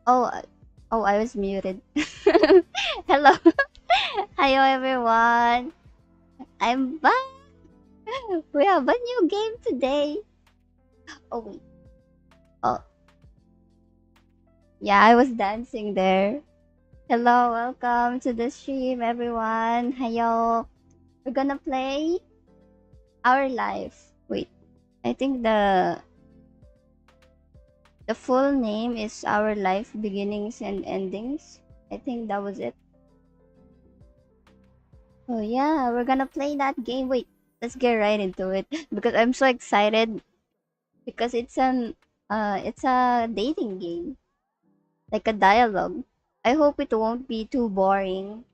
Oh, I was muted. Hello. Hello, everyone. I'm back. We have a new game today. Oh, wait. Oh, yeah, I was dancing there. Hello, welcome to the stream, everyone. Hello. We're gonna play Our Life. Wait, I think the full name is Our Life Beginnings and Endings. I think that was it. Oh yeah, we're gonna play that game. Wait, let's get right into it because I'm so excited because it's a dating game, like a dialogue. I hope it won't be too boring.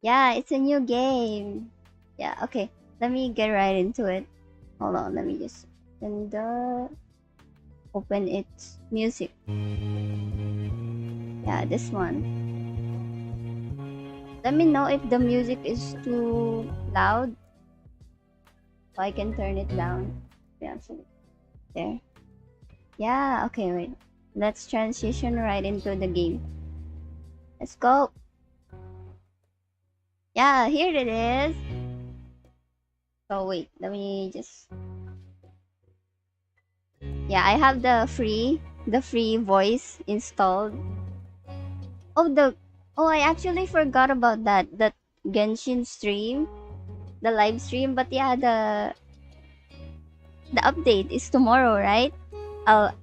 Yeah, it's a new game. Yeah, okay. Let me get right into it. Hold on, let me just and open its music. Yeah, this one. Let me know if the music is too loud so I can turn it down. Yeah, so there. Yeah, okay, wait. Let's transition right into the game. Let's go. Yeah, here it is. So wait, let me just. Yeah, I have the free voice installed. Oh, I actually forgot about that Genshin stream, the live stream. But yeah, the update is tomorrow, right? I'll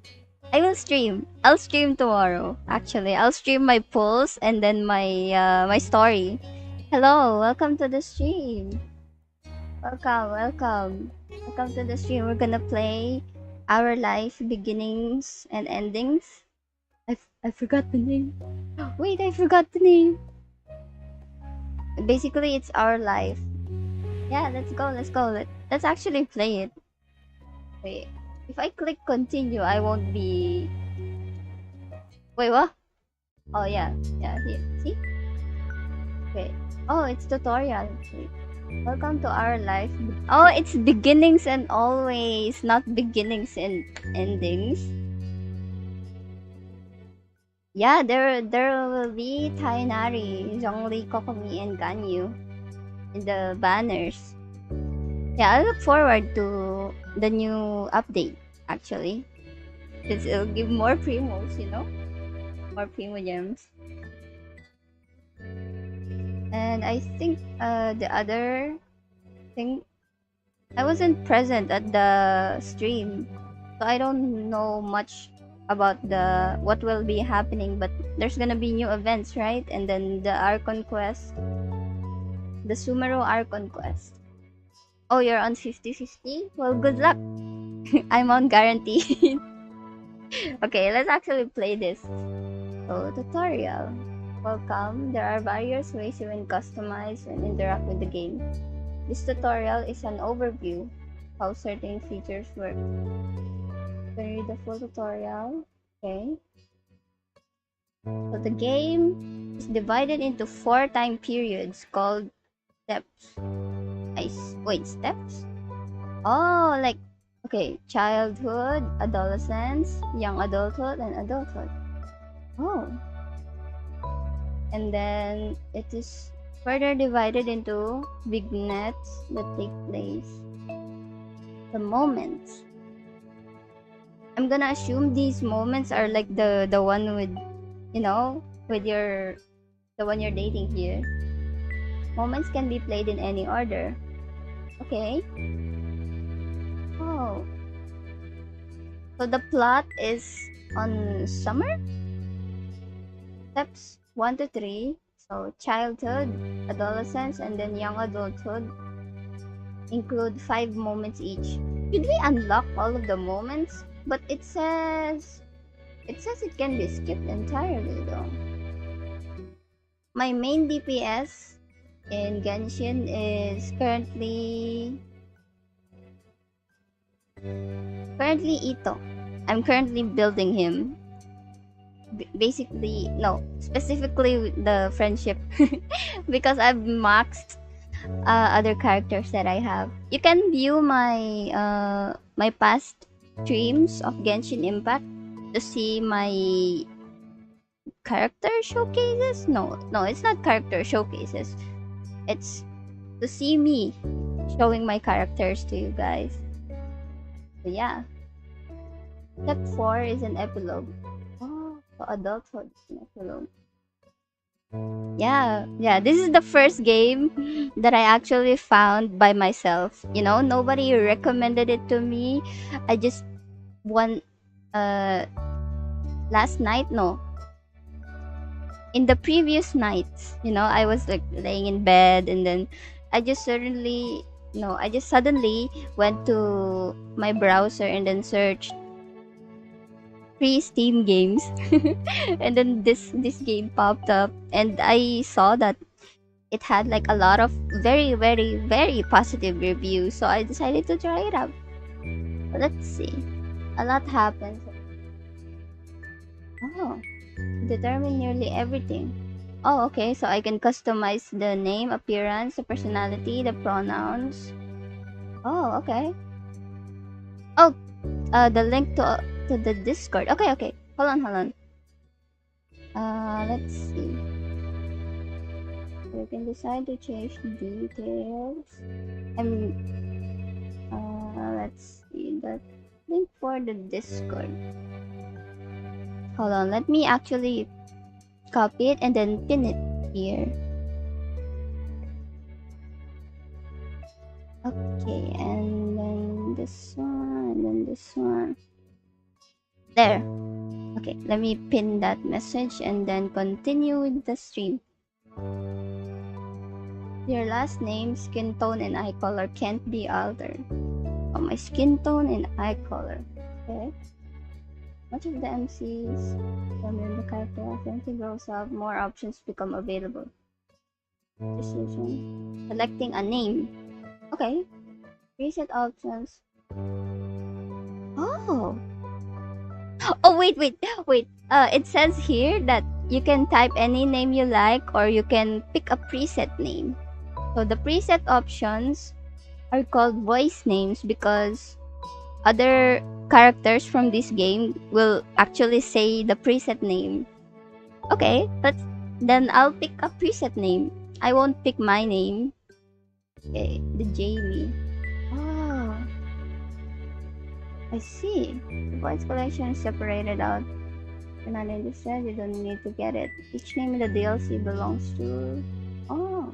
I will stream. I'll stream tomorrow. Actually, I'll stream my pulse and then my story. Hello, welcome to the stream. Welcome to the stream. We're gonna play Our Life Beginnings and Endings. I forgot the name. Wait, I forgot the name. Basically, it's our life. Yeah, let's actually play it. Wait, if I click continue, I won't be. Wait, what? Oh yeah, yeah. Here, see? Wait. Oh, it's tutorial. Wait. Welcome to our life. Oh, it's beginnings and always, not beginnings and endings. Yeah, there will be Tainari, Zhongli, Kokomi, and Ganyu in the banners. Yeah, I look forward to the new update actually. Because it'll give more primos, more primo gems. And I think the other thing, I wasn't present at the stream, so I don't know much about the what will be happening. But there's gonna be new events, right? And then the Archon quest, the Sumeru Archon quest. Oh, you're on 50-50? Well, good luck. I'm on guarantee. Okay, let's actually play this. So, tutorial. Welcome. There are various ways you can customize and interact with the game. This tutorial is an overview how certain features work. Can you read the full tutorial? Okay. So the game is divided into 4 time periods called steps. Wait, steps? Oh, like, okay, childhood, adolescence, young adulthood, and adulthood. Oh. And then it is further divided into vignettes that take place. The moments. I'm gonna assume these moments are like the one with, with the one you're dating here. Moments can be played in any order. Okay. Oh. So the plot is on summer? Steps 1 to 3. So childhood, adolescence, and then young adulthood include 5 moments each. Should we unlock all of the moments? But it can be skipped entirely though. My main DPS in Genshin is currently Ito. I'm currently building him. Basically, no, specifically the friendship because I've maxed other characters that I have. You can view my past streams of Genshin Impact to see character showcases. No, no, it's not character showcases. It's to see me showing my characters to you guys. So yeah, step 4 is an epilogue. Oh, for adulthood, it's an epilogue. Yeah, yeah. This is the first game that I actually found by myself. You know, nobody recommended it to me. I just one uh last night, no, in the previous nights, I was like laying in bed, and then I just suddenly, I just suddenly went to my browser and then searched free Steam games, and then this game popped up, and I saw that it had like a lot of very very very positive reviews, so I decided to try it out. Let's see. A lot happens. Oh, determine nearly everything. Oh, okay. So I can customize the name, appearance, the personality, the pronouns. Oh, okay. Oh, the link to the Discord. Okay, okay. Hold on, hold on. Let's see. We can decide to change details. And let's see the link for the Discord. Hold on. Let me actually copy it and then pin it here. Okay, and then this one, and then this one. There. Okay, let me pin that message and then continue with the stream. Your last name, skin tone, and eye color can't be altered. Oh, my skin tone and eye color. Okay. Much of the MCs when the character authentically grows up, more options become available. Precision. Selecting a name. Okay. Preset options. Oh. Oh, wait, wait, wait. It says here that you can type any name you like, or you can pick a preset name. So the preset options are called voice names because other characters from this game will actually say the preset name. Okay, then I'll pick a preset name. I won't pick my name. Okay, the Jamie. Oh, I see. The voice collection is separated out. You're not interested, you don't need to get it. Each name in the DLC belongs to... Oh.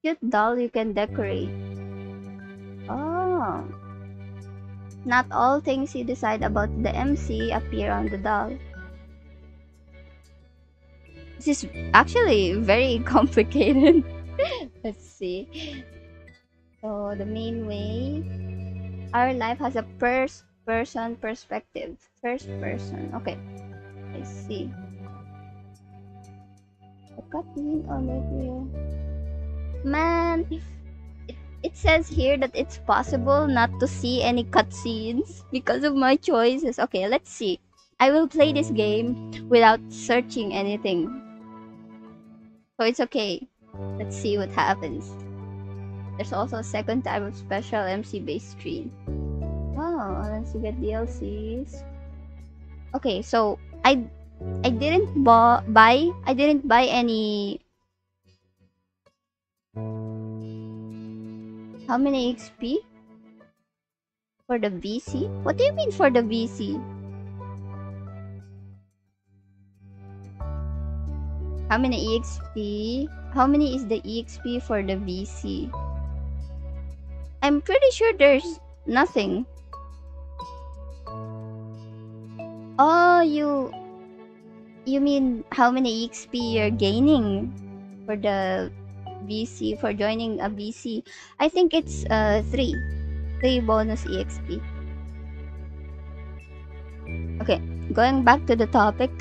Cute doll you can decorate. Oh. Not all things you decide about the MC appear on the doll. This is actually very complicated. Let's see. So the main way, our life has a first person perspective. First person. Okay. I see. The cutscene already. Man, it says here that it's possible not to see any cutscenes because of my choices. Okay, let's see. I will play this game without searching anything. So it's okay. Let's see what happens. There's also a second type of special MC based stream. Oh, unless you get DLCs. Okay, so I didn't buy any. How many XP for the VC? What do you mean for the VC? How many EXP? How many is the EXP for the VC? I'm pretty sure there's nothing. Oh, you mean how many EXP you're gaining for the VC, for joining a VC? I think it's 3 bonus EXP. Okay, going back to the topic.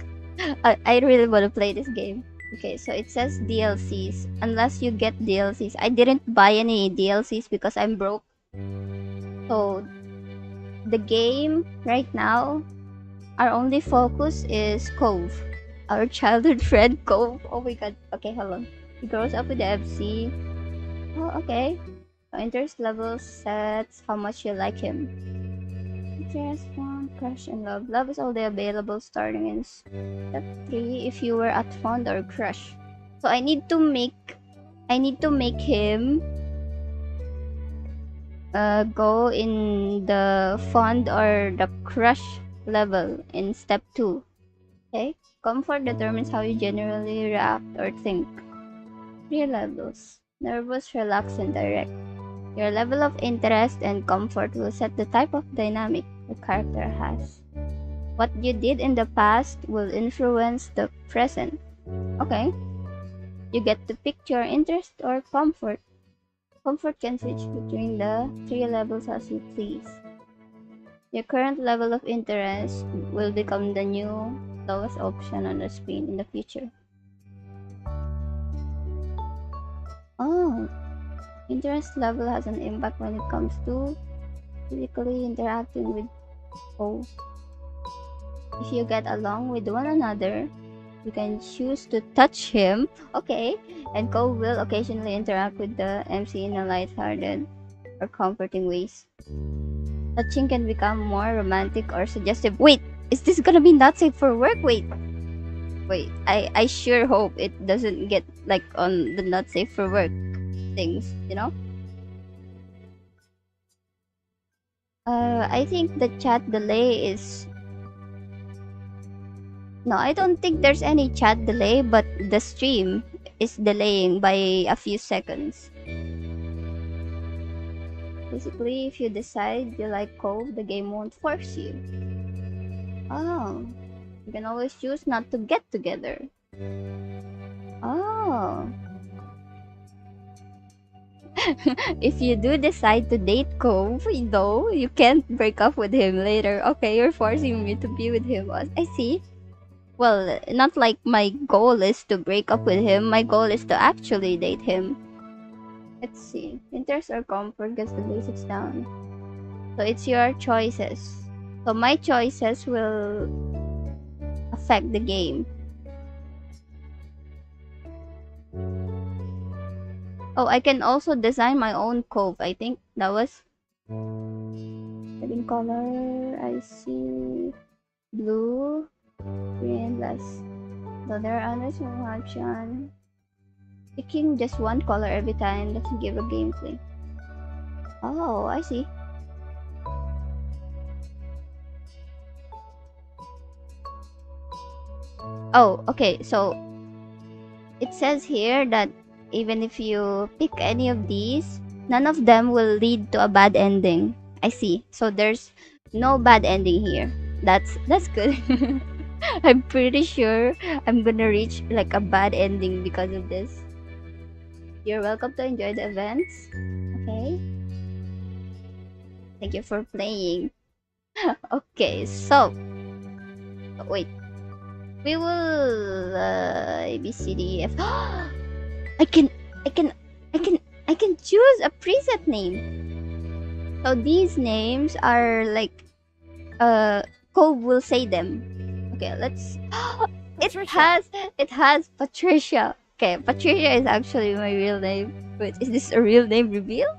I really want to play this game. Okay, so it says DLCs. Unless you get DLCs. I didn't buy any DLCs because I'm broke. So, the game right now, our only focus is Cove. Our childhood friend, Cove. Oh my god. Okay, hold on. He grows up with the FC. Oh, okay. So interest level sets how much you like him. Interest, fond, crush, and love. Love is only available starting in step 3 if you were at fond or crush. So I need to make him go in the fond or the crush level in step 2. Okay? Comfort determines how you generally react or think. 3 levels: nervous, relaxed, and direct. Your level of interest and comfort will set the type of dynamic the character has. What you did in the past will influence the present. Okay? You get to pick your interest or comfort. Comfort can switch between the 3 levels as you please. Your current level of interest will become the new lowest option on the screen in the future. Oh, interest level has an impact when it comes to physically interacting with Cove. If you get along with one another, you can choose to touch him, okay, and Cove will occasionally interact with the MC in a lighthearted or comforting ways. Touching can become more romantic or suggestive. Wait, is this gonna be not safe for work? Wait. I sure hope it doesn't get like on the not safe for work things, you know? I think the chat delay is. No, I don't think there's any chat delay, but the stream is delaying by a few seconds. Basically, if you decide you like Cove, the game won't force you. Oh, you can always choose not to get together. Oh. If you do decide to date Cove, though, you can't break up with him later. Okay, you're forcing me to be with him. I see. Well, not like my goal is to break up with him. My goal is to actually date him. Let's see. Interest or comfort gets the basics down. So it's your choices. So my choices will affect the game. Oh, I can also design my own Cove. I think that was setting color. I see blue, green, less. So there are others no option. Picking just one color every time doesn't give a gameplay. Oh, I see. Oh, okay. So it says here that even if you pick any of these, none of them will lead to a bad ending. I see. So there's no bad ending here. That's good. I'm pretty sure I'm gonna reach like a bad ending because of this. You're welcome to enjoy the events. Okay. Thank you for playing. Okay, so wait. We will A B C D E F. I can I can I can choose a preset name. So these names are like Cove will say them. Okay, let's it has Patricia. Okay, Patricia is actually my real name. Wait, is this a real name reveal?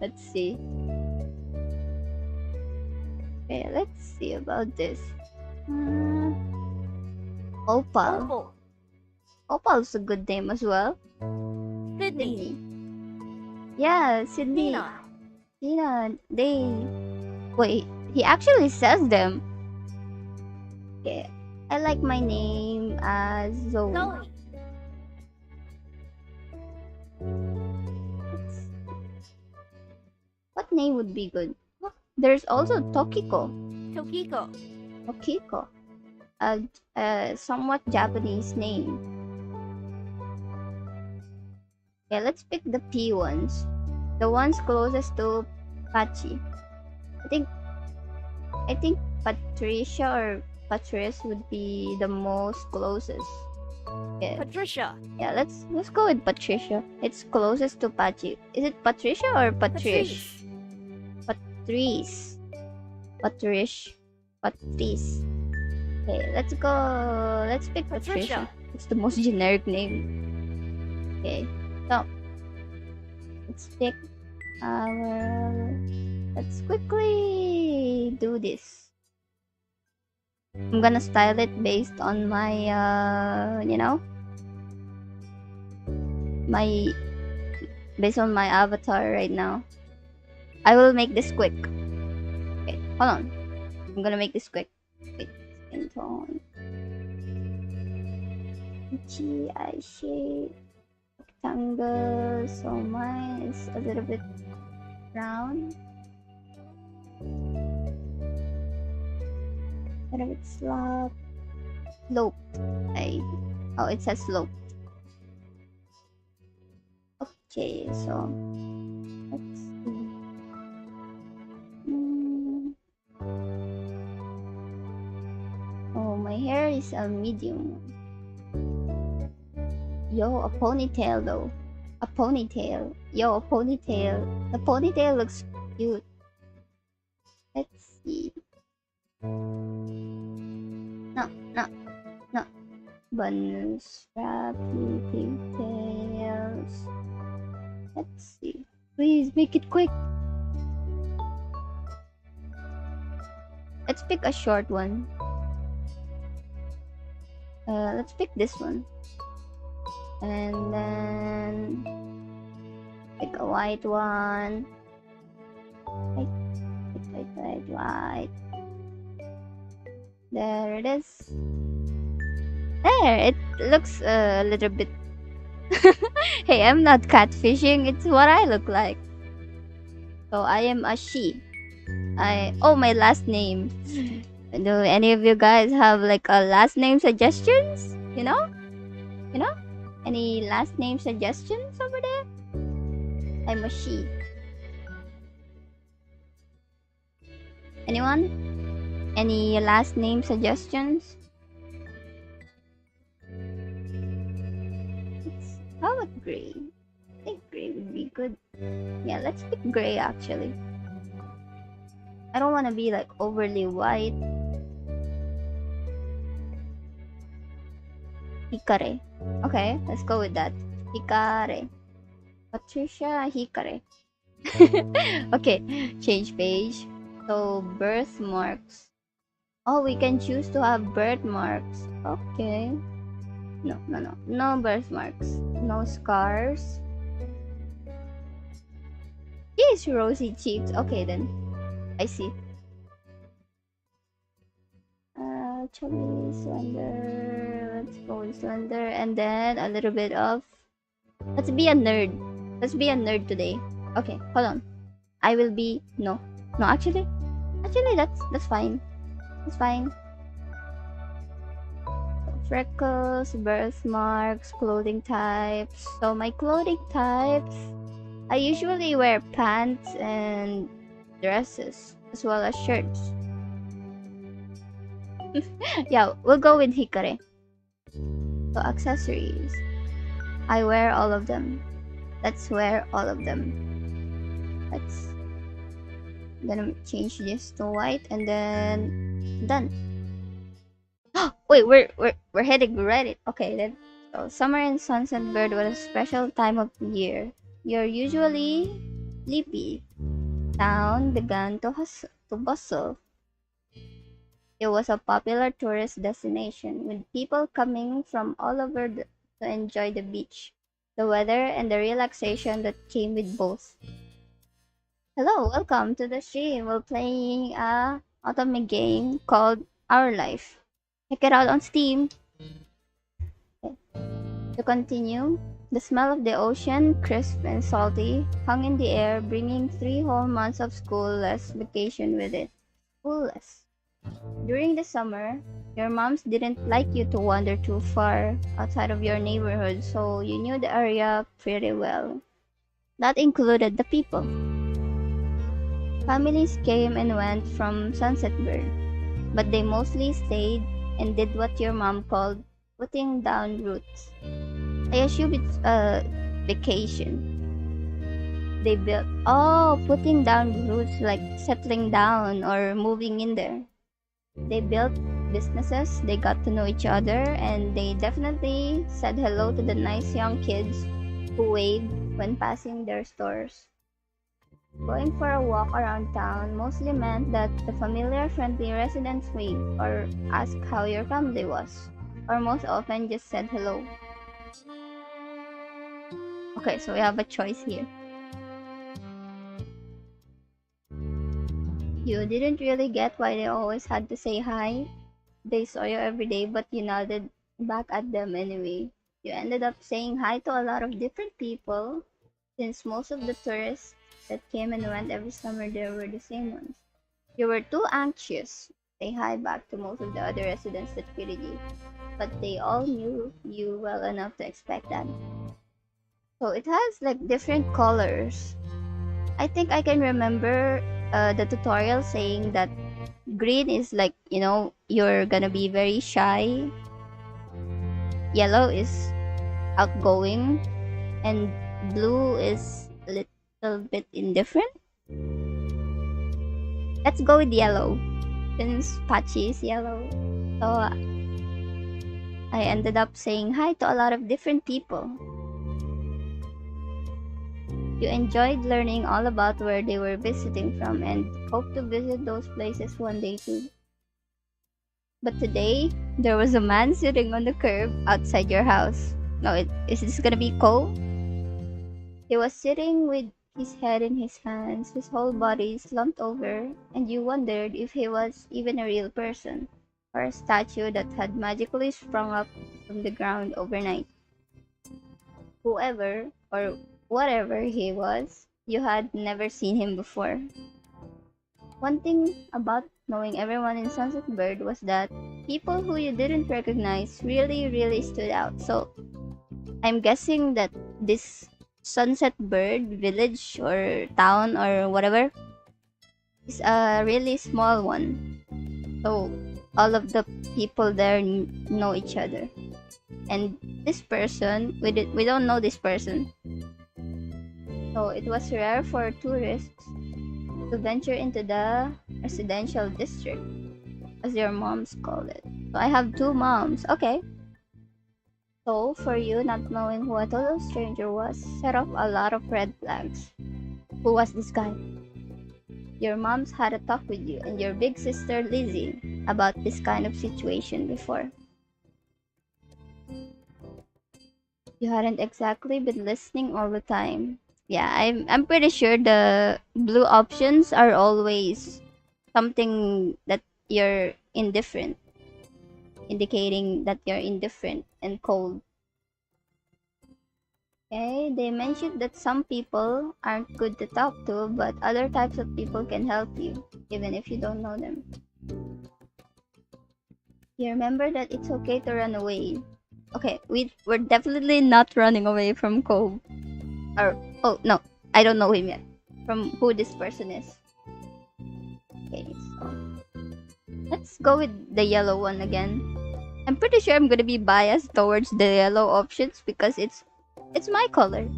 Let's see. Okay, let's see about this. Opal. Opal's a good name as well. Sydney. Yeah, Sydney. Tina. Tina, they. Wait, he actually says them. Okay, I like my name as Zoe. Zoe. What name would be good? Oh, there's also Tokiko. Tokiko. Tokiko. A somewhat Japanese name. Okay, let's pick the P ones. The ones closest to Pachi. I think Patricia or Patrice would be the most closest. Yeah. Patricia. Yeah, let's go with Patricia. It's closest to Pachi. Is it Patricia or Patrice? Patrice. Patrice. Okay, let's go. Let's pick Patricia. It's the most generic name. Okay, so let's pick our Let's quickly do this. I'm gonna style it based on my, my based on my avatar right now. I will make this quick. Okay, hold on. I'm gonna make this quick. Wait, skin tone. Eye shape. Rectangle. So mine is a little bit round. A little bit sloped. Oh, it says sloped. Okay, so let's see. Oh, my hair is a medium. Yo, a ponytail though. A ponytail. Yo, a ponytail. The ponytail looks cute. Let's see. No. Bun strap, pigtails. Let's see. Please make it quick. Let's pick a short one. Let's pick this one. And then pick a white one. White. There it is. There, it looks a little bit. Hey, I'm not catfishing. It's what I look like. So I am a she. My last name. Do any of you guys have like a last name suggestions? You know? Any last name suggestions over there? I'm a she. Anyone? Any last name suggestions? How about gray? I think gray would be good. Yeah, let's pick gray actually. I don't want to be like overly white. Hikare. Okay, let's go with that. Hikare. Patricia Hikare. Okay, change page. So, birthmarks. Oh, we can choose to have birthmarks. Okay. No. No birthmarks. No scars. Yes, rosy cheeks. Okay, then. I see. Chubby, slender. Let's go with slender. And then a little bit of... Let's be a nerd. Let's be a nerd today. Okay, hold on. I will be... No, actually, that's fine. That's fine. Freckles, birthmarks, clothing types. So my clothing types, I usually wear pants and dresses as well as shirts. Yeah, we'll go with Hikare. So accessories, I wear all of them. Let's wear all of them. I'm gonna change this to white and then done. Wait, we're heading right. Okay then. So summer and sunset bird was a special time of year. You're usually sleepy. Town began to bustle. It was a popular tourist destination with people coming from all over to enjoy the beach, the weather, and the relaxation that came with both. Hello, welcome to the stream. We're playing a Otome game called Our Life. Check it out on Steam. Okay. To continue, the smell of the ocean, crisp and salty, hung in the air, bringing 3 whole months of school-less vacation with it. School-less. During the summer, your moms didn't like you to wander too far outside of your neighborhood, so you knew the area pretty well. That included the people. Families came and went from Sunset Bird, but they mostly stayed and did what your mom called putting down roots. I assume it's a vacation. They built, putting down roots like settling down or moving in there. They built businesses, they got to know each other, and they definitely said hello to the nice young kids who waved when passing their stores. Going for a walk around town mostly meant that the familiar, friendly residents waved or asked how your family was, or most often just said hello. Okay, so we have a choice here. You didn't really get why they always had to say hi. They saw you every day, but you nodded back at them anyway. You ended up saying hi to a lot of different people, since most of the tourists that came and went every summer there were the same ones. You were too anxious to say hi back to most of the other residents that greeted you, but they all knew you well enough to expect that. So it has like different colors. I think I can remember the tutorial saying that green is like, you're gonna be very shy, yellow is outgoing, and blue is a little bit indifferent. Let's go with yellow since Patchy is yellow. So I ended up saying hi to a lot of different people. You enjoyed learning all about where they were visiting from and hope to visit those places one day too. But today, there was a man sitting on the curb outside your house. No, is this gonna be Cole? He was sitting with his head in his hands, his whole body slumped over, and you wondered if he was even a real person or a statue that had magically sprung up from the ground overnight. Whoever or whatever he was, you had never seen him before. One thing about knowing everyone in Sunset Bird was that people who you didn't recognize really, really stood out. So I'm guessing that this Sunset Bird village or town or whatever is a really small one. So all of the people there know each other. And this person, we don't know this person. So it was rare for tourists to venture into the residential district, as your moms call it. So I have two moms. Okay. So for you, not knowing who a total stranger was set off a lot of red flags. Who was this guy? Your moms had a talk with you and your big sister Lizzie about this kind of situation before. You hadn't exactly been listening all the time. Yeah, I'm pretty sure the blue options are always something that you're indifferent, indicating that you're indifferent and cold. Okay, they mentioned that some people aren't good to talk to, but other types of people can help you, even if you don't know them. You remember that it's okay to run away. Okay, we're definitely not running away from Cove. Or, oh, no, I don't know him yet. From who this person is. Okay, so let's go with the yellow one again. I'm pretty sure I'm gonna be biased towards the yellow options because it's my color.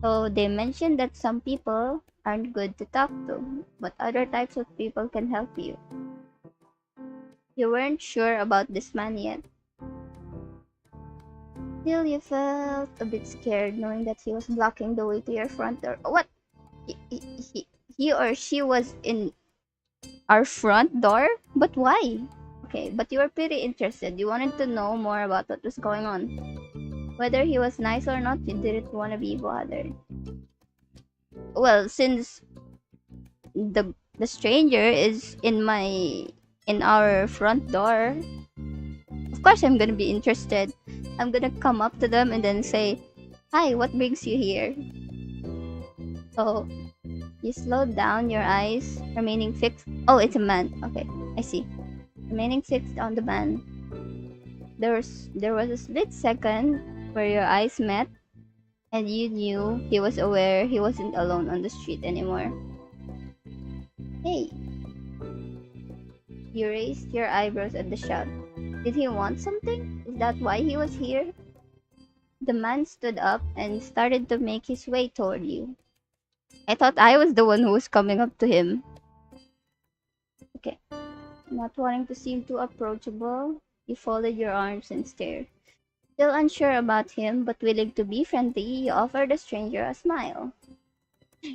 So they mentioned that some people aren't good to talk to, but other types of people can help you. You weren't sure about this man yet. Still, you felt a bit scared knowing that he was blocking the way to your front door. What? He, he, he he or she was in our front door? But why? Okay, but you were pretty interested. You wanted to know more about what was going on. Whether he was nice or not, you didn't want to be bothered. Well, since the stranger is in our front door, of course I'm gonna be interested. I'm gonna come up to them and then say, "Hi, what brings you here?" So you slowed down your eyes, remaining fixed. Oh, it's a man. Okay, I see. Remaining fixed on the man. There was a split second where your eyes met, and you knew he was aware he wasn't alone on the street anymore. Hey, you raised your eyebrows at the shout. Did he want something? Is that why he was here? The man stood up and started to make his way toward you. I thought I was the one who was coming up to him. Okay. Not wanting to seem too approachable, you folded your arms and stared. Still unsure about him, but willing to be friendly, you offered the stranger a smile.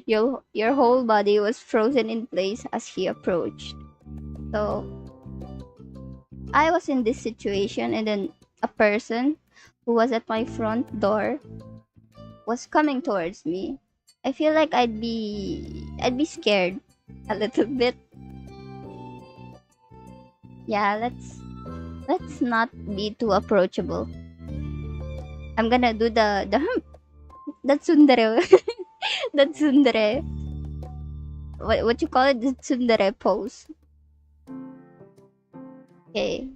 Your whole body was frozen in place as he approached. So I was in this situation, and then a person who was at my front door was coming towards me. I feel like I'd be scared a little bit. Yeah, let's not be too approachable. I'm gonna do the that tsundere that tsundere, what you call it, the tsundere pose. Okay,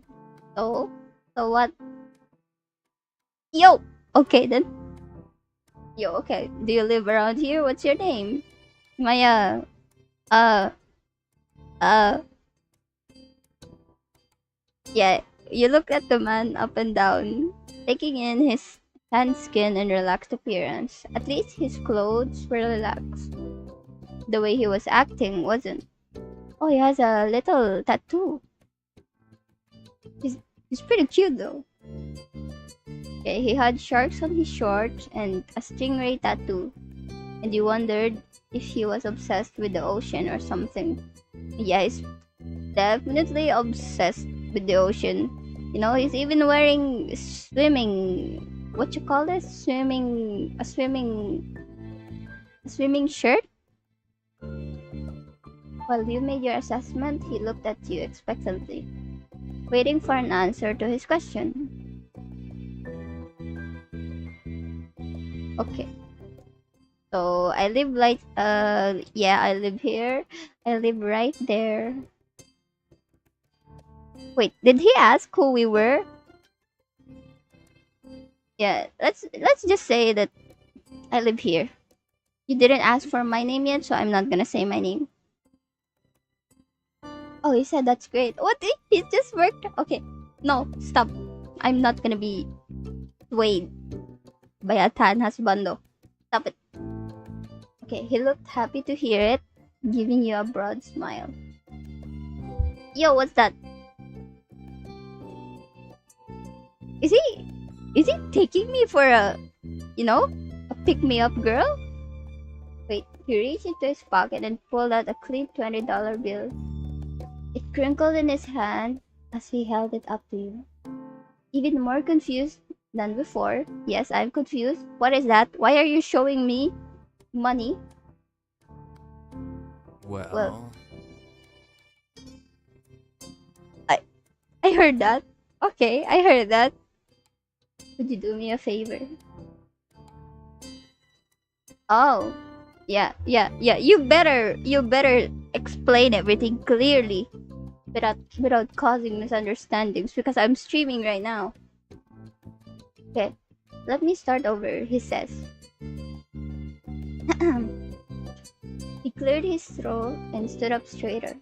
so what? Yo, okay then. Yo, okay. Do you live around here? What's your name? Maya. Uh, uh, yeah. You look at the man up and down, taking in his tan skin and relaxed appearance. At least his clothes were relaxed. The way he was acting wasn't. Oh, he has a little tattoo. He's, he's pretty cute though. Okay, he had sharks on his shorts and a stingray tattoo. And you wondered if he was obsessed with the ocean or something. Yeah, he's definitely obsessed with the ocean. You know, he's even wearing swimming. What you call this? A swimming shirt. While you made your assessment, he looked at you expectantly, waiting for an answer to his question. Okay. So I live like yeah, I live here. I live right there. Wait, did he ask who we were? Yeah, let's just say that I live here. You didn't ask for my name yet, so I'm not gonna say my name. Oh, he said that's great. What? He just worked. Okay, no, stop. I'm not gonna be swayed by a tan husbando. Stop it. Okay, he looked happy to hear it, giving you a broad smile. Yo, what's that? Is he taking me for a pick me up girl? Wait, he reached into his pocket and pulled out a clean $20 bill. It crinkled in his hand as he held it up to you. Even more confused than before. Yes, I'm confused. What is that? Why are you showing me money? Well, Well, I heard that. Okay, I heard that. Would you do me a favor? Oh, yeah. You better explain everything clearly without causing misunderstandings because I'm streaming right now. Okay, let me start over. He says. He cleared his throat and stood up straighter.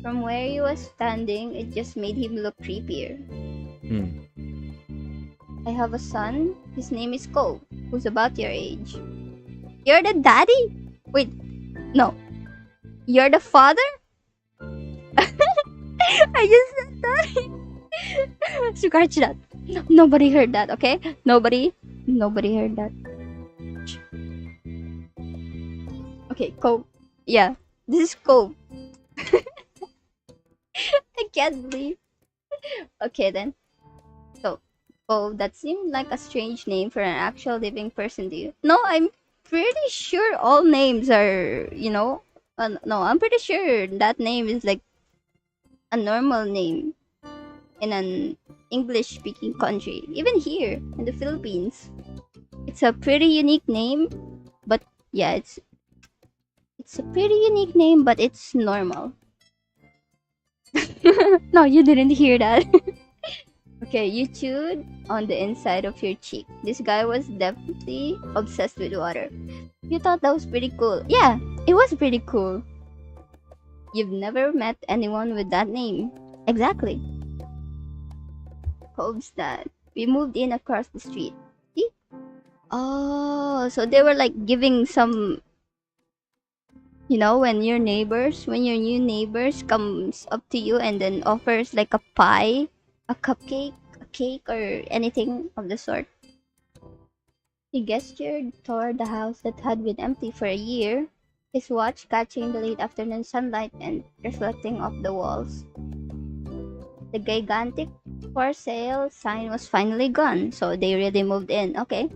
From where he was standing, it just made him look creepier. hmm. I have a son. His name is Cole, who's about your age. You're the daddy? Wait, no. You're the father? I just said that. Scratch that. Nobody heard that, okay? Nobody heard that. Okay, Cole. Yeah, this is Cole. I can't believe. Okay then. So, oh, that seemed like a strange name for an actual living person to you. No, I'm pretty sure all names are, no, I'm pretty sure that name is like a normal name in an English speaking country. Even here in the Philippines. It's a pretty unique name, but yeah, it's a pretty unique name, but it's normal. No, you didn't hear that. Okay, you chewed on the inside of your cheek. This guy was definitely obsessed with water. You thought that was pretty cool. Yeah, it was pretty cool. You've never met anyone with that name. Exactly. Cobb's dad. We moved in across the street. See? Oh, so they were like giving some, when your new neighbors comes up to you and then offers like a pie, a cupcake, a cake, or anything of the sort. He gestured toward the house that had been empty for a year, his watch catching the late afternoon sunlight and reflecting off the walls. The gigantic for sale sign was finally gone, so they really moved in. Okay.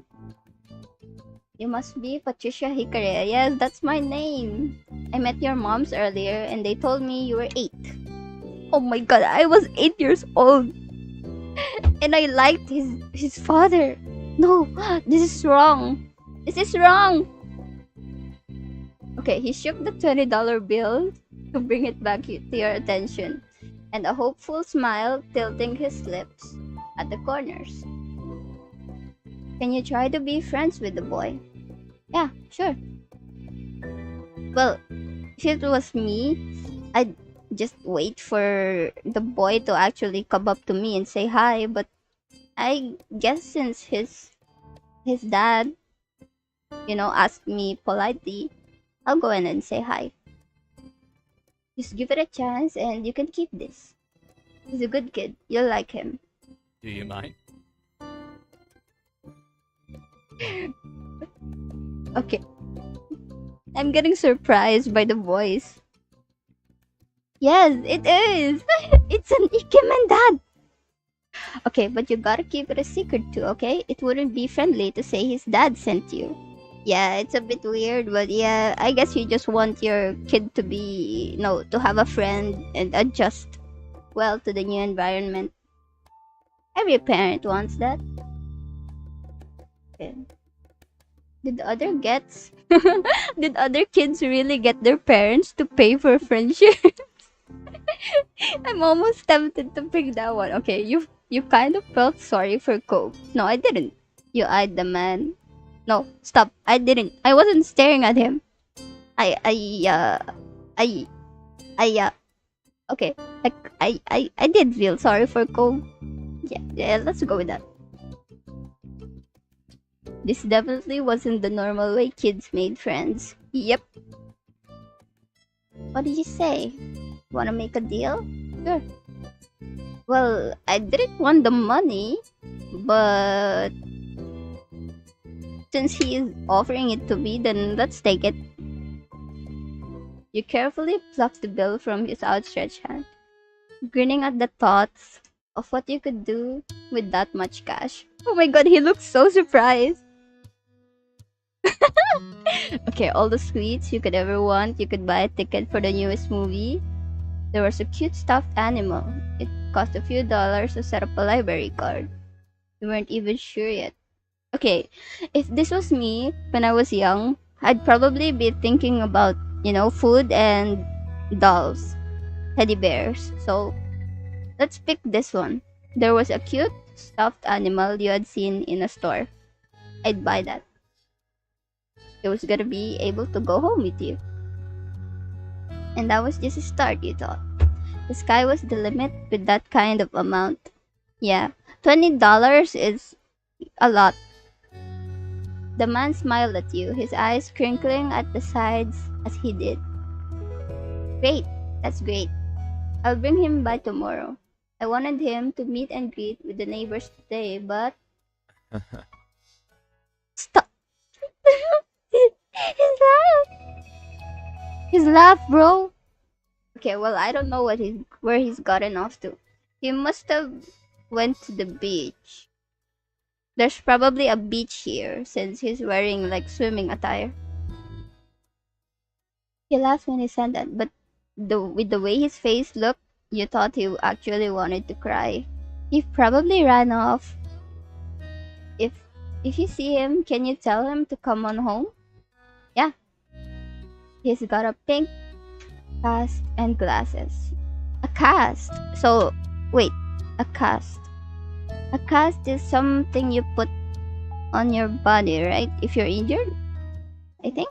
You must be Patricia Hickory. Yes, that's my name. I met your moms earlier and they told me you were 8. Oh my god, I was 8 years old and I liked his father. No, this is wrong. This is wrong. Okay, he shook the $20 bill to bring it back to your attention, and a hopeful smile tilting his lips at the corners. Can you try to be friends with the boy? Yeah, sure. Well, if it was me, I'd just wait for the boy to actually come up to me and say hi, but I guess since his dad, asked me politely, I'll go in and say hi. Just give it a chance and you can keep this. He's a good kid. You'll like him. Do you mind? Okay. I'm getting surprised by the voice. Yes, it is. It's an Ikemen dad. Okay, but you gotta keep it a secret too, okay? It wouldn't be friendly to say his dad sent you. Yeah, it's a bit weird, but yeah, I guess you just want your kid to be, to have a friend and adjust well to the new environment. Every parent wants that. Okay. Did other gets did other kids really get their parents to pay for friendship? I'm almost tempted to pick that one. Okay, you kind of felt sorry for Coke. No, I didn't. You eyed the man. No, stop. I didn't. I wasn't staring at him. I I uh I I okay. Like I did feel sorry for Coke. Yeah, let's go with that. This definitely wasn't the normal way kids made friends. Yep. What did you say? Wanna make a deal? Sure. Well, I didn't want the money, but since he is offering it to me, then let's take it. You carefully plucked the bill from his outstretched hand, grinning at the thoughts of what you could do with that much cash. Oh my god, he looks so surprised. Okay, all the sweets you could ever want. You could buy a ticket for the newest movie. There was a cute stuffed animal. It cost a few dollars to set up a library card. You weren't even sure yet. Okay, if this was me when I was young, I'd probably be thinking about, food and dolls, teddy bears. So let's pick this one. There was a cute stuffed animal you had seen in a store. I'd buy that. It was gonna be able to go home with you. And that was just a start, you thought. The sky was the limit with that kind of amount. Yeah, $20 is a lot. The man smiled at you, his eyes crinkling at the sides as he did. Great, that's great. I'll bring him by tomorrow. I wanted him to meet and greet with the neighbors today, but... Stop! His laugh! His laugh, bro! Okay, well, I don't know where he's gotten off to. He must have went to the beach. There's probably a beach here since he's wearing like swimming attire. He laughed when he said that, but with the way his face looked, you thought he actually wanted to cry. He probably ran off. If if you see him, can you tell him to come on home? Yeah. He's got a pink cast and glasses. A cast. So wait, a cast. A cast is something you put on your body, right? If you're injured, I think.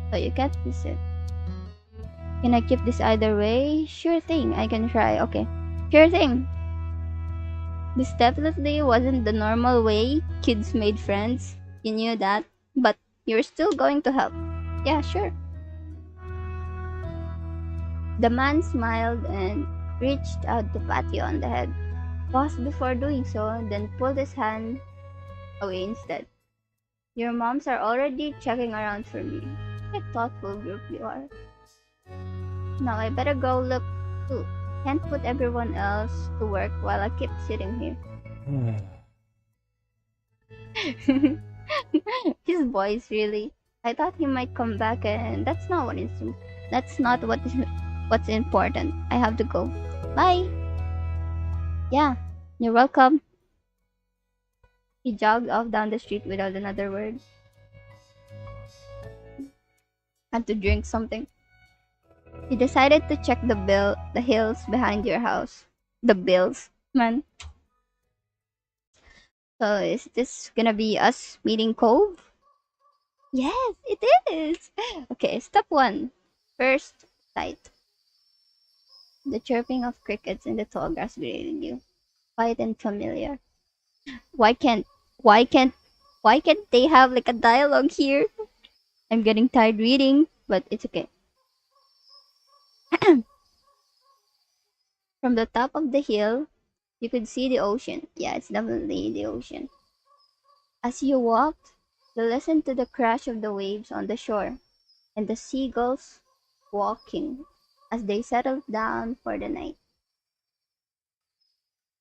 So you can't miss it. Can I keep this either way? Sure thing, I can try. Okay. Sure thing. This definitely wasn't the normal way kids made friends. You knew that, but you're still going to help. Yeah, sure. The man smiled and reached out to pat you on the head. Paused before doing so, then pulled his hand away instead. Your moms are already checking around for me. What a thoughtful group you are. Now I better go look too. Can't put everyone else to work while I keep sitting here. His voice really. I thought he might come back and that's not what's important. I have to go. Bye. Yeah, you're welcome. He jogged off down the street without another word. Had to drink something. He decided to check the hills behind your house. The bills, man. So is this gonna be us meeting Cove? Yes, it is. Okay, step one. First sight. The chirping of crickets in the tall grass greeted you. Quiet and familiar. Why can't why can't why can't they have like a dialogue here? I'm getting tired reading, but it's okay. From the top of the hill, you could see the ocean. Yeah, it's definitely the ocean. As you walked, you listened to the crash of the waves on the shore and the seagulls walking as they settled down for the night.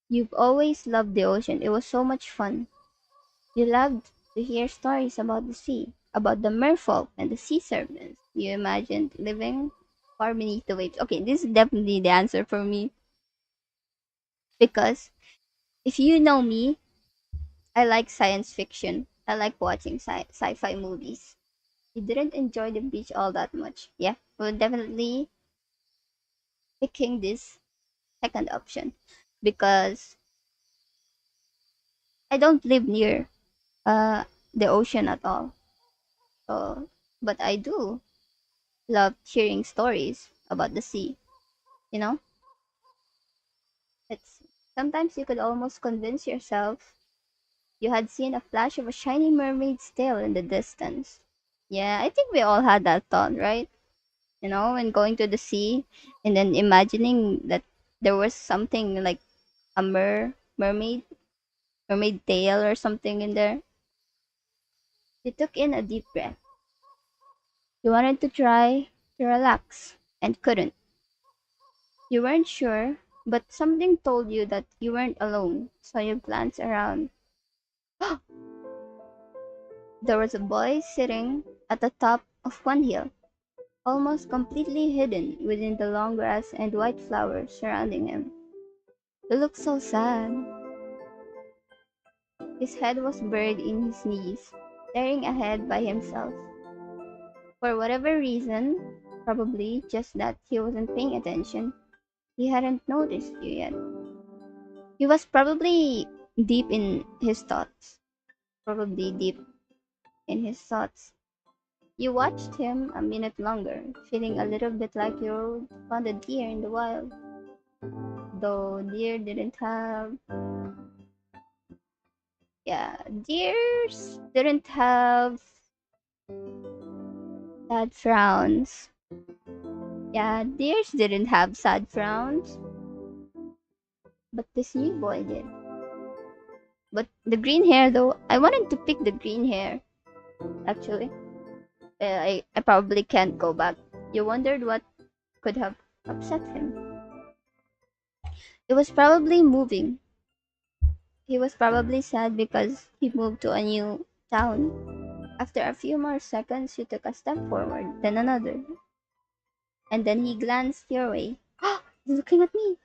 You've always loved the ocean. It was so much fun. You loved to hear stories about the sea, about the merfolk and the sea serpents. You imagined living far beneath the waves. Okay, this is definitely the answer for me because if you know me, I like science fiction. I like watching sci-fi movies. You didn't enjoy the beach all that much. Yeah, we're definitely picking this second option because I don't live near uh the ocean at all. So, but I do love hearing stories about the sea. You know, it's sometimes you could almost convince yourself you had seen a flash of a shiny mermaid's tail in the distance. Yeah, I think we all had that thought, right? You know, when going to the sea and then imagining that there was something like a mermaid tail or something in there. You took in a deep breath. You wanted to try to relax and couldn't. You weren't sure, but something told you that you weren't alone, so you glanced around. There was a boy sitting at the top of one hill, almost completely hidden within the long grass and white flowers surrounding him. He looked so sad. His head was buried in his knees, staring ahead by himself. For whatever reason, probably just that he wasn't paying attention, he hadn't noticed you yet. He was probably deep in his thoughts. Probably deep in his thoughts. You watched him a minute longer, feeling a little bit like you found a deer in the wild. Though deer didn't have, yeah, deers didn't have sad frowns. Yeah, deers didn't have sad frowns, but this new boy did. But the green hair, though, I wanted to pick the green hair, actually. I probably can't go back. You wondered what could have upset him. It was probably moving. He was probably sad because he moved to a new town. After a few more seconds, you took a step forward, then another, and then he glanced your way. He's looking at me.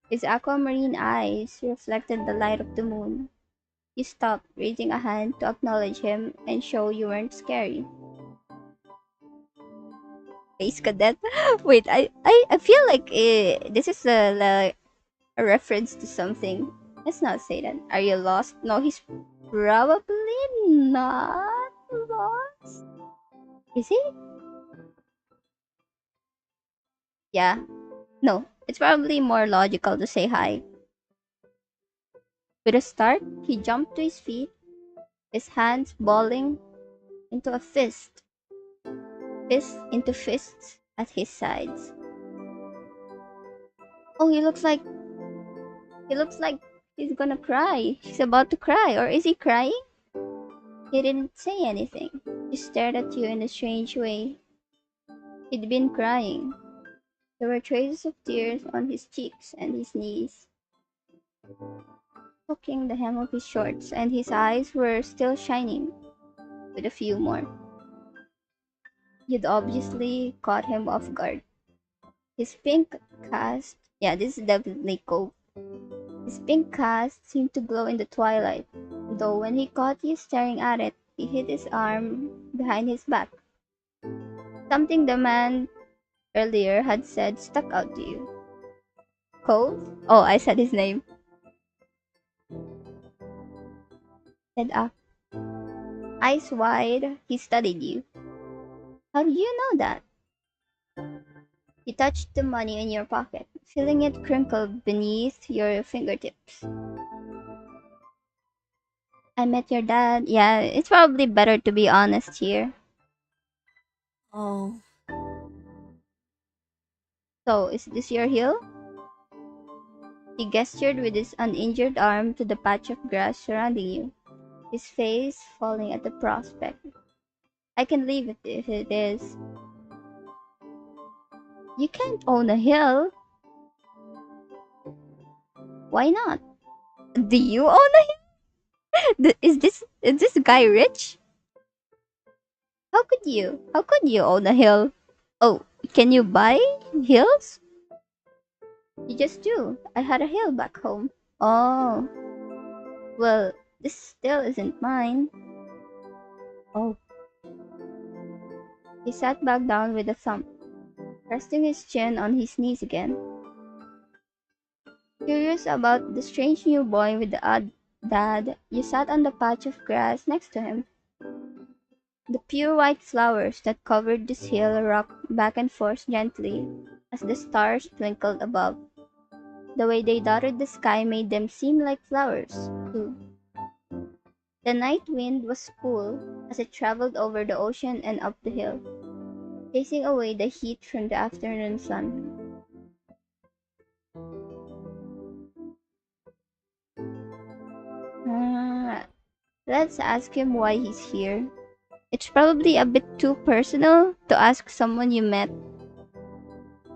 His aquamarine eyes reflected the light of the moon. You stopped, raising a hand to acknowledge him and show you weren't scary. Space cadet. Wait, I feel like this is a reference to something. Let's not say that. Are you lost? No, he's probably not lost. Is he? Yeah. No, it's probably more logical to say hi. With a start, he jumped to his feet, his hands balling into a fist into fists at his sides. Oh, he looks like he's gonna cry. He's about to cry, or is he crying? He didn't say anything. He stared at you in a strange way. He'd been crying. There were traces of tears on his cheeks and his knees, poking the hem of his shorts, and his eyes were still shining with a few more. You'd obviously caught him off guard. His pink cast, yeah, this is definitely Cove. His pink cast seemed to glow in the twilight, though when he caught you staring at it, he hid his arm behind his back. Something the man earlier had said stuck out to you. Cove? Oh, I said his name. Said up. Eyes wide, he studied you. How do you know that? You touched the money in your pocket, feeling it crinkle beneath your fingertips. I met your dad. Yeah, it's probably better to be honest here. Oh, So, is this your heel? He gestured with his uninjured arm to the patch of grass surrounding you, his face falling at the prospect. I can leave it if it is. You can't own a hill. Why not? Do you own a hill? Is this guy rich? How could you? How could you own a hill? Oh, can you buy hills? You just do. I had a hill back home. Oh, well, this still isn't mine. Oh, he sat back down with a thump, resting his chin on his knees again. Curious about the strange new boy with the odd dad, you sat on the patch of grass next to him. The pure white flowers that covered this hill rocked back and forth gently as the stars twinkled above. The way they dotted the sky made them seem like flowers, too. The night wind was cool as it traveled over the ocean and up the hill, chasing away the heat from the afternoon sun. Uh, let's ask him why he's here. It's probably a bit too personal to ask someone you met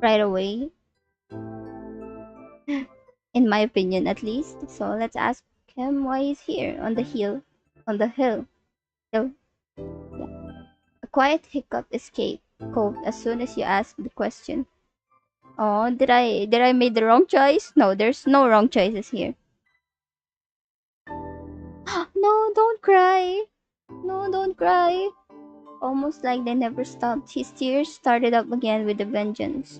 right away, in my opinion at least. So let's ask him why he's here on the hill. On the hill. So, yeah. A quiet hiccup escaped Cove as soon as you asked the question. Oh, did I make the wrong choice? No, there's no wrong choices here. No, don't cry. No, don't cry. Almost like they never stopped, his tears started up again with a vengeance.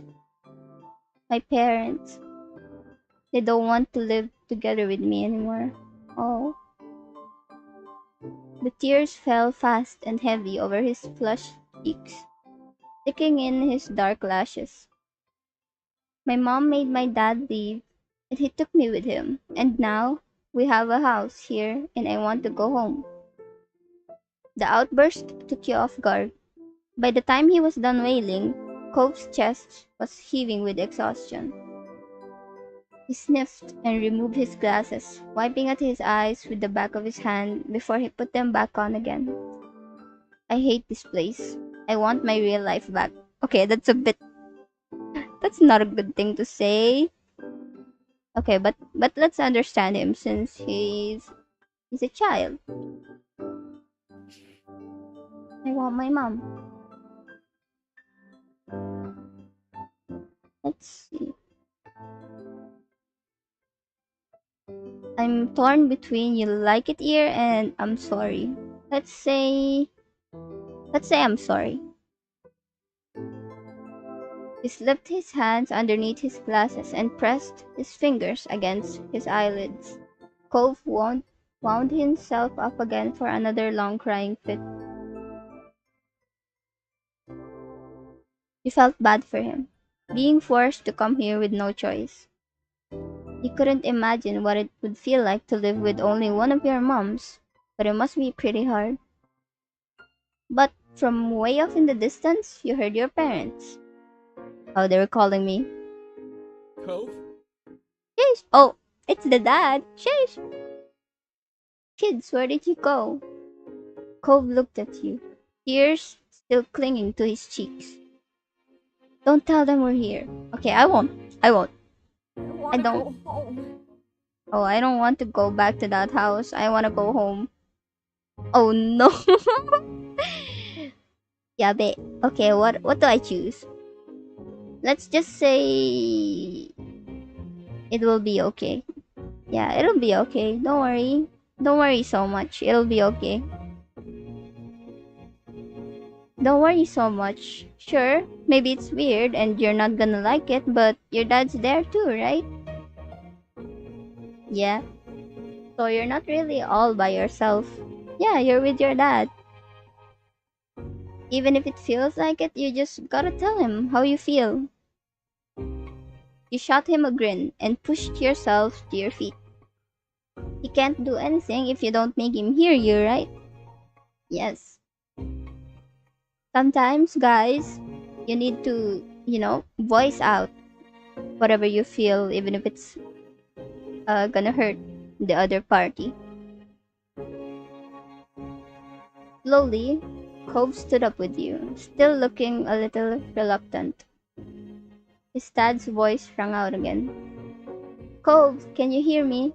My parents, they don't want to live together with me anymore. Oh, the tears fell fast and heavy over his flushed cheeks, sticking in his dark lashes. My mom made my dad leave, and he took me with him. And now we have a house here, and I want to go home. The outburst took you off guard. By the time he was done wailing, Cove's chest was heaving with exhaustion. He sniffed and removed his glasses, wiping at his eyes with the back of his hand before he put them back on again. I hate this place. I want my real life back. Okay, that's not a good thing to say. Okay, but let's understand him since he's a child. I want my mom. Let's see. I'm torn between you like it here and I'm sorry. Let's say let's say I'm sorry. He slipped his hands underneath his glasses and pressed his fingers against his eyelids. Cove wound himself up again for another long crying fit. You felt bad for him, being forced to come here with no choice. You couldn't imagine what it would feel like to live with only one of your moms, but it must be pretty hard. But from way off in the distance, you heard your parents. Oh, they were calling me. Cove? Sheesh! Oh, it's the dad. Sheesh! Kids, where did you go? Cove looked at you, tears still clinging to his cheeks. Don't tell them we're here. Okay, I won't. I won't. I I want to don't. go home. Oh, I don't want to go back to that house. I want to go home. Oh no. Yeah, babe. Okay, what do I choose? Let's just say it will be okay. Yeah, it'll be okay. Don't worry. Don't worry so much. It'll be okay. Don't worry so much. Sure, maybe it's weird and you're not gonna like it, but your dad's there too, right? Yeah. So you're not really all by yourself. Yeah, you're with your dad. Even if it feels like it, you just gotta tell him how you feel. You shot him a grin and pushed yourself to your feet. He can't do anything if you don't make him hear you, right? Yes. Sometimes, guys, you need to, voice out whatever you feel, even if it's gonna hurt the other party. Slowly, Cove stood up with you, still looking a little reluctant. His dad's voice rang out again. Cove, can you hear me?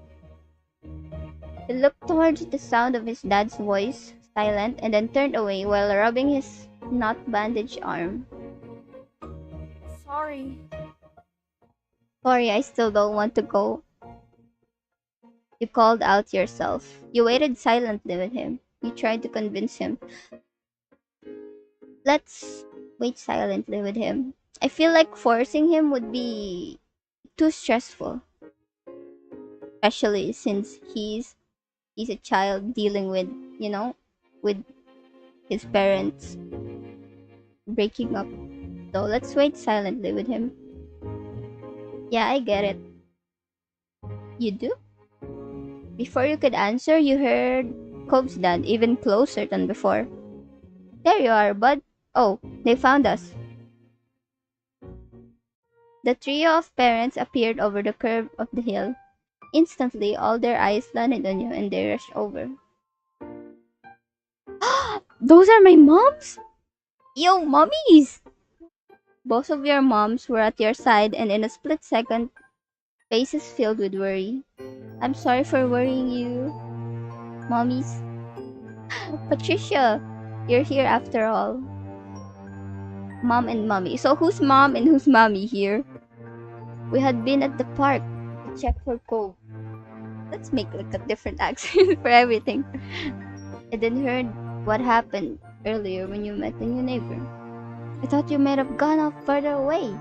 He looked towards the sound of his dad's voice, silent, and then turned away while rubbing his not bandaged arm. Sorry. Sorry, I still don't want to go. You called out yourself. You waited silently with him. You tried to convince him. Let's wait silently with him. I feel like forcing him would be too stressful, especially since he's a child dealing with, with his parents breaking up. So let's wait silently with him. Yeah, I get it. You do? Before you could answer, you heard Cope's dad even closer than before. There you are, bud. Oh, they found us. The trio of parents appeared over the curve of the hill. Instantly, all their eyes landed on you and they rushed over. Those are my moms? Yo, mommies! Both of your moms were at your side, and in a split second, faces filled with worry. I'm sorry for worrying you, mommies. Patricia, you're here after all. Mom and mommy. So who's mom and who's mommy here? We had been at the park to check for Cove. Let's make like a different accent for everything. I then heard what happened earlier when you met the new neighbor. I thought you might have gone off further away.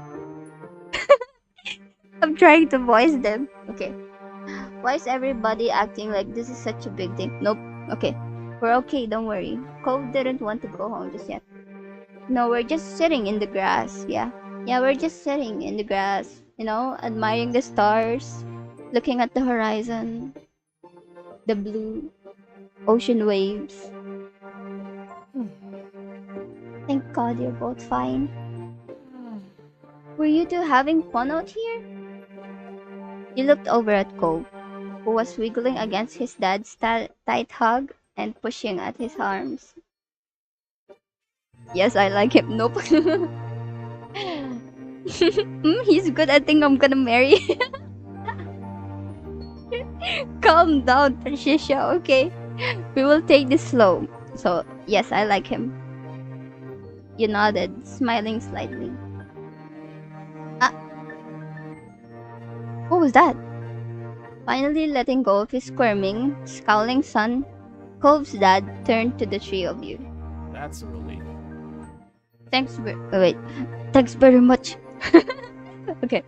I'm trying to voice them. Okay. Why is everybody acting like this is such a big thing? Nope. Okay. We're okay, don't worry. Cove didn't want to go home just yet. No, we're just sitting in the grass. Yeah. Yeah, we're just sitting in the grass, admiring the stars, looking at the horizon, the blue ocean waves. Thank God you're both fine. Were you two having fun out here? You looked over at Cove, who was wiggling against his dad's tight hug and pushing at his arms. Yes, I like him. Nope. He's good. I think I'm gonna marry. Calm down, Patricia, okay? We will take this slow. So, yes, I like him. You nodded, smiling slightly. Ah, what was that? Finally letting go of his squirming, scowling son, Cove's dad turned to the three of you. That's a relief. Wait. Thanks very much. Okay.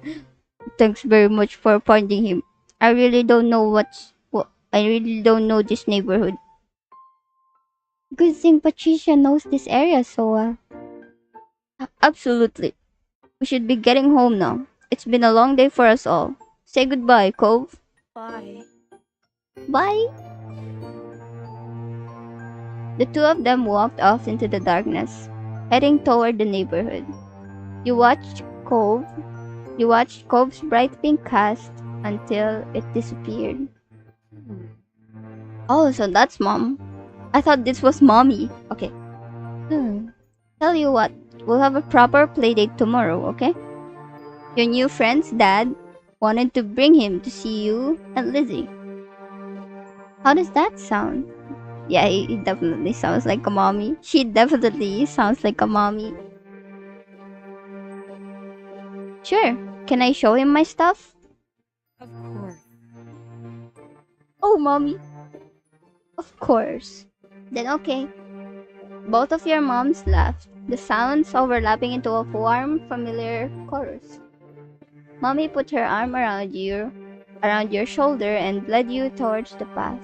Thanks very much for finding him. I really don't know I really don't know this neighborhood. Good thing Patricia knows this area so well. Absolutely. We should be getting home now. It's been a long day for us all. Say goodbye, Cove. Bye. Bye. The two of them walked off into the darkness, heading toward the neighborhood. You watched Cove. You watched Cove's bright pink cast until it disappeared. Oh, so that's mom. I thought this was mommy. Okay. Hmm. Tell you what, we'll have a proper play date tomorrow, okay? Your new friend's dad wanted to bring him to see you and Lizzie. How does that sound? Yeah, it definitely sounds like a mommy. She definitely sounds like a mommy. Sure. Can I show him my stuff? Of course. Oh, mommy. Of course. Then okay. Both of your moms laughed, the sounds overlapping into a warm, familiar chorus. Mommy put her arm around your shoulder and led you towards the path.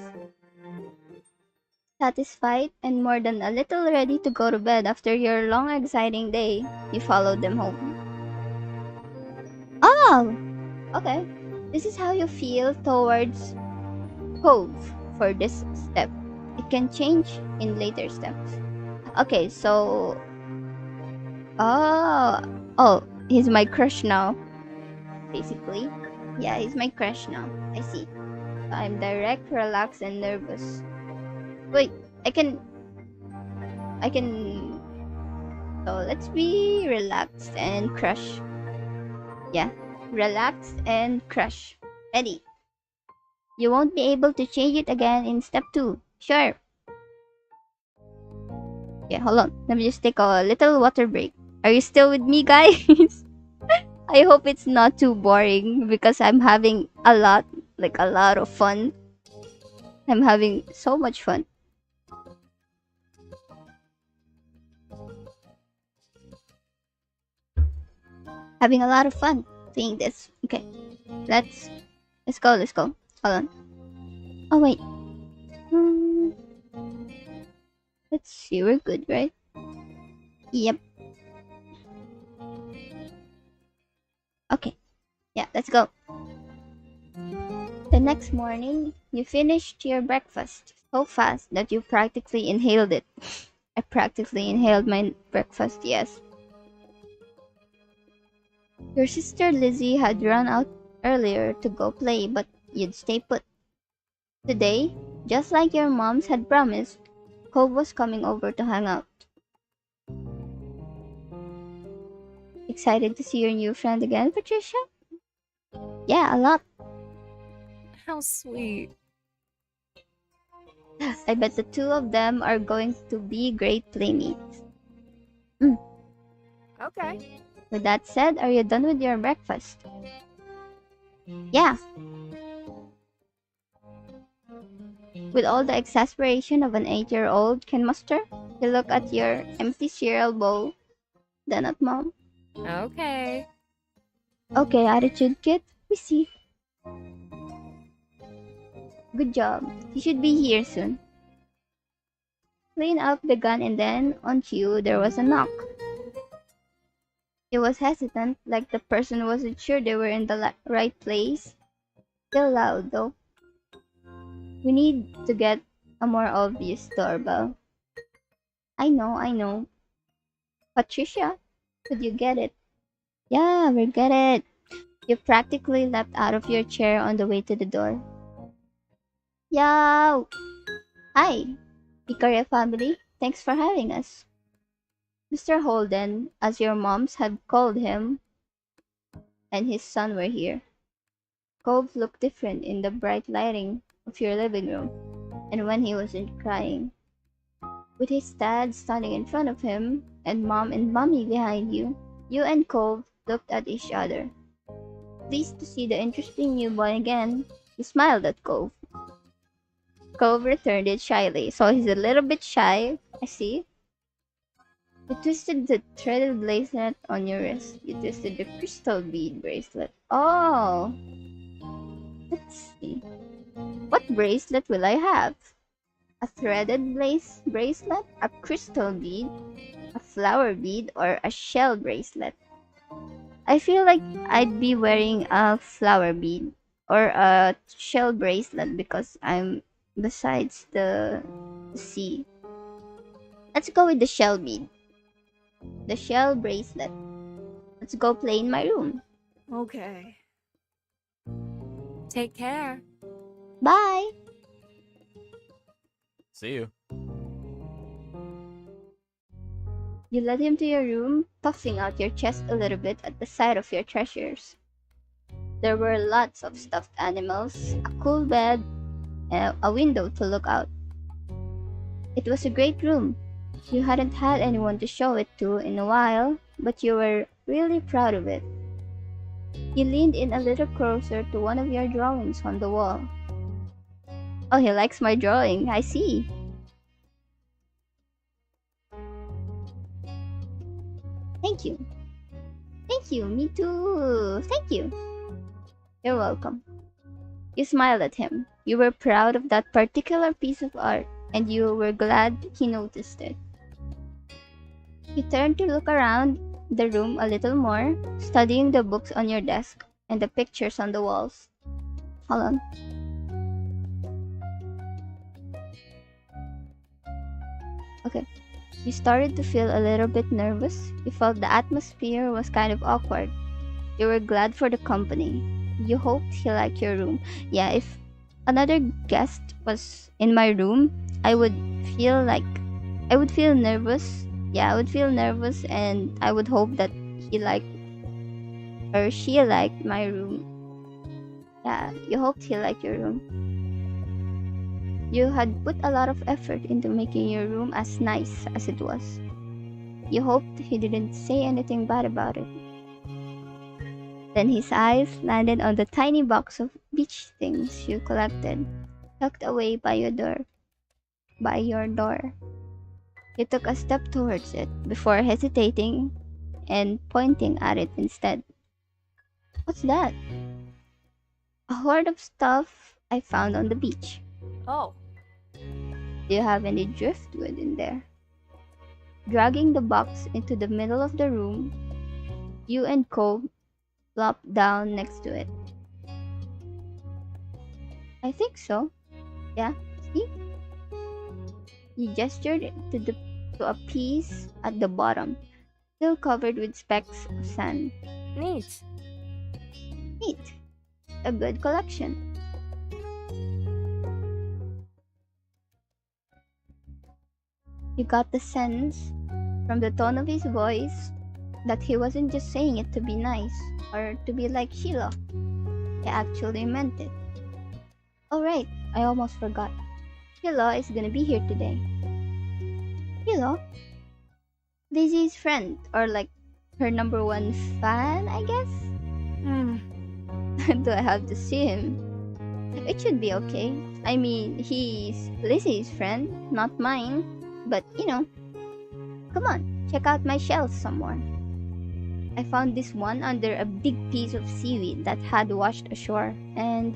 Satisfied and more than a little ready to go to bed after your long exciting day, you followed them home. Oh, okay. This is how you feel towards Cove for this step. It can change in later steps. Okay, so oh oh, he's my crush now, basically. Yeah, he's my crush now. I see. I'm direct, relaxed, and nervous. Wait, I can I can so let's be relaxed and crush. Yeah. Relaxed and crush. Ready. You won't be able to change it again in step 2. Sure. Okay, hold on. Let me just take a little water break. Are you still with me, guys? I hope it's not too boring because I'm having a lot of fun. I'm having so much fun. Having a lot of fun doing this. Okay, let's let's go. Hold on. Oh wait. Hmm, let's see. We're good, right? Yep. Okay. Yeah, let's go. The next morning, you finished your breakfast so fast that you practically inhaled it. I practically inhaled my breakfast, yes. Your sister Lizzie had run out earlier to go play, but you'd stay put. Today, just like your moms had promised, Cove was coming over to hang out. Excited to see your new friend again, Patricia? Yeah, a lot. How sweet. I bet the two of them are going to be great playmates. Mm. Okay. With that said, are you done with your breakfast? Yeah, with all the exasperation of an 8-year-old can muster, you look at your empty cereal bowl, then at mom. Okay. Okay, attitude kid, we see. Good job. You should be here soon. Clean up the gun and then, on cue, there was a knock. He was hesitant, like the person wasn't sure they were in the right place. Still loud, though. We need to get a more obvious doorbell. I know. Patricia, could you get it? Yeah, we get it. You practically leapt out of your chair on the way to the door. Yo! Hi, Ikaria family. Thanks for having us. Mr. Holden, as your moms had called him, and his son were here. Cove looked different in the bright lighting of your living room, and when he wasn't crying. With his dad standing in front of him, and mom and mommy behind you and Cove looked at each other. Pleased to see the interesting newborn again, he smiled at Cove. Cove returned it shyly, so he's a little bit shy, I see. You twisted the threaded bracelet on your wrist. You twisted the crystal bead bracelet. Oh, let's see. What bracelet will I have? A threaded bracelet, a crystal bead, a flower bead, or a shell bracelet? I feel like I'd be wearing a flower bead or a shell bracelet because I'm besides the sea. Let's go with the shell bead, the shell bracelet. Let's go play in my room. Okay. Take care. Bye. See you. You led him to your room, puffing out your chest a little bit at the sight of your treasures. There were lots of stuffed animals, a cool bed, and a window to look out. It was a great room. You hadn't had anyone to show it to in a while, but you were really proud of it. You leaned in a little closer to one of your drawings on the wall. Oh, he likes my drawing, I see. Thank you. Thank you, me too. Thank you. You're welcome. You smiled at him. You were proud of that particular piece of art, and you were glad he noticed it. You turned to look around the room a little more, studying the books on your desk and the pictures on the walls. Hold on. Okay. You started to feel a little bit nervous. You felt the atmosphere was kind of awkward. You were glad for the company. You hoped he liked your room. Yeah, if another guest was in my room, I would feel like I would feel nervous. Yeah, I would feel nervous and I would hope that he liked or she liked my room. Yeah, you hoped he liked your room. You had put a lot of effort into making your room as nice as it was. You hoped he didn't say anything bad about it. Then his eyes landed on the tiny box of beach things you collected, tucked away by your door. You took a step towards it before hesitating and pointing at it instead. What's that? A hoard of stuff I found on the beach. Oh. Do you have any driftwood in there? Dragging the box into the middle of the room, you and Cole plopped down next to it. I think so. Yeah, see? You gestured to a piece at the bottom, still covered with specks of sand. Neat. Neat. A good collection. You got the sense from the tone of his voice that he wasn't just saying it to be nice or to be like Sheila. He actually meant it. Oh right, I almost forgot. Sheila is gonna be here today. Sheila? Daisy's friend, or like her number one fan, I guess? Hmm. Do I have to see him? It should be okay. I mean, he's Lizzie's friend, not mine. But, come on, check out my shells some more. I found this one under a big piece of seaweed that had washed ashore, and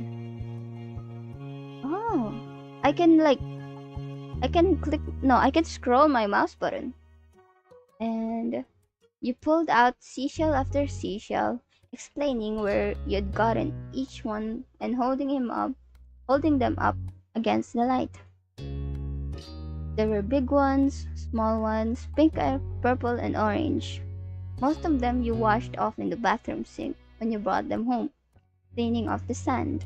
oh, I can I can scroll my mouse button. And you pulled out seashell after seashell, explaining where you'd gotten each one and holding them up against the light. There were big ones, small ones, pink, purple, and orange. Most of them you washed off in the bathroom sink when you brought them home, cleaning off the sand.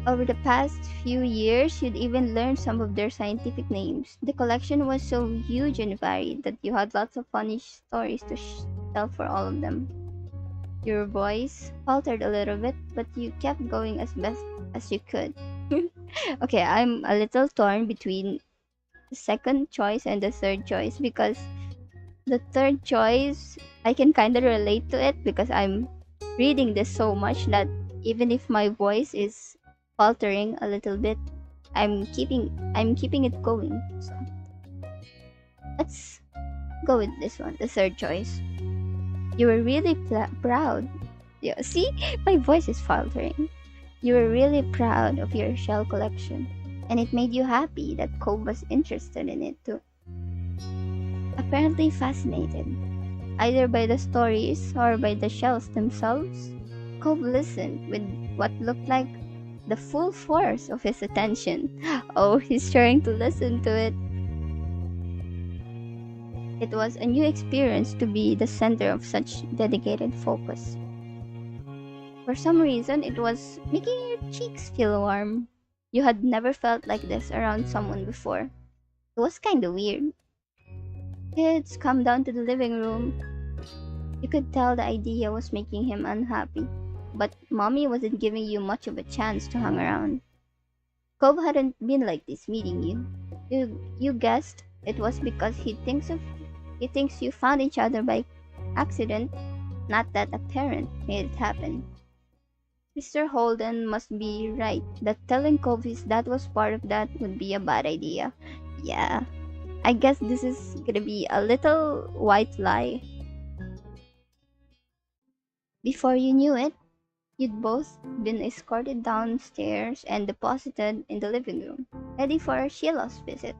Over the past few years, you'd even learned some of their scientific names. The collection was so huge and varied that you had lots of funny stories to tell for all of them. Your voice faltered a little bit, but you kept going as best as you could. Okay, I'm a little torn between the second choice and the third choice because the third choice, I can kind of relate to it because I'm reading this so much that even if my voice is faltering a little bit, I'm keeping it going. So let's go with this one, the third choice. You were really proud. Yeah, see, my voice is faltering. You were really proud of your shell collection, and it made you happy that Cove was interested in it too. Apparently fascinated, either by the stories or by the shells themselves, Cove listened with what looked like the full force of his attention. Oh, he's trying to listen to it. It was a new experience to be the center of such dedicated focus. For some reason, it was making your cheeks feel warm. You had never felt like this around someone before. It was kind of weird. Kids, come down to the living room. You could tell the idea was making him unhappy. But mommy wasn't giving you much of a chance to hang around. Cove hadn't been like this meeting you. You guessed it was because he thinks you found each other by accident, not that a parent made it happen. Mr. Holden must be right that telling Cove his dad was part of that would be a bad idea. Yeah, I guess this is gonna be a little white lie. Before you knew it, you'd both been escorted downstairs and deposited in the living room, ready for Sheila's visit.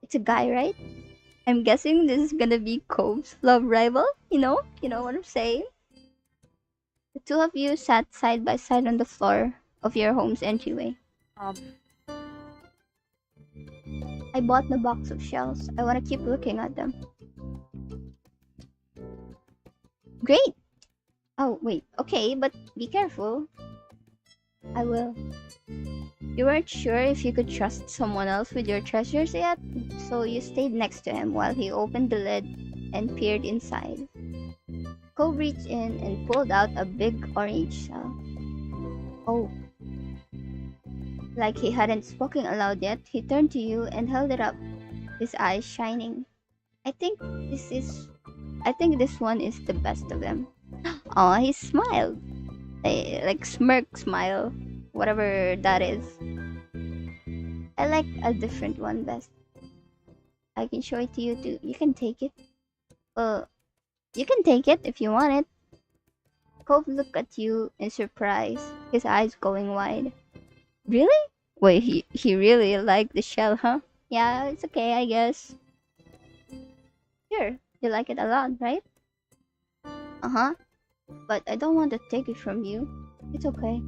It's a guy, right? I'm guessing this is gonna be Cove's love rival, You know what I'm saying? The two of you sat side by side on the floor of your home's entryway. Um, I bought the box of shells. I wanna keep looking at them. Great! Oh, wait. Okay, but be careful. I will. You weren't sure if you could trust someone else with your treasures yet, so you stayed next to him while he opened the lid and peered inside. Cove reached in and pulled out a big orange shell. Oh, like he hadn't spoken aloud yet, he turned to you and held it up, his eyes shining. I think this is I think this one is the best of them. Oh, he smiled. A like smirk smile, whatever that is. I like a different one best. I can show it to you too. You can take it. Uh, you can take it if you want it. Cove looked at you in surprise, his eyes going wide. Really? Wait, he really liked the shell, huh? Yeah, it's okay, I guess. Sure, you like it a lot, right? Uh-huh. But I don't want to take it from you. It's okay.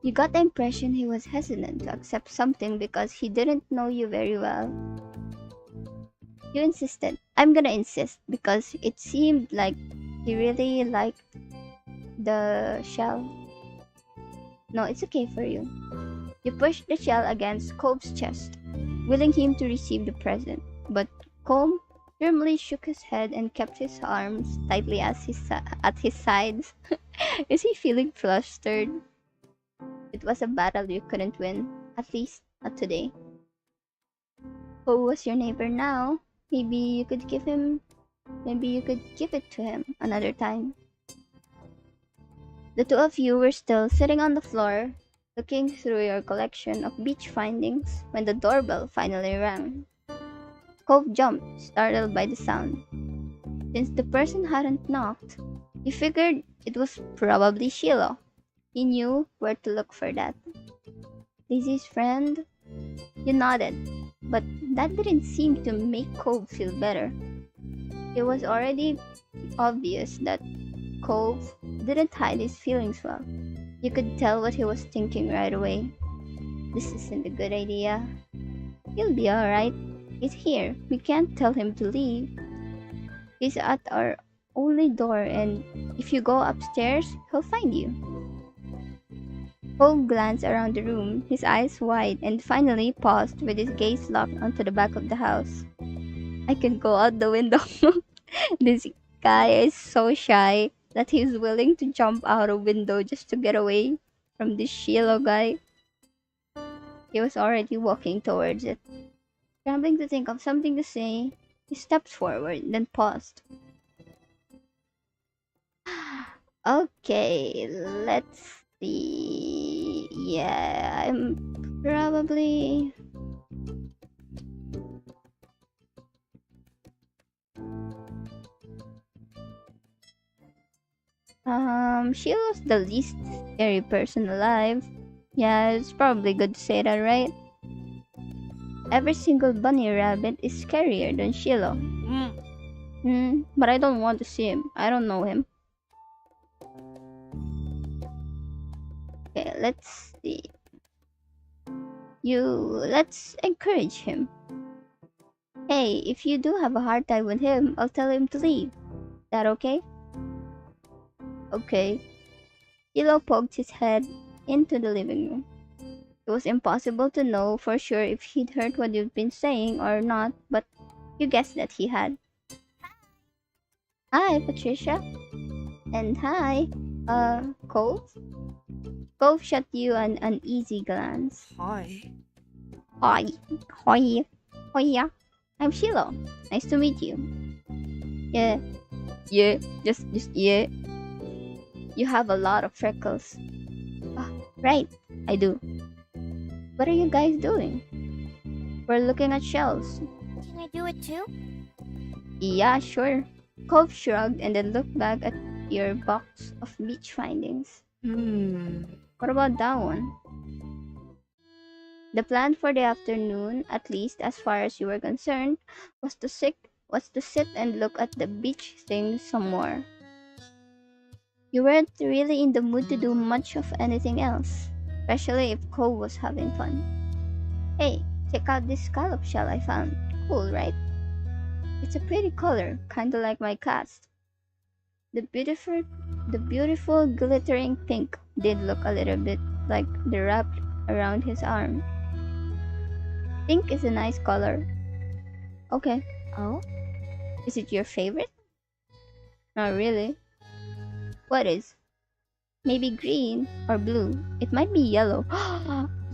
You got the impression he was hesitant to accept something because he didn't know you very well. You insisted. I'm gonna insist because it seemed like he really liked the shell. No, it's okay for you. You pushed the shell against Cope's chest, willing him to receive the present. But Cope firmly shook his head and kept his arms tightly at his sides. Is he feeling flustered? It was a battle you couldn't win, at least not today. Who was your neighbor now? Maybe you could give it to him another time. The two of you were still sitting on the floor, looking through your collection of beach findings when the doorbell finally rang. Cove jumped, startled by the sound. Since the person hadn't knocked, he figured it was probably Sheila. He knew where to look for that. Daisy's friend? You nodded, but that didn't seem to make Cove feel better. It was already obvious that Cove didn't hide his feelings well. You could tell what he was thinking right away. This isn't a good idea. He'll be alright. He's here. We can't tell him to leave. He's at our only door, and if you go upstairs, he'll find you. Cole glanced around the room, his eyes wide, and finally paused with his gaze locked onto the back of the house. I can go out the window. This guy is so shy that he's willing to jump out a window just to get away from this Shiloh guy. He was already walking towards it. Scrambling to think of something to say, he stepped forward, then paused. Okay, let's see. Yeah, I'm probably. She was the least scary person alive. Yeah, it's probably good to say that, right? Every single bunny rabbit is scarier than Shiloh. But I don't want to see him. I don't know him. Okay, let's see. Let's encourage him. Hey, if you do have a hard time with him, I'll tell him to leave. That okay? Okay. Shiloh poked his head into the living room. It was impossible to know for sure if he'd heard what you'd been saying or not, but You guessed that he had. Hi, Patricia. And hi, Cove. Cove shot you an uneasy glance. Hi. Hi. Hi. Hiya. I'm Sheila. Nice to meet you. Yeah. Yeah. Just yeah. You have a lot of freckles. Ah, right. I do. What are you guys doing? We're looking at shells. Can I do it too? Yeah, sure. Cove shrugged and then looked back at your box of beach findings. Hmm. What about that one? The plan for the afternoon, at least as far as you were concerned, was to sit and look at the beach thing some more. You weren't really in the mood to do much of anything else, especially if Cove was having fun. Hey, check out this scallop shell I found. Cool, right? It's a pretty color, kinda like my cast. The beautiful the beautiful glittering pink did look a little bit like the wrap around his arm. Pink is a nice color. Okay. Oh? Is it your favorite? Not really. What is? Maybe green or blue. It might be yellow.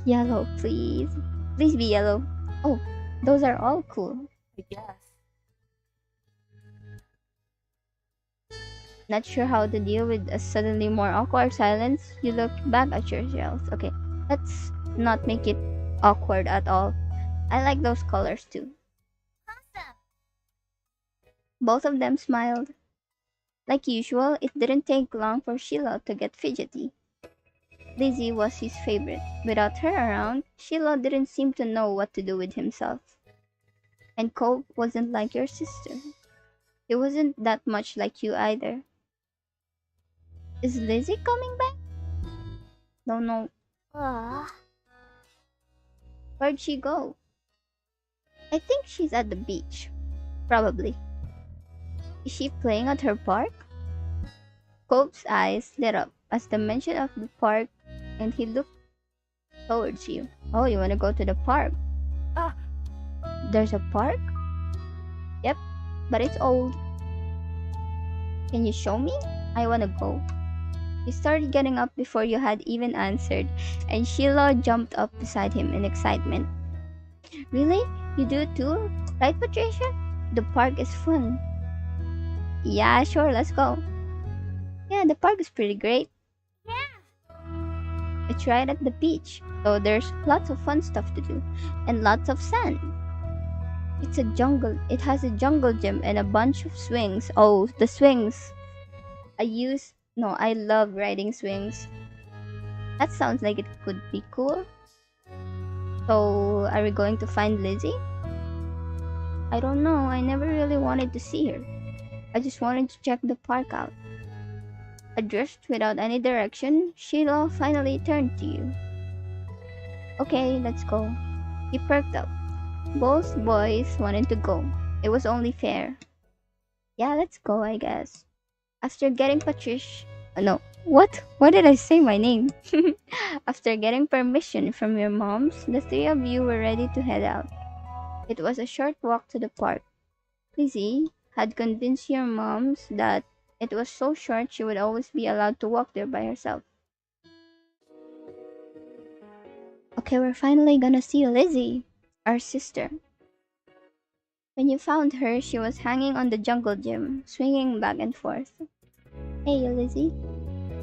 Yellow, please. Please be yellow. Oh, those are all cool. I guess. Not sure how to deal with a suddenly more awkward silence. You look back at your shells. Okay, let's not make it awkward at all. I like those colors too. Both of them smiled. Like usual, it didn't take long for Sheila to get fidgety. Lizzie was his favorite. Without her around, Sheila didn't seem to know what to do with himself. And Cole wasn't like your sister. He wasn't that much like you either. Is Lizzie coming back? Don't know. Ah. Where'd she go? I think she's at the beach. Probably. Is she playing at her park? Cope's eyes lit up as the mention of the park and he looked towards you. Oh, you want to go to the park? Ah. There's a park? Yep, but it's old. Can you show me? I want to go. He started getting up before you had even answered, and Sheila jumped up beside him in excitement. Really? You do too? Right, Patricia? The park is fun. Yeah, sure, let's go. Yeah, the park is pretty great. It's right at the beach, so there's lots of fun stuff to do, and lots of sand. It's a jungle. It has a jungle gym and a bunch of swings. Oh, the swings. I love riding swings. That sounds like it could be cool. So, are we going to find Lizzie? I don't know. I never really wanted to see her. I just wanted to check the park out. Adrift without any direction, Sheila finally turned to you. Okay, let's go. He perked up. Both boys wanted to go. It was only fair. Yeah, let's go, I guess. After getting no, what? Why did I say my name? After getting permission from your moms, the three of you were ready to head out. It was a short walk to the park. Lizzie had convinced your moms that it was so short she would always be allowed to walk there by herself. Okay, we're finally gonna see Lizzie, our sister. When you found her, she was hanging on the jungle gym, swinging back and forth. Hey, Lizzie.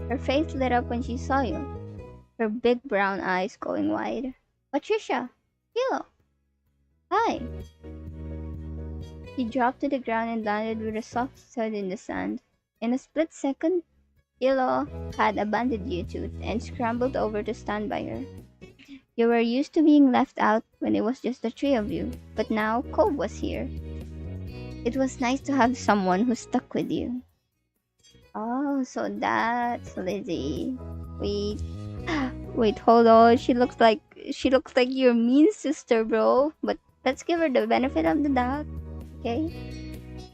Her face lit up when she saw you, her big brown eyes going wide. Patricia! Hello! Hi! She dropped to the ground and landed with a soft thud in the sand. In a split second, Hilo had abandoned you two and scrambled over to stand by her. You were used to being left out when it was just the three of you, but now Cove was here. It was nice to have someone who stuck with you. Oh, so that's Lizzie. Wait, wait, hold on. She looks like your mean sister, bro. But let's give her the benefit of the doubt, okay?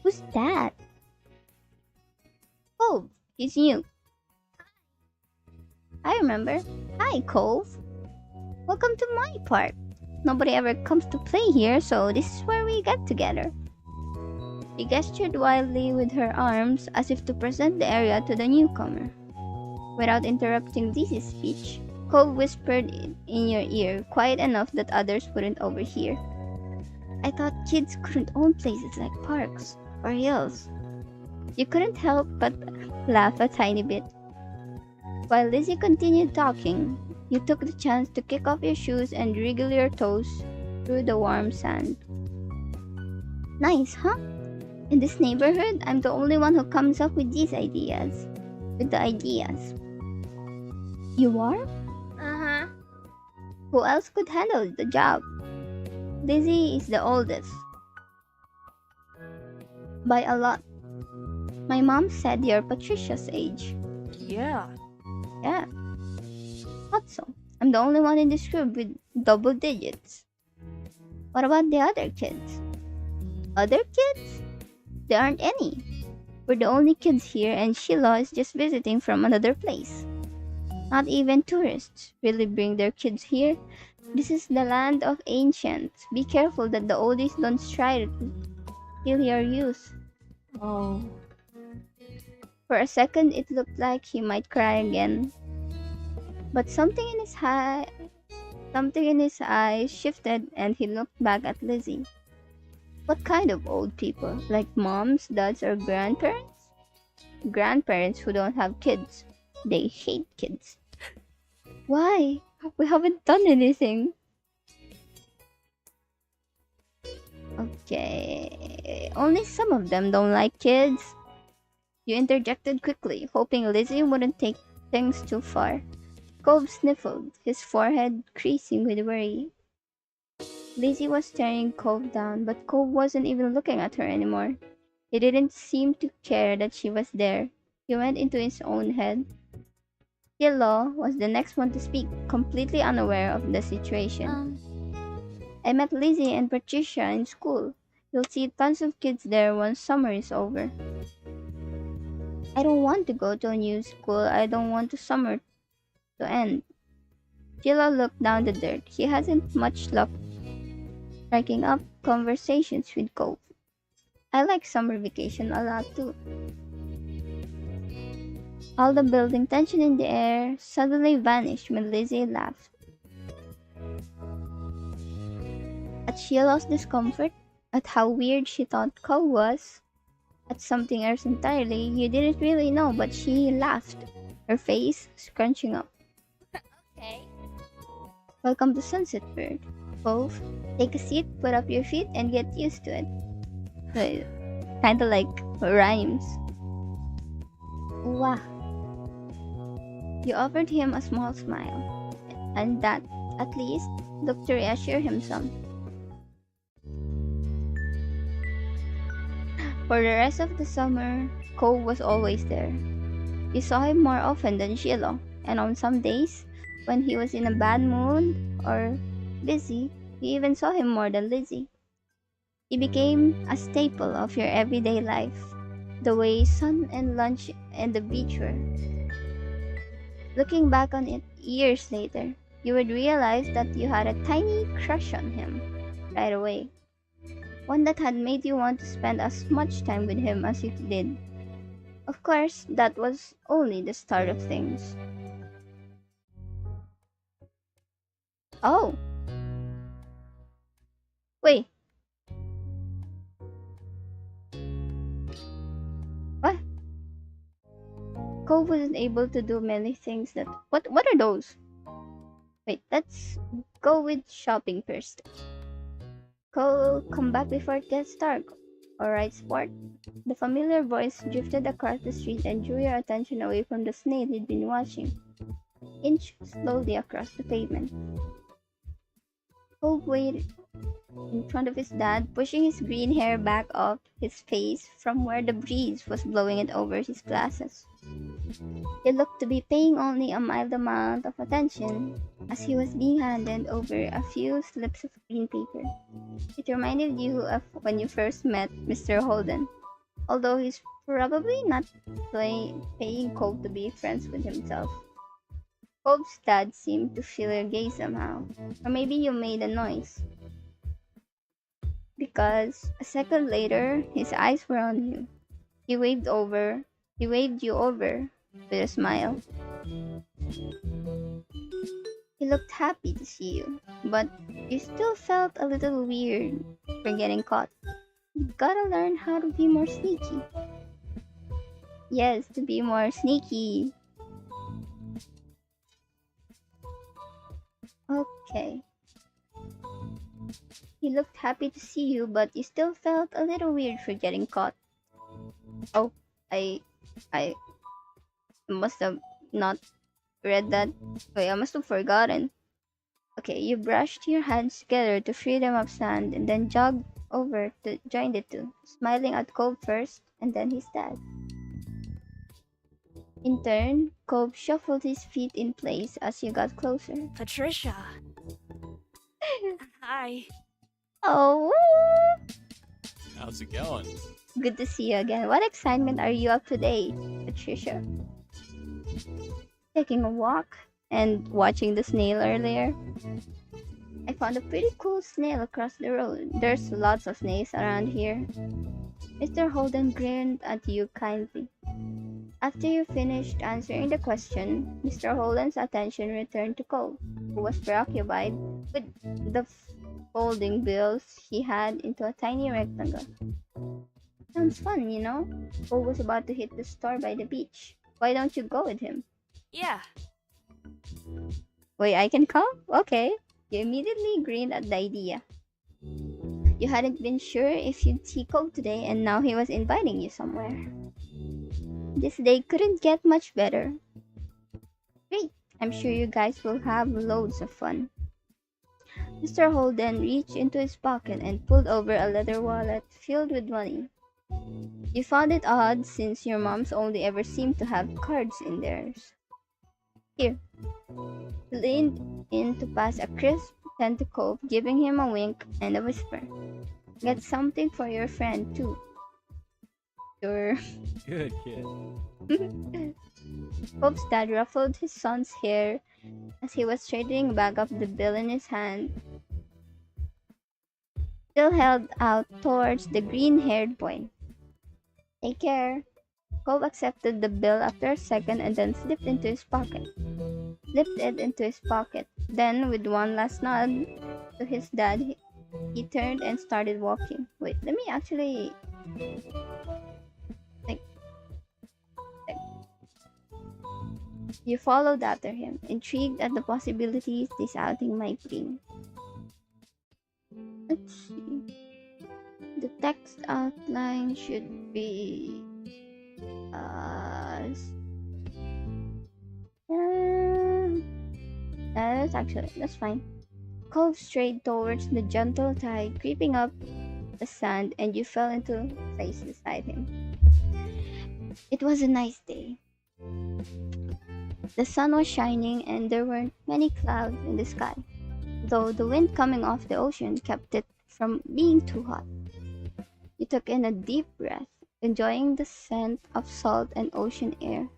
Who's that? Cove. He's new. I remember. Hi, Cove. Welcome to my park. Nobody ever comes to play here, so this is where we get together. She gestured wildly with her arms as if to present the area to the newcomer. Without interrupting Lizzie's speech, Cove whispered in your ear, quiet enough that others wouldn't overhear. I thought kids couldn't own places like parks or hills. You couldn't help but laugh a tiny bit. While Lizzie continued talking, you took the chance to kick off your shoes and wriggle your toes through the warm sand. Nice, huh? In this neighborhood, I'm the only one who comes up with these ideas. With the ideas. You are? Uh-huh. Who else could handle the job? Lizzie is the oldest. By a lot. My mom said you're Patricia's age. Yeah. Yeah, thought so. I'm the only one in this group with double digits. What about the other kids? Other kids? There aren't any. We're the only kids here, and Sheila is just visiting from another place. Not even tourists really bring their kids here. This is the land of ancients. Be careful that the oldies don't try to steal your youth. Oh. For a second, it looked like he might cry again, but something in his eyes shifted, and he looked back at Lizzie. What kind of old people? Like moms, dads, or grandparents? Grandparents who don't have kids. They hate kids. Why? We haven't done anything. Okay. Only some of them don't like kids. You interjected quickly, hoping Lizzie wouldn't take things too far. Cove sniffled, his forehead creasing with worry. Lizzie was staring Cove down, but Cove wasn't even looking at her anymore. He didn't seem to care that she was there. He went into his own head. Yellow was the next one to speak, completely unaware of the situation. I met Lizzie and Patricia in school. You'll see tons of kids there once summer is over. I don't want to go to a new school. I don't want the summer to end. Gila looked down the dirt. He hasn't much luck striking up conversations with Cove. I like summer vacation a lot too. All the building tension in the air suddenly vanished when Lizzie laughed. At Sheila's discomfort, at how weird she thought Cove was, at something else entirely you didn't really know, but she laughed, her face scrunching up. Okay. Welcome to Sunset Bird. Cove, take a seat, put up your feet, and get used to it. Kinda like rhymes. Wow. You offered him a small smile, and that, at least, looked to reassure him some. For the rest of the summer, Cove was always there. You saw him more often than Shiloh, and on some days, when he was in a bad mood or busy, you even saw him more than Lizzie. He became a staple of your everyday life, the way sun and lunch and the beach were. Looking back on it years later, you would realize that you had a tiny crush on him right away. One that had made you want to spend as much time with him as you did. Of course, that was only the start of things. Oh, wait, what? Cove wasn't able to do many things that. What are those? Wait, let's go with shopping first. Cole, come back before it gets dark. Alright, sport. The familiar voice drifted across the street and drew your attention away from the snail he'd been watching. Inch slowly across the pavement. Cole waited in front of his dad, pushing his green hair back off his face from where the breeze was blowing it over his glasses. He looked to be paying only a mild amount of attention as he was being handed over a few slips of green paper. It reminded you of when you first met Mr. Holden, although he's probably not paying Cole to be friends with himself. Cole's dad seemed to feel your gaze somehow, or maybe you made a noise. because a second later his eyes were on you. He waved over. He waved you over with a smile. He looked happy to see you, but you still felt a little weird for getting caught. You gotta learn how to be more sneaky. Yes, to be more sneaky. Okay. He looked happy to see you, but you still felt a little weird for getting caught. Oh, I I must have not read that. Wait, I must have forgotten. Okay, you brushed your hands together to free them of sand and then jogged over to join the two, smiling at Cole first and then his dad. In turn, Cole shuffled his feet in place as you got closer. Patricia. Hi. Oh, How's it going? good to see you again. What excitement are you up today, Patricia? Taking a walk and watching the snail earlier. I found a pretty cool snail across the road. There's lots of snails around here. Mr. Holden grinned at you kindly. After you finished answering the question, Mr. Holden's attention returned to Cole, who was preoccupied with the folding bills he had into a tiny rectangle. Sounds fun, you know? Cole was about to hit the store by the beach. Why don't you go with him? Yeah. Wait, I can come? Okay. You immediately grinned at the idea. You hadn't been sure if you'd see Cole today, and now he was inviting you somewhere. This day couldn't get much better. Great. I'm sure you guys will have loads of fun. Mr. Holden reached into his pocket and pulled over a leather wallet filled with money. You found it odd since your moms only ever seemed to have cards in theirs. Here. He leaned in to pass a crisp tentacle, giving him a wink and a whisper. Get something for your friend, too. Your Good kid. Pope's dad ruffled his son's hair as he was straightening back up the bill in his hand, still held out towards the green-haired boy. Take care. Cole accepted the bill after a second and then slipped it into his pocket. Then, with one last nod to his dad, he turned and started walking. Wait, let me actually think. You followed after him, intrigued at the possibilities this outing might bring. Let's see. The text outline should be uh, that's fine. Cove strayed towards the gentle tide creeping up the sand and you fell into place beside him. It was a nice day. The sun was shining and there weren't many clouds in the sky, though the wind coming off the ocean kept it from being too hot. You took in a deep breath, enjoying the scent of salt and ocean air.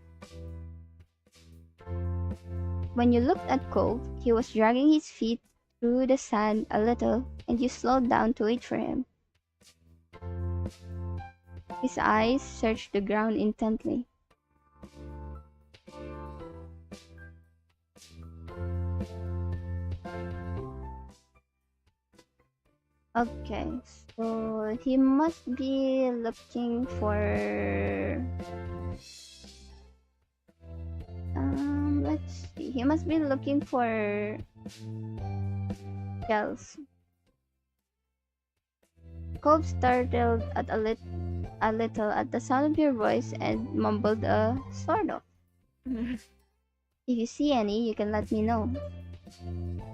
When you looked at Cove, he was dragging his feet through the sand a little, and you slowed down to wait for him. His eyes searched the ground intently. Okay, so he must be looking for let's see. He must be looking for shells. Cove startled at a little at the sound of your voice and mumbled a sort of. If you see any, you can let me know.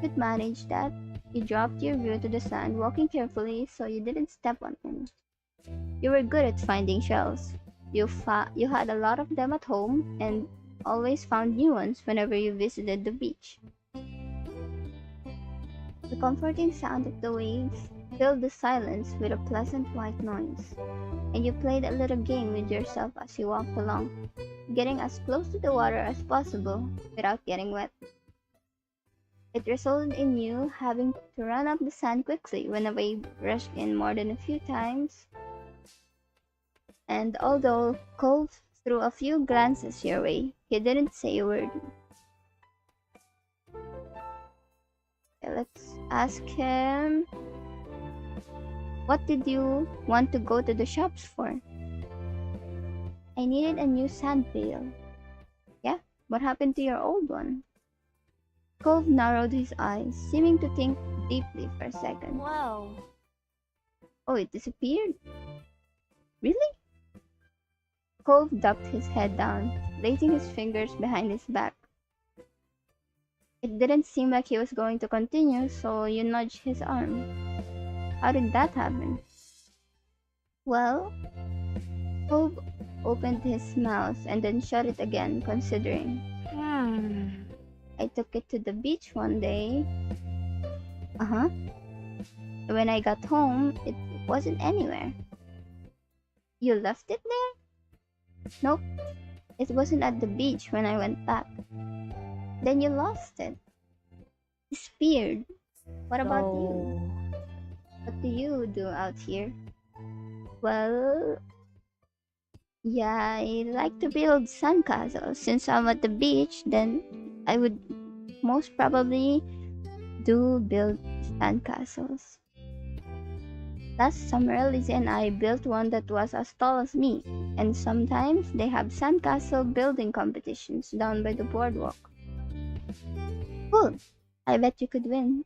Could manage that. You dropped your view to the sand, walking carefully so you didn't step on any. You were good at finding shells. You had a lot of them at home and always found new ones whenever you visited the beach. The comforting sound of the waves filled the silence with a pleasant white noise, and you played a little game with yourself as you walked along, getting as close to the water as possible without getting wet. It resulted in you having to run up the sand quickly when a wave rushed in more than a few times, and although Cole threw a few glances your way, he didn't say a word. Okay, let's ask him, what did you want to go to the shops for? I needed a new sand pail. Yeah? What happened to your old one? Cove narrowed his eyes, seeming to think deeply for a second. Whoa. Oh, it disappeared? Really? Cove ducked his head down, placing his fingers behind his back. It didn't seem like he was going to continue, so you nudged his arm. How did that happen? Well, Cove opened his mouth and then shut it again, considering. Hmm. I took it to the beach one day. Uh-huh. When I got home, it wasn't anywhere. You left it there? Nope. It wasn't at the beach when I went back. Then you lost it. Disappeared. What about you? Oh. What do you do out here? Well, yeah, I like to build sandcastles. Since I'm at the beach, then I would most probably do build sandcastles. Last summer, Lizzie and I built one that was as tall as me, and sometimes they have sandcastle building competitions down by the boardwalk. Cool! I bet you could win.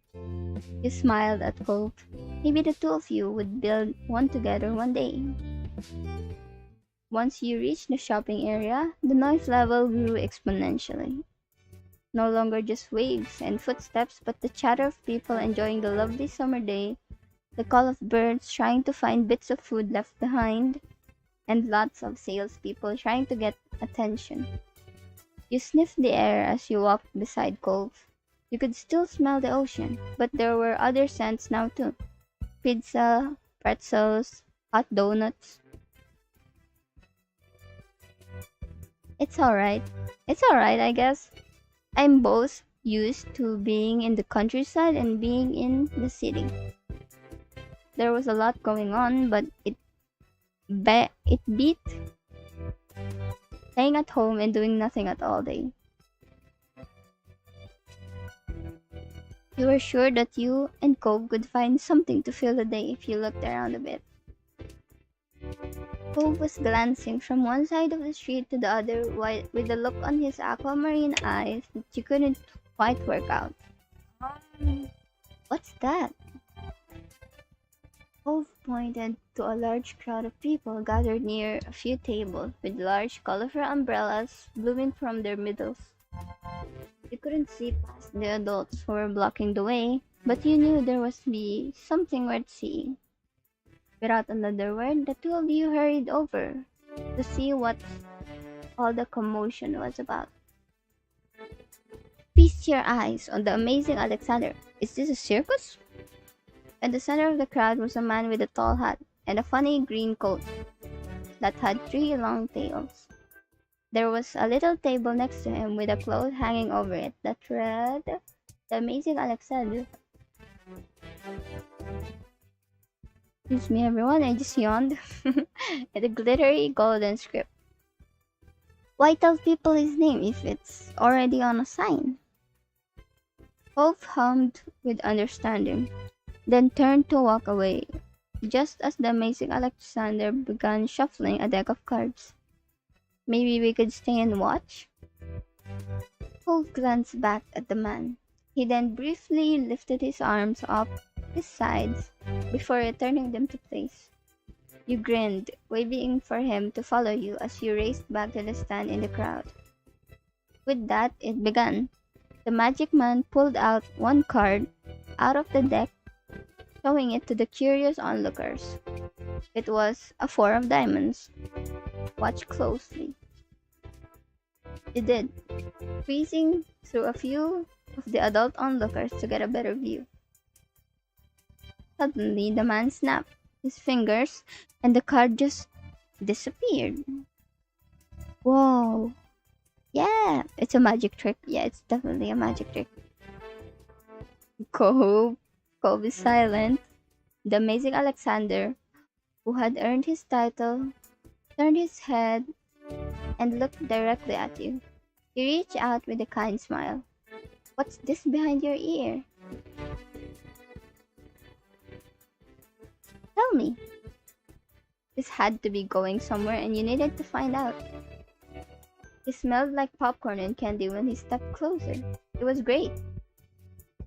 You smiled at Colt. Maybe the two of you would build one together one day. Once you reached the shopping area, the noise level grew exponentially. No longer just waves and footsteps, but the chatter of people enjoying the lovely summer day, the call of birds trying to find bits of food left behind, and lots of salespeople trying to get attention. You sniffed the air as you walked beside Cove. You could still smell the ocean, but there were other scents now too. Pizza, pretzels, hot donuts. It's alright. It's alright, I guess. I'm both used to being in the countryside and being in the city. There was a lot going on, but it beat staying at home and doing nothing at all day. You were sure that you and Cove could find something to fill the day if you looked around a bit. Cove was glancing from one side of the street to the other with a look on his aquamarine eyes that you couldn't quite work out. What's that? Cove pointed to a large crowd of people gathered near a few tables with large colorful umbrellas blooming from their middles. You couldn't see past the adults who were blocking the way, but you knew there must be something worth seeing. Without another word, the two of you hurried over to see what all the commotion was about. Feast your eyes on the amazing Alexander. Is this a circus? At the center of the crowd was a man with a tall hat and a funny green coat that had three long tails. There was a little table next to him with a cloth hanging over it that read, The Amazing Alexander. Excuse me, everyone, I just yawned. At a glittery golden script. Why tell people his name if it's already on a sign? Hope hummed with understanding, then turned to walk away, just as the amazing Alexander began shuffling a deck of cards. Maybe we could stay and watch? Hope glanced back at the man. He then briefly lifted his arms up his sides before returning them to place. You grinned, waving for him to follow you as you raced back to the stand in the crowd. With that, it began. The magic man pulled out one card out of the deck, showing it to the curious onlookers. It was a four of diamonds. Watch closely. You did, squeezing through a few of the adult onlookers to get a better view. Suddenly, the man snapped his fingers and the card just disappeared. Whoa. Yeah, it's a magic trick. Yeah, it's definitely a magic trick. Cove. Cove is silent. The amazing Alexander, who had earned his title, turned his head and looked directly at you. He reached out with a kind smile. What's this behind your ear? Tell me. This had to be going somewhere and you needed to find out. He smelled like popcorn and candy when he stepped closer. It was great.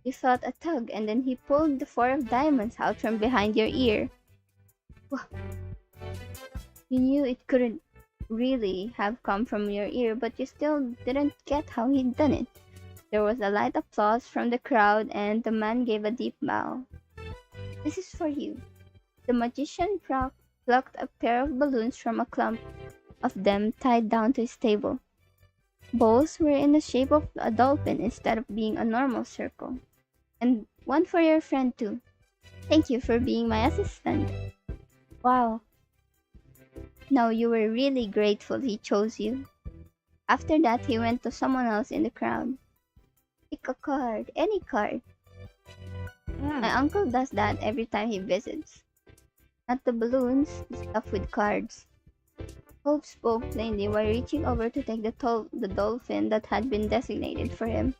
You felt a tug and then he pulled the four of diamonds out from behind your ear. Wha- You knew it couldn't really have come from your ear, but you still didn't get how he'd done it. There was a light applause from the crowd and the man gave a deep bow. This is for you. The magician plucked a pair of balloons from a clump of them tied down to his table. Both were in the shape of a dolphin instead of being a normal circle. And one for your friend too. Thank you for being my assistant. Wow. Now you were really grateful he chose you. After that, he went to someone else in the crowd. Pick a card, any card. My uncle does that every time he visits. Not the balloons, the stuff with cards. Hope spoke plainly while reaching over to take the dolphin that had been designated for him.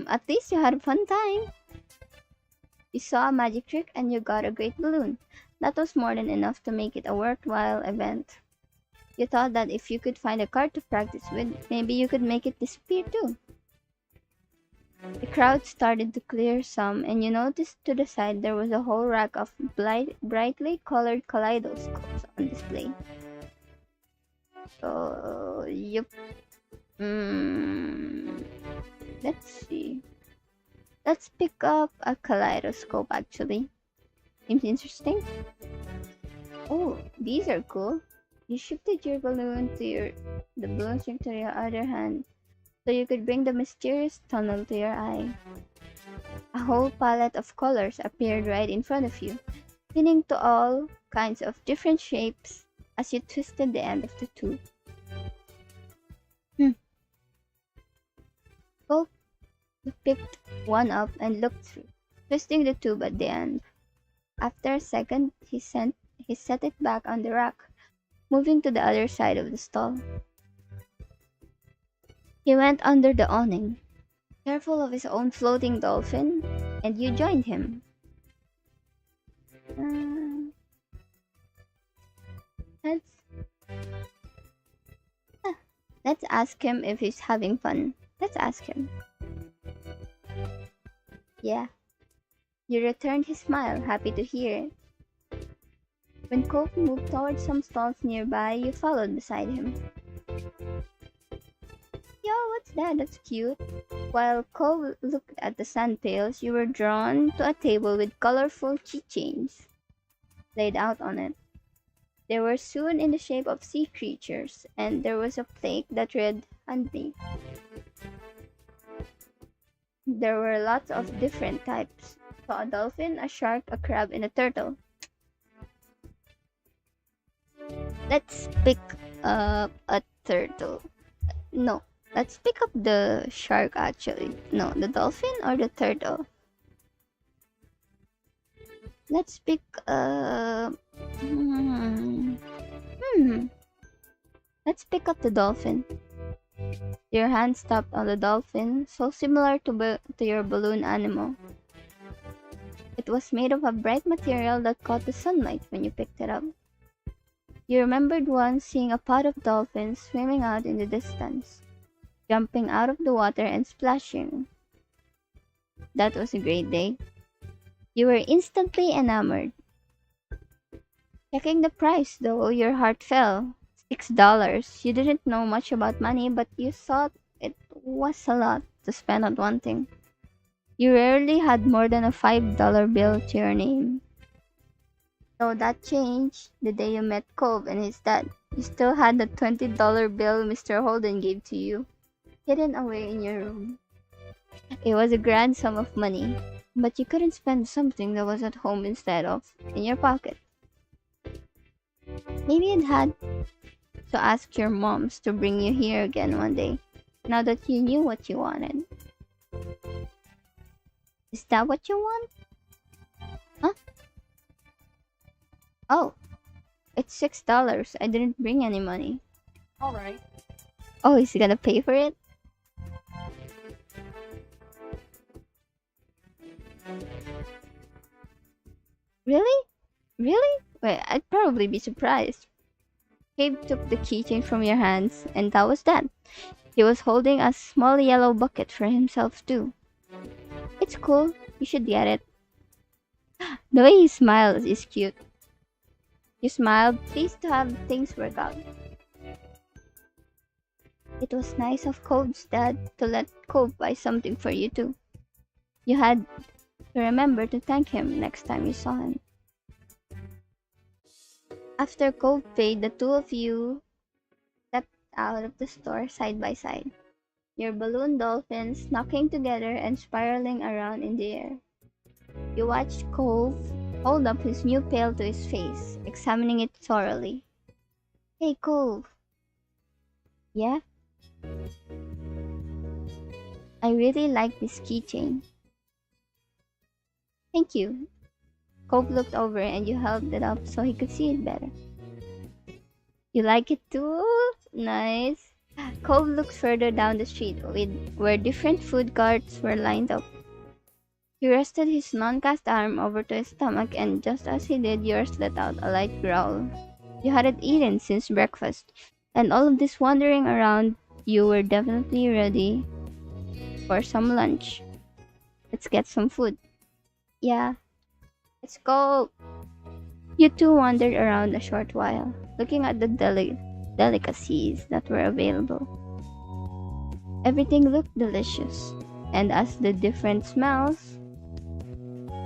At least you had a fun time. You saw a magic trick and you got a great balloon. That was more than enough to make it a worthwhile event. You thought that if you could find a card to practice with, maybe you could make it disappear too. The crowd started to clear some, and you noticed to the side there was a whole rack of brightly colored kaleidoscopes on display. So, yep. Mm, let's see. Let's pick up a kaleidoscope actually. Seems interesting. Oh, these are cool. You shifted your balloon to the balloon shift to your other hand so you could bring the mysterious tunnel to your eye. A whole palette of colors appeared right in front of you, pinning to all kinds of different shapes as you twisted the end of the tube. Hmm. Colt picked one up and looked through, twisting the tube at the end. After a second, he set it back on the rack, moving to the other side of the stall. He went under the awning, careful of his own floating dolphin, and you joined him. Uh, let's let's ask him if he's having fun. Let's ask him. Yeah, you returned his smile, happy to hear it. When Cope moved towards some stalls nearby, you followed beside him. Yo, what's that? That's cute. While Cole looked at the sand pails, you were drawn to a table with colorful keychains laid out on it. They were soon in the shape of sea creatures, and there was a plate that read "Hunt me." There were lots of different types. So a dolphin, a shark, a crab, and a turtle. Let's pick up a turtle. No, let's pick up the shark actually. No, the dolphin or the turtle? Let's pick hmm, hmm. Let's pick up the dolphin. Your hand stopped on the dolphin, so similar to your balloon animal. It was made of a bright material that caught the sunlight when you picked it up. You remembered once seeing a pod of dolphins swimming out in the distance, jumping out of the water and splashing. That was a great day. You were instantly enamored. Checking the price, though, your heart fell. $6. You didn't know much about money, but you thought it was a lot to spend on one thing. You rarely had more than a $5 bill to your name. So that changed the day you met Cove and his dad. You still had the $20 bill Mr. Holden gave to you, hidden away in your room. It was a grand sum of money, but you couldn't spend something that was at home instead of in your pocket. Maybe you'd had to ask your moms to bring you here again one day. now that you knew what you wanted. Is that what you want? Huh? Oh, it's $6. I didn't bring any money. Alright. Oh, is he gonna pay for it? Really? Really? Well, I'd probably be surprised. Gabe took the keychain from your hands, and that was that. He was holding a small yellow bucket for himself, too. It's cool. You should get it. The way he smiles is cute. You smiled, pleased to have things work out. It was nice of Cove's dad to let Cove buy something for you, too. You had to remember to thank him next time you saw him. After Cove paid, the two of you stepped out of the store side by side, your balloon dolphins knocking together and spiraling around in the air. You watched Cove hold up his new pail to his face, examining it thoroughly. Hey, Cove. Yeah? I really like this keychain. Thank you. Cove looked over and you held it up so he could see it better. You like it too? Nice. Cove looked further down the street where different food carts were lined up. He rested his non-cast arm over to his stomach, and just as he did, yours let out a light growl. You hadn't eaten since breakfast, and all of this wandering around, you were definitely ready for some lunch. Let's get some food. Yeah, let's go. You two wandered around a short while, looking at the delicacies that were available. Everything looked delicious, and as the different smells,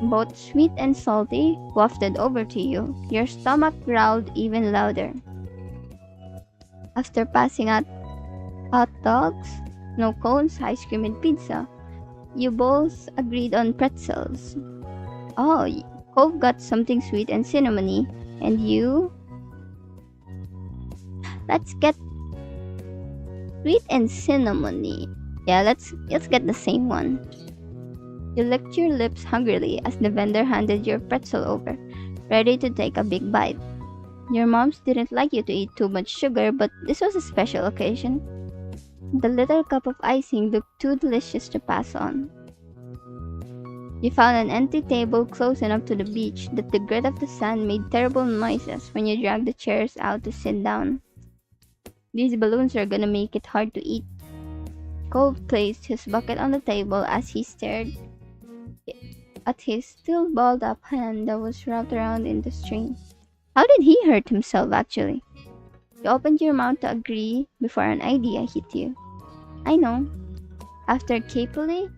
both sweet and salty, wafted over to you, your stomach growled even louder. After passing out hot dogs, snow cones, ice cream, and pizza, you both agreed on pretzels. Oh, Cove got something sweet and cinnamony, and you? Let's get sweet and cinnamony. Yeah, let's get the same one. You licked your lips hungrily as the vendor handed your pretzel over, ready to take a big bite. Your moms didn't like you to eat too much sugar, but this was a special occasion. The little cup of icing looked too delicious to pass on. You found an empty table close enough to the beach that the grit of the sand made terrible noises when you dragged the chairs out to sit down. These balloons are gonna make it hard to eat. Cove placed his bucket on the table as he stared at his still balled up hand that was wrapped around in the string. How did he hurt himself, actually? You opened your mouth to agree before an idea hit you. I know. After carefully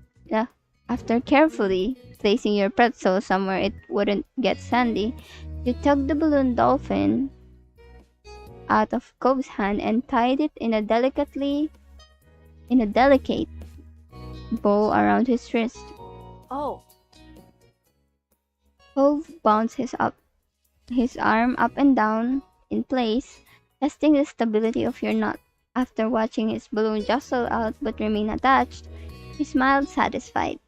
placing your pretzel somewhere it wouldn't get sandy, you tugged the balloon dolphin out of Cove's hand and tied it in a delicate bow around his wrist. Oh. Cove bounced his arm up and down in place, testing the stability of your knot. After watching his balloon jostle out but remain attached, he smiled satisfied.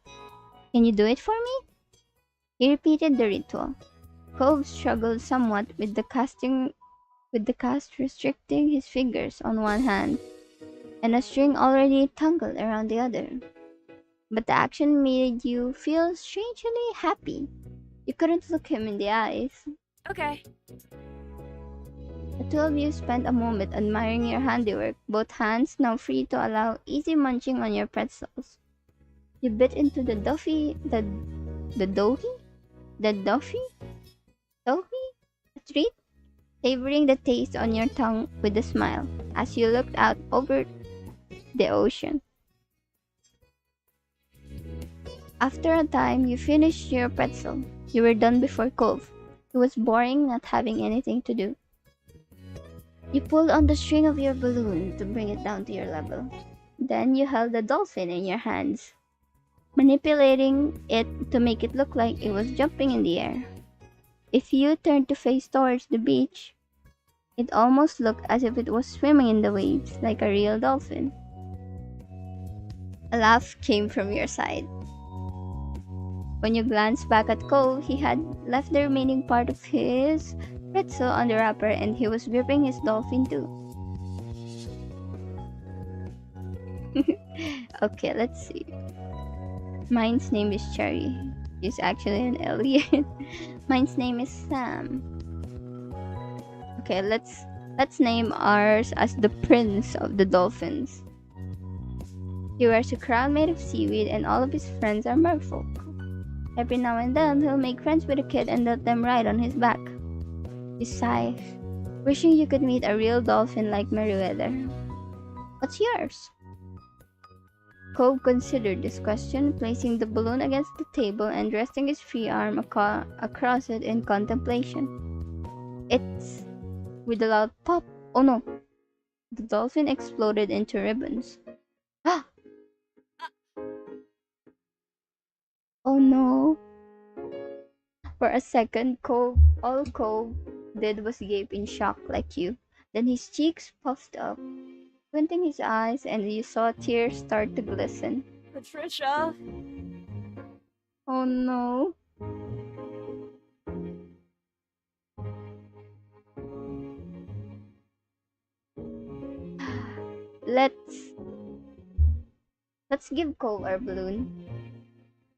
Can you do it for me? He repeated the ritual. Cove struggled somewhat with the cast restricting his fingers on one hand, and a string already tangled around the other. But the action made you feel strangely happy. You couldn't look him in the eyes. Okay. The two of you spent a moment admiring your handiwork, both hands now free to allow easy munching on your pretzels. You bit into the doffy, the doffy, a treat, savoring the taste on your tongue with a smile as you looked out over the ocean. After a time, you finished your pretzel. You were done before Cove. It was boring not having anything to do. You pulled on the string of your balloon to bring it down to your level. Then you held the dolphin in your hands, manipulating it to make it look like it was jumping in the air. If you turned to face towards the beach, it almost looked as if it was swimming in the waves like a real dolphin. A laugh came from your side. When you glanced back at Cole, he had left the remaining part of his pretzel on the wrapper and he was gripping his dolphin too. Okay, let's see. Mine's name is Cherry. He's actually an alien. Mine's name is Sam. Okay, let's name ours as the Prince of the Dolphins. He wears a crown made of seaweed and all of his friends are merfolk. Every now and then he'll make friends with a kid and let them ride on his back. You sigh, wishing you could meet a real dolphin like Meriwether. What's yours? Cove considered this question, placing the balloon against the table and resting his free arm across it in contemplation. It's with a loud pop. Oh no! The dolphin exploded into ribbons. Ah! Oh no! For a second, all Cove did was gape in shock like you. Then his cheeks puffed up, squinting his eyes, and you saw tears start to glisten. Patricia. Oh no! Let's give Cove our balloon.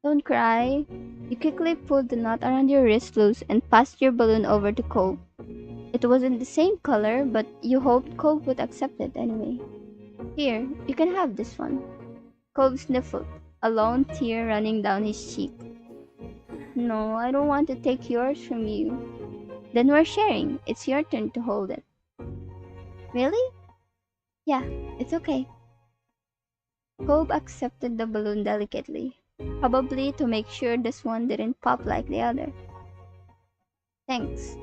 Don't cry. You quickly pulled the knot around your wrist loose and passed your balloon over to Cove. It wasn't the same color, but you hoped Cove would accept it anyway. Here, you can have this one. Cove sniffled, a lone tear running down his cheek. No, I don't want to take yours from you. Then we're sharing. It's your turn to hold it. Really? Yeah, it's okay. Cove accepted the balloon delicately, probably to make sure this one didn't pop like the other. Thanks.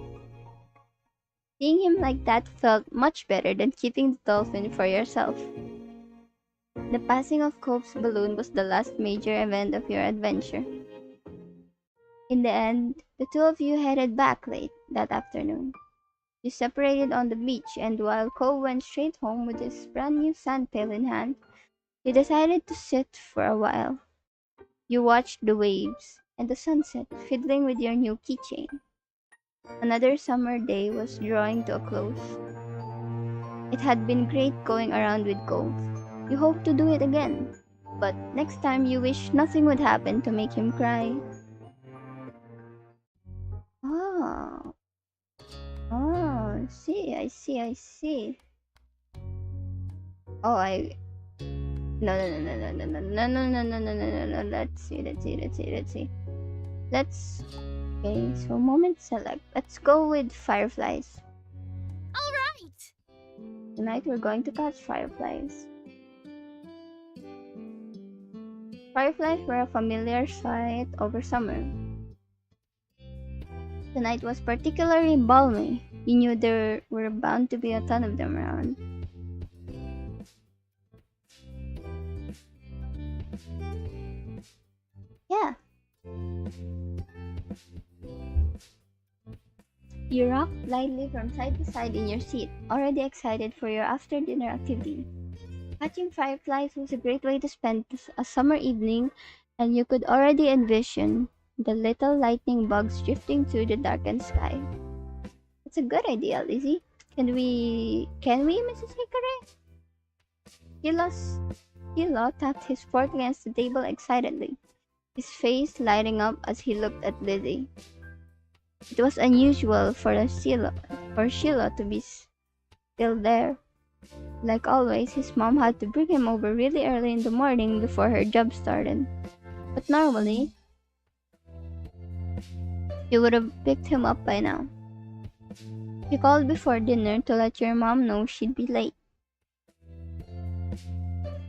Seeing him like that felt much better than keeping the dolphin for yourself. The passing of Cove's balloon was the last major event of your adventure. In the end, the two of you headed back late that afternoon. You separated on the beach, and while Cove went straight home with his brand new sand pail in hand, you decided to sit for a while. You watched the waves and the sunset, fiddling with your new keychain. Another summer day was drawing to a close. It had been great going around with Cove. You hope to do it again, but next time you wish nothing would happen to make him cry. Oh, I see. Oh, I. No. Let's see. Okay, so moment select. Let's go with fireflies. All right. Tonight we're going to catch fireflies. Fireflies were a familiar sight over summer. The night was particularly balmy. You knew there were bound to be a ton of them around. Yeah. You rocked lightly from side to side in your seat, already excited for your after dinner activity. Catching fireflies was a great way to spend a summer evening, and you could already envision the little lightning bugs drifting through the darkened sky. It's a good idea, Lizzie. Can we, Mrs. Hickory? Hilo tapped his fork against the table excitedly, his face lighting up as he looked at Lizzie. It was unusual for Sheila to be still there. Like always, his mom had to bring him over really early in the morning before her job started. But normally, she would have picked him up by now. She called before dinner to let your mom know she'd be late.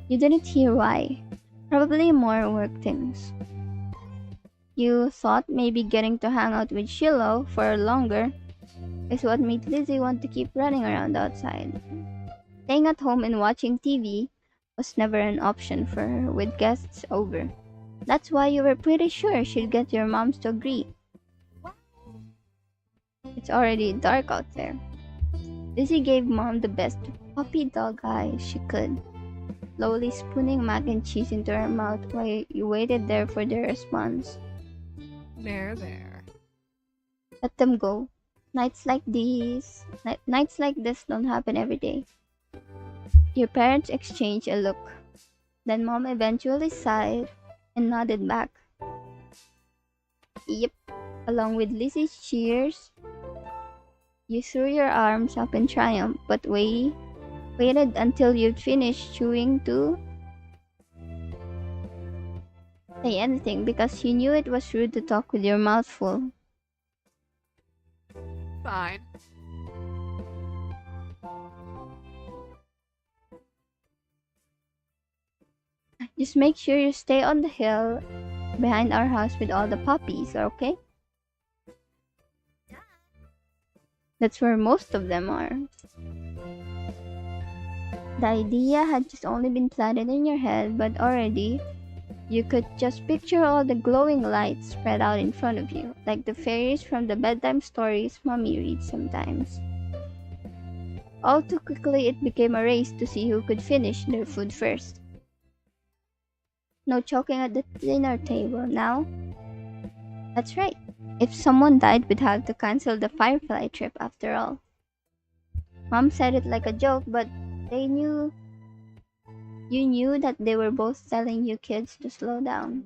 You didn't hear why. Probably more work things. You thought maybe getting to hang out with Shiloh for longer is what made Lizzie want to keep running around outside. Staying at home and watching TV was never an option for her with guests over. That's why you were pretty sure she'd get your moms to agree. It's already dark out there. Lizzie gave Mom the best puppy dog eyes she could. slowly spooning mac and cheese into her mouth while you waited there for their response. There, there. Let them go. Nights like this don't happen every day. Your parents exchanged a look. Then mom eventually sighed and nodded back. Yep, along with Lizzie's cheers, you threw your arms up in triumph, but waited until you'd finished chewing to say anything because you knew it was rude to talk with your mouth full. Fine. Just make sure you stay on the hill behind our house with all the puppies, okay? That's where most of them are. The idea had just only been planted in your head, but already you could just picture all the glowing lights spread out in front of you, like the fairies from the bedtime stories mommy reads sometimes. All too quickly, it became a race to see who could finish their food first. No choking at the dinner table now. That's right. If someone died, we'd have to cancel the Firefly trip after all. Mom said it like a joke, but they knew you knew that they were both telling you kids to slow down.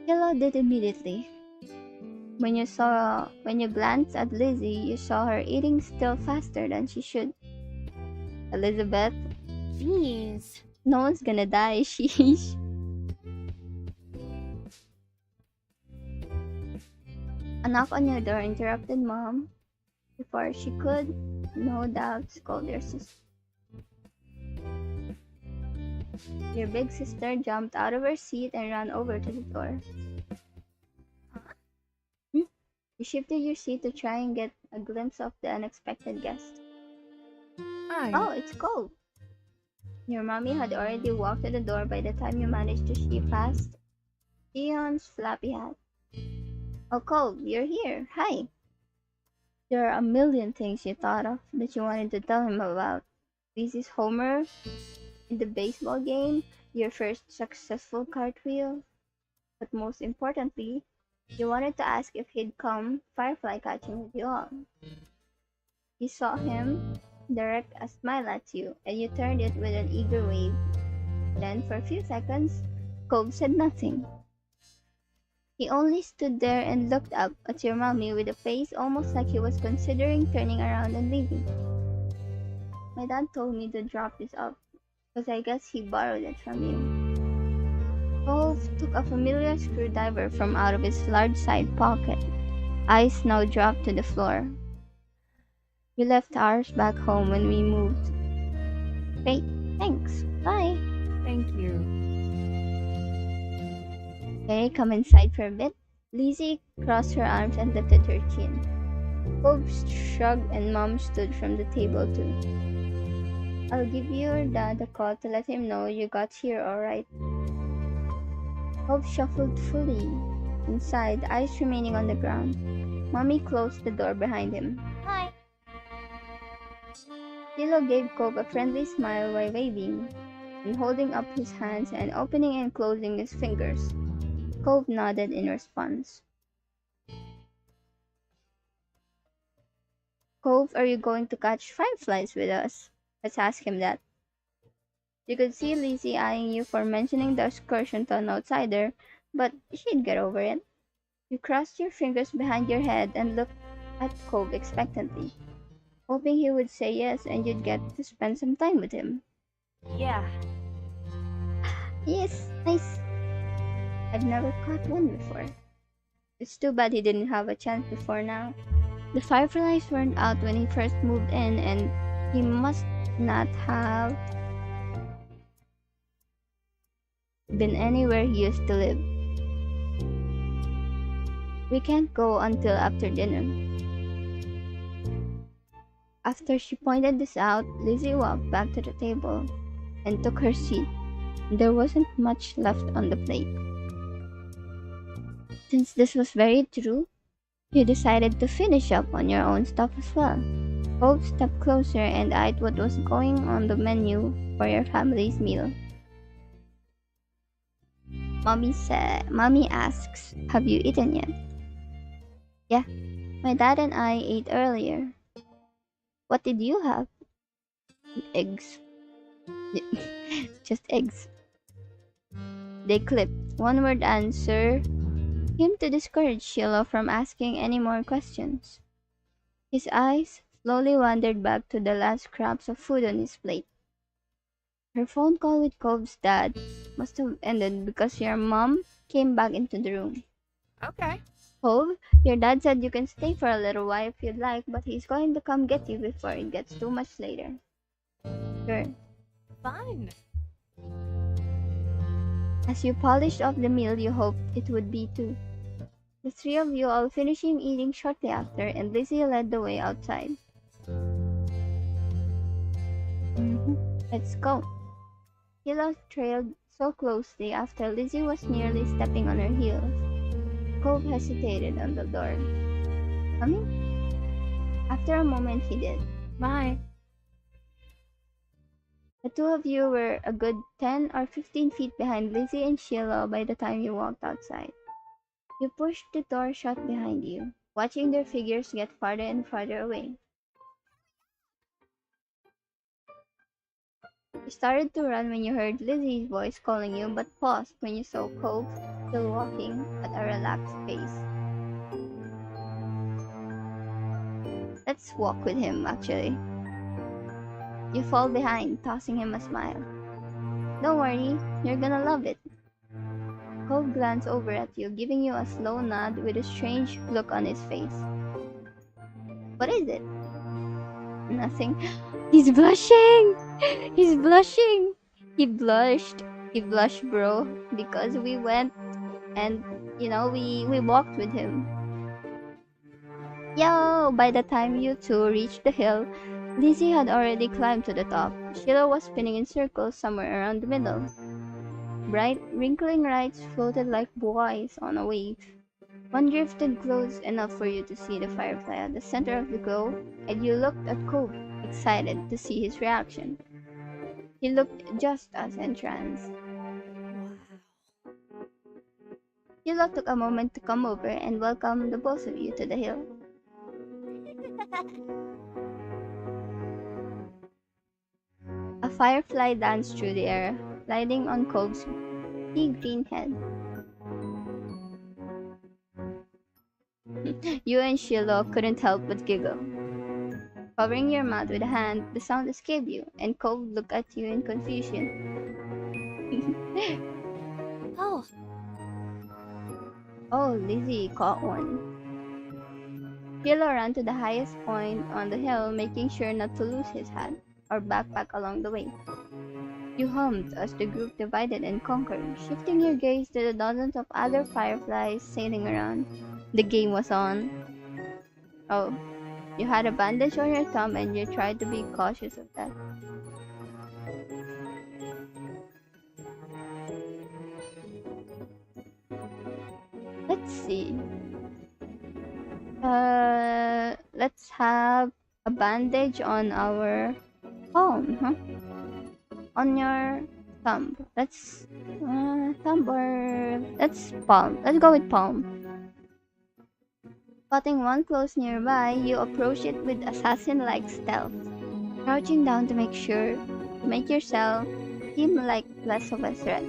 Willow did immediately. When you glanced at Lizzie, you saw her eating still faster than she should. Elizabeth, Jeez. no one's gonna die, sheesh. A knock on your door interrupted Mom before she could, no doubt, scold your sister. Your big sister jumped out of her seat and ran over to the door. You shifted your seat to try and get a glimpse of the unexpected guest. Hi. Oh, it's Cole. Your mommy had already walked to the door by the time you managed to see past Dion's flappy hat. Oh, Cole, you're here. Hi. There are a million things you thought of that you wanted to tell him about. Lizzie's homer in the baseball game, your first successful cartwheel, but most importantly, you wanted to ask if he'd come firefly catching with you all. You saw him direct a smile at you, and you turned it with an eager wave. Then, for a few seconds, Cove said nothing. He only stood there and looked up at your mommy with a face almost like he was considering turning around and leaving. My dad told me to drop this off, because I guess he borrowed it from you. Cove took a familiar screwdriver from out of his large side pocket. Eyes now dropped to the floor. We left ours back home when we moved. Great, thanks. Bye. Thank you. Okay, come inside for a bit. Lizzie crossed her arms and lifted her chin. Cove shrugged and Mom stood from the table too. I'll give your dad a call to let him know you got here alright. Cove shuffled fully inside, eyes remaining on the ground. Mommy closed the door behind him. Hi. Lilo gave Cove a friendly smile while waving and holding up his hands and opening and closing his fingers. Cove nodded in response. Cove, are you going to catch fireflies with us? Let's ask him that. You could see Lizzie eyeing you for mentioning the excursion to an outsider, but she'd get over it. You crossed your fingers behind your head and looked at Cove expectantly, hoping he would say yes and you'd get to spend some time with him. Yeah. Yes, nice. I've never caught one before. It's too bad he didn't have a chance before now. The fireflies weren't out when he first moved in, and he must not have been anywhere he used to live. We can't go until after dinner. After she pointed this out, Lizzie walked back to the table and took her seat. There wasn't much left on the plate. Since this was very true, you decided to finish up on your own stuff as well. Cove stepped closer and eyed what was going on the menu for your family's meal. Mommy asks, have you eaten yet? Yeah, my dad and I ate earlier. What did you have? Eggs. Just eggs. They clipped. One word answer seemed to discourage Sheila from asking any more questions. His eyes slowly wandered back to the last scraps of food on his plate. Her phone call with Cove's dad must have ended because your mom came back into the room. Okay. Cove, your dad said you can stay for a little while if you'd like, but he's going to come get you before it gets too much later. Sure. Fun. As you polished off the meal you hoped it would be too. The three of you all finishing eating shortly after, and Lizzie led the way outside. Let's go. Sheila trailed so closely after Lizzie was nearly stepping on her heels. Cove hesitated on the door. Coming? After a moment he did. Bye. The two of you were a good 10 or 15 feet behind Lizzie and Sheila by the time you walked outside. You pushed the door shut behind you, watching their figures get farther and farther away. You started to run when you heard Lizzie's voice calling you, but paused when you saw Cove still walking at a relaxed pace. Let's walk with him, actually. You fall behind, tossing him a smile. Don't worry, you're gonna love it. Cove glanced over at you, giving you a slow nod with a strange look on his face. What is it? Nothing. He's blushing! He's blushing! He blushed. He blushed, bro, because we went and, we walked with him. Yo! By the time you two reached the hill, Lizzie had already climbed to the top. Sheila was spinning in circles somewhere around the middle. Bright, wrinkling lights floated like buoys on a wave. One drifted close enough for you to see the firefly at the center of the glow, and you looked at Cove, excited to see his reaction. He looked just as entranced. Sheila took a moment to come over and welcome the both of you to the hill. A firefly danced through the air, lighting on Cove's pea green head. You and Sheila couldn't help but giggle. Covering your mouth with a hand, the sound escaped you, and Cove looked at you in confusion. Oh. Oh, Lizzie caught one. Sheila ran to the highest point on the hill, making sure not to lose his hat or backpack along the way. You hummed as the group divided and conquered, shifting your gaze to the dozens of other fireflies sailing around. The game was on. Oh, you had a bandage on your thumb and you tried to be cautious of that. Let's see. Let's have a bandage on our palm, huh? On your thumb. Let's thumb or let's palm. Let's go with palm. Spotting one close nearby, you approach it with assassin-like stealth, crouching down to make yourself seem like less of a threat.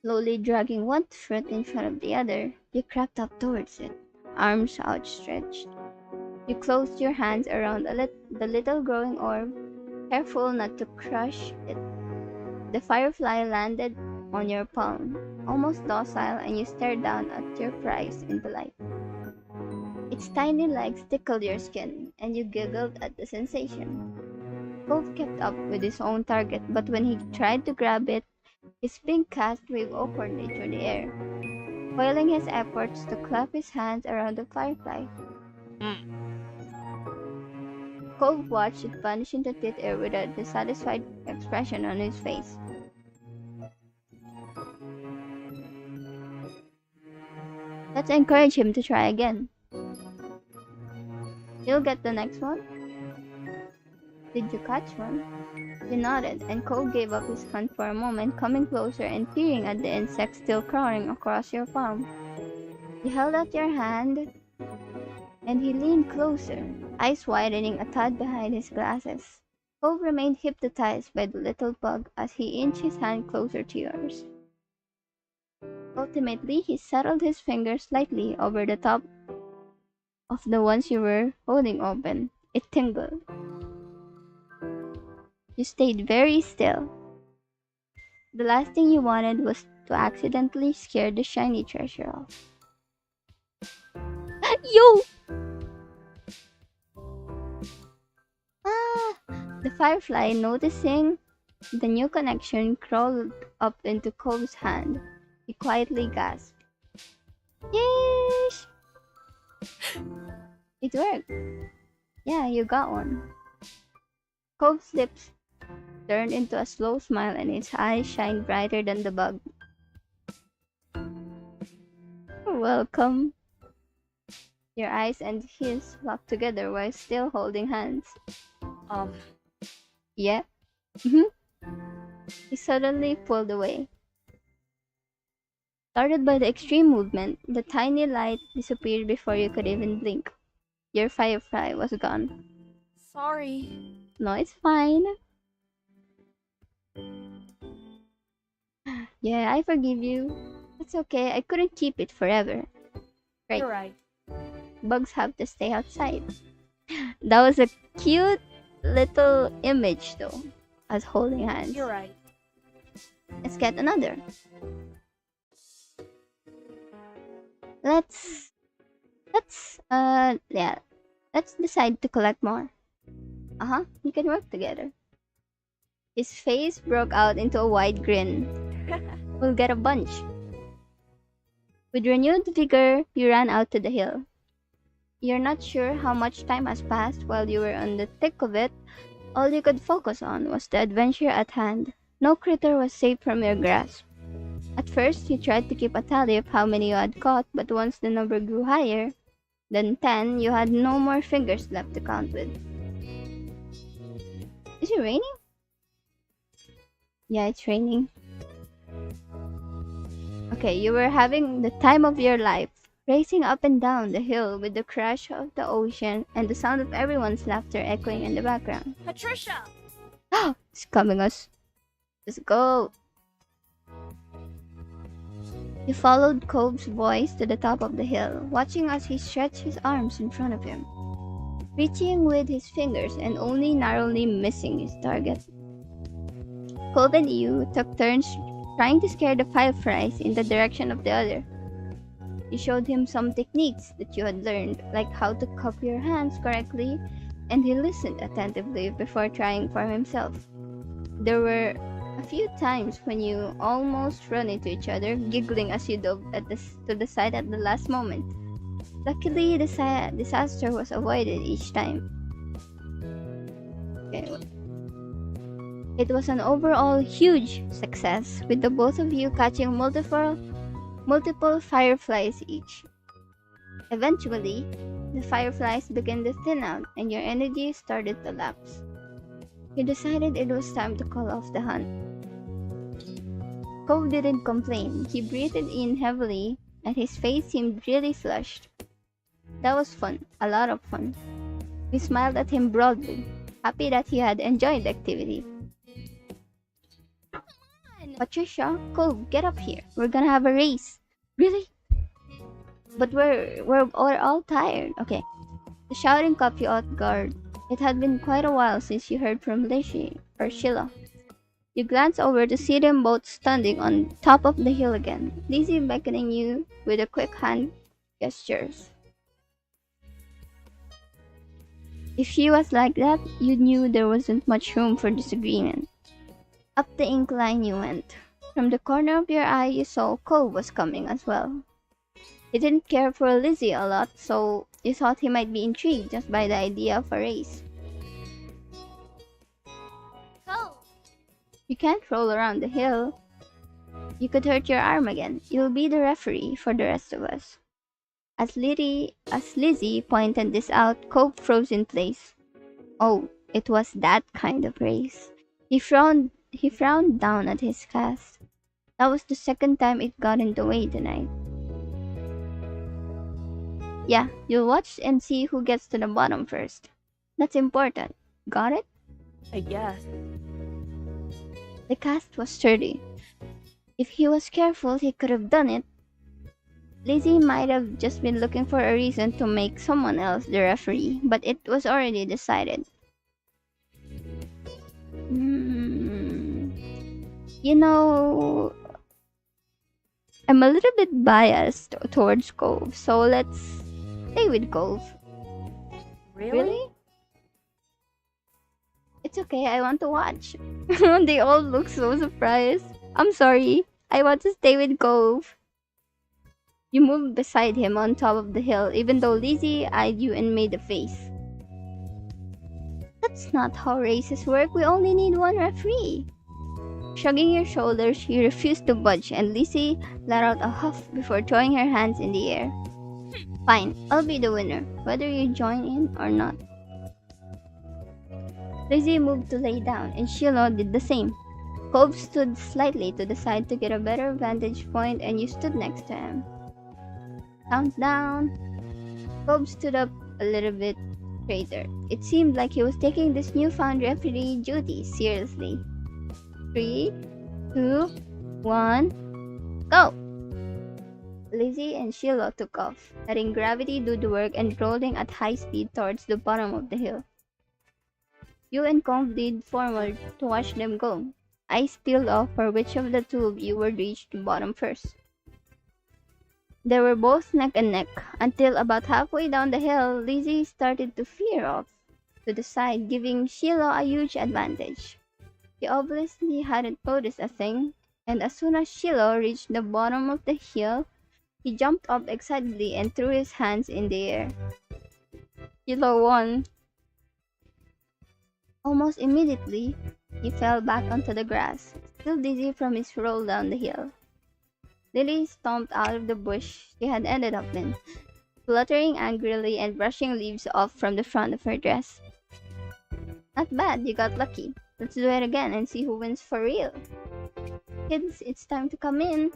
Slowly dragging one foot in front of the other, you crept up towards it, arms outstretched. You closed your hands around the little glowing orb, careful not to crush it. The firefly landed on your palm, almost docile, and you stared down at your prize in delight. Its tiny legs tickled your skin, and you giggled at the sensation. Cove kept up with his own target, but when he tried to grab it, his pink cast waved awkwardly through the air, foiling his efforts to clap his hands around the firefly. Cove watched it vanish into thin air with a dissatisfied expression on his face. Let's encourage him to try again. You'll get the next one? Did you catch one? You nodded, and Cole gave up his hunt for a moment, coming closer and peering at the insect still crawling across your palm. You held out your hand, and he leaned closer, eyes widening a tad behind his glasses. Cole remained hypnotized by the little bug as he inched his hand closer to yours. Ultimately, he settled his fingers lightly over the top of the ones you were holding open. It tingled. You stayed very still. The last thing you wanted was to accidentally scare the shiny treasure off. Yo! Ah! The firefly, noticing the new connection, crawled up into Cole's hand. He quietly gasped. Yeesh! It worked. Yeah, you got one. Cole's lips turned into a slow smile and its eyes shined brighter than the bug. You're welcome. Your eyes and his locked together while still holding hands. Um, Yeah? Mm-hmm. He suddenly pulled away. Started by the extreme movement, the tiny light disappeared before you could even blink. Your firefly was gone. sorry. No, it's fine. Yeah, I forgive you. It's okay, I couldn't keep it forever. Right. You're right. Bugs have to stay outside. That was a cute little image though, as holding hands. You're right. Let's get another. Let's yeah, let's decide to collect more. Uh-huh, we can work together. His face broke out into a wide grin. We'll get a bunch. With renewed vigor, you ran out to the hill. You're not sure how much time has passed while you were on the thick of it. All you could focus on was the adventure at hand. No critter was safe from your grasp. At first, you tried to keep a tally of how many you had caught, but once the number grew higher than 10, you had no more fingers left to count with. Is it raining? Yeah, it's raining. Okay, you were having the time of your life, racing up and down the hill with the crash of the ocean and the sound of everyone's laughter echoing in the background. Patricia! It's coming us. Let's go. You followed Cove's voice to the top of the hill, watching as he stretched his arms in front of him, reaching with his fingers and only narrowly missing his target. Cove and you took turns trying to scare the fireflies in the direction of the other. You showed him some techniques that you had learned, like how to cup your hands correctly, and he listened attentively before trying for himself. There were a few times when you almost ran into each other, giggling as you dove to the side at the last moment. Luckily, the disaster was avoided each time. Okay. It was an overall huge success, with the both of you catching multiple fireflies each. Eventually, the fireflies began to thin out and your energy started to lapse. You decided it was time to call off the hunt. Cove didn't complain. He breathed in heavily and his face seemed really flushed. That was fun, a lot of fun. You smiled at him broadly, happy that he had enjoyed the activity. Patricia, Cove, get up here. We're gonna have a race. Really? But we're all tired. Okay. The shouting caught you off guard. It had been quite a while since you heard from Lishi or Sheila. You glanced over to see them both standing on top of the hill again, Lizzie beckoning you with a quick hand gestures. If she was like that, you knew there wasn't much room for disagreement. Up the incline you went. From the corner of your eye, you saw Cove was coming as well. He didn't care for Lizzie a lot, so you thought he might be intrigued just by the idea of a race. Cove! You can't roll around the hill. You could hurt your arm again. You'll be the referee for the rest of us. As Lizzie pointed this out, Cope froze in place. Oh, it was that kind of race. He frowned down at his cast. That was the second time it got in the way tonight. Yeah, you'll watch and see who gets to the bottom first. That's important. Got it? I guess. The cast was sturdy. If he was careful, he could have done it. Lizzie might have just been looking for a reason to make someone else the referee, but it was already decided. Hmm. You know, I'm a little bit biased towards Cove, so let's stay with Cove. Really? It's okay, I want to watch. They all look so surprised. I'm sorry, I want to stay with Cove. You moved beside him on top of the hill, even though Lizzie eyed you and made a face. That's not how races work, we only need one referee. Shrugging your shoulders, you refused to budge, and Lizzie let out a huff before throwing her hands in the air. Fine, I'll be the winner, whether you join in or not. Lizzie moved to lay down, and Shiloh did the same. Cove stood slightly to the side to get a better vantage point, and you stood next to him. Countdown. Cove stood up a little bit straighter. It seemed like he was taking this newfound referee duty seriously. 3, 2, 1, go! Lizzie and Shiloh took off, letting gravity do the work and rolling at high speed towards the bottom of the hill. You and Comb leaned forward to watch them go. Eyes peeled off for which of the two of you would reach the bottom first. They were both neck and neck, until about halfway down the hill, Lizzie started to veer off to the side, giving Shiloh a huge advantage. He obviously hadn't noticed a thing, and as soon as Shiloh reached the bottom of the hill, he jumped up excitedly and threw his hands in the air. Shiloh won. Almost immediately, he fell back onto the grass, still dizzy from his roll down the hill. Lily stomped out of the bush she had ended up in, fluttering angrily and brushing leaves off from the front of her dress. Not bad, you got lucky. Let's do it again and see who wins for real. Kids, it's time to come in.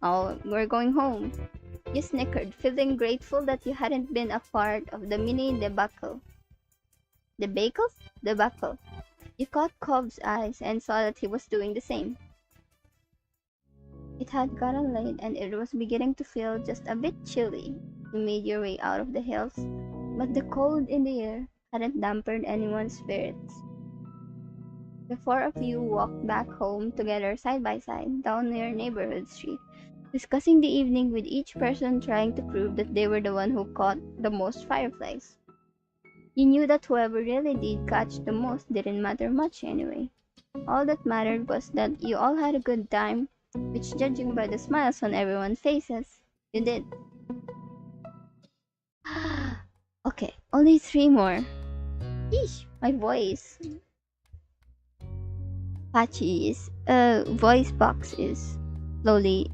Oh, we're going home. You snickered, feeling grateful that you hadn't been a part of the mini debacle. Debacle. You caught Cobb's eyes and saw that he was doing the same. It had gotten late and it was beginning to feel just a bit chilly. You made your way out of the hills, but the cold in the air hadn't dampened anyone's spirits. The four of you walked back home together side by side down your neighborhood street, discussing the evening with each person trying to prove that they were the one who caught the most fireflies. You knew that whoever really did catch the most didn't matter much anyway. All that mattered was that you all had a good time, which, judging by the smiles on everyone's faces, you did. Okay, only 3 more. Eesh, my voice. Patchy's voice box is slowly,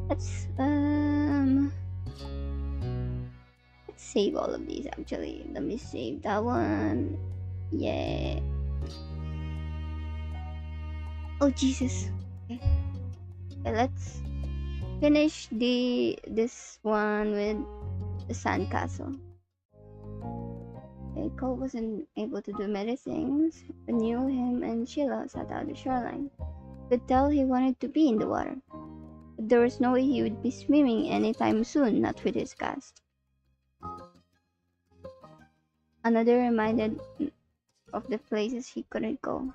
let's save all of these actually. Let me save that one. Yeah. Oh Jesus. Okay, let's finish this one with the sandcastle. Okay, Cole wasn't able to do many things, but knew him and Sheila sat out the shoreline. Could tell he wanted to be in the water, but there was no way he would be swimming anytime soon, not with his cast. Another reminded of the places he couldn't go.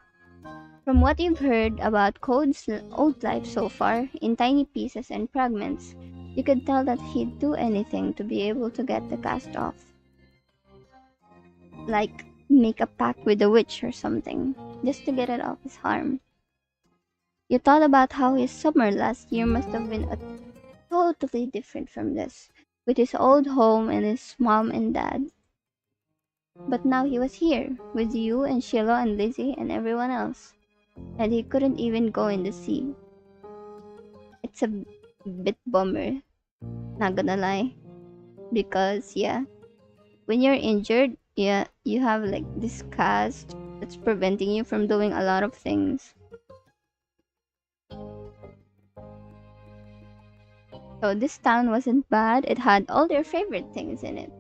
From what you've heard about Code's old life so far, in tiny pieces and fragments, you could tell that he'd do anything to be able to get the cast off. Like make a pact with a witch or something, just to get it off his arm. You thought about how his summer last year must have been totally different from this, with his old home and his mom and dad. But now he was here, with you and Sheila and Lizzie and everyone else, and he couldn't even go in the sea. It's a Bit bummer, not gonna lie. Because yeah, when you're injured, yeah, you have like this cast that's preventing you from doing a lot of things. So this town wasn't bad. It had all their favorite things in it.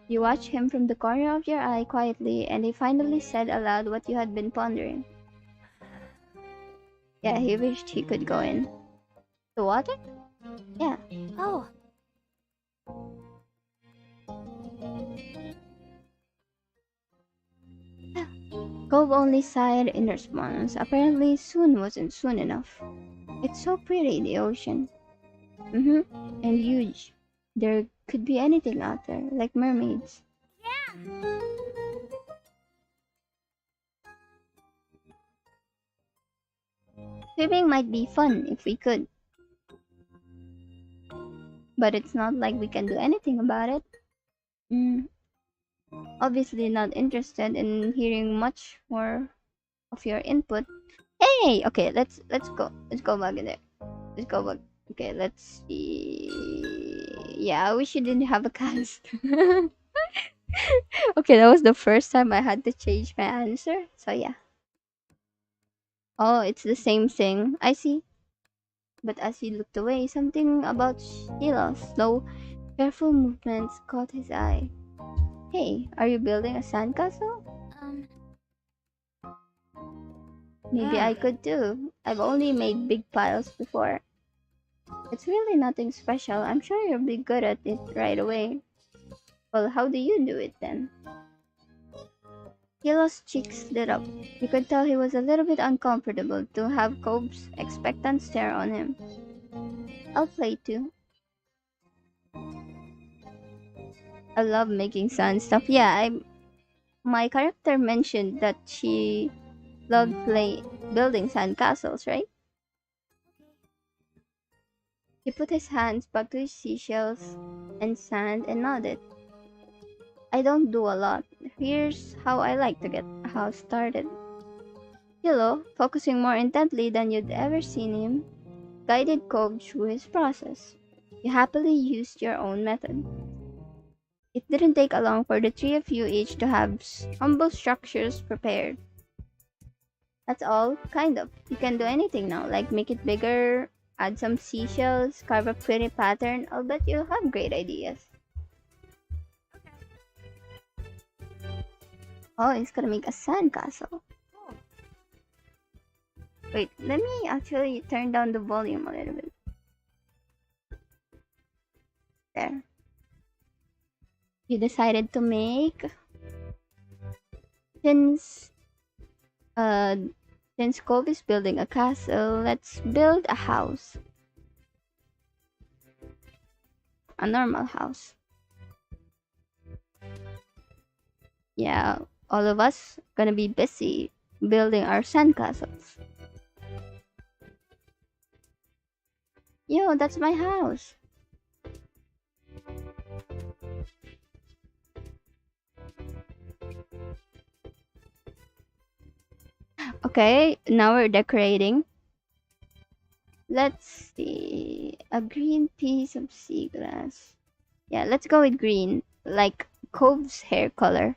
You watched him from the corner of your eye quietly, and he finally said aloud what you had been pondering. Yeah, he wished he could go in. The water? Yeah. Oh, Cove only sighed in response. Apparently, soon wasn't soon enough. It's so pretty, the ocean. Mm-hmm. And huge. There could be anything out there, like mermaids. Swimming might be fun if we could, but it's not like we can do anything about it. Mm, obviously not interested in hearing much more of your input. Hey, okay, let's go. Let's go back in there. Let's go back. Okay, let's see. Yeah, I wish you didn't have a cast. Okay, that was the first time I had to change my answer. So yeah. Oh, it's the same thing. I see. But as he looked away, something about Sheila's slow, careful movements caught his eye. Hey, are you building a sandcastle? um, Maybe I could too. I've only made big piles before. It's really nothing special. I'm sure you'll be good at it right away. Well, how do you do it then? Yellow's cheeks lit up. You could tell he was a little bit uncomfortable to have Cobb's expectant stare on him. I'll play too. I love making sand stuff. Yeah, my character mentioned that she loved building sand castles, right? He put his hands back to his seashells and sand and nodded. I don't do a lot. Here's how I like to get a house started. Hilo, focusing more intently than you'd ever seen him, guided Cobb through his process. You happily used your own method. It didn't take long for the three of you each to have humble structures prepared. That's all, kind of. You can do anything now, like make it bigger, add some seashells, carve a pretty pattern. I'll bet you'll have great ideas. Oh, he's gonna make a sandcastle. oh, Wait, let me actually turn down the volume a little bit. There. You decided to make since uh since Kobe is building a castle, let's build a house. A normal house. Yeah, all of us gonna be busy building our sandcastles. Yo, that's my house. Okay, now we're decorating. Let's see. A green piece of sea glass. Yeah, let's go with green, like Cove's hair color.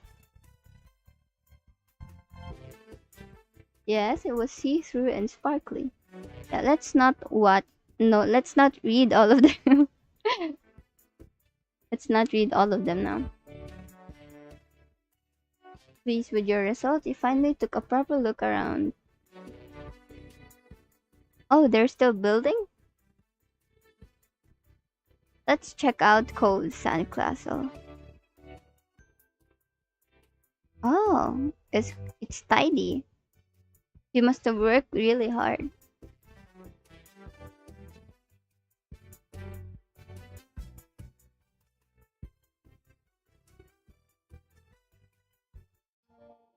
Yes, it was see-through and sparkly. Yeah, let's not what? No, let's not read all of them. Let's not read all of them now. Pleased with your result, you finally took a proper look around. Oh, they're still building? Let's check out Cove's sandcastle. Oh, it's tidy. You must have worked really hard.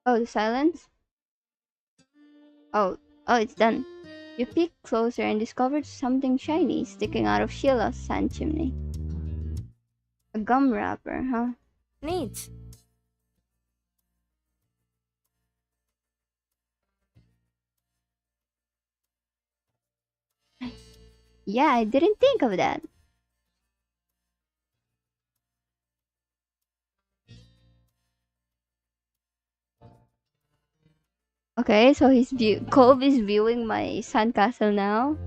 Oh, the silence? Oh, oh, it's done. You peeked closer and discovered something shiny sticking out of Sheila's sand chimney. A gum wrapper, huh? neat. Yeah, I didn't think of that. Okay, so Cove is viewing my sandcastle now.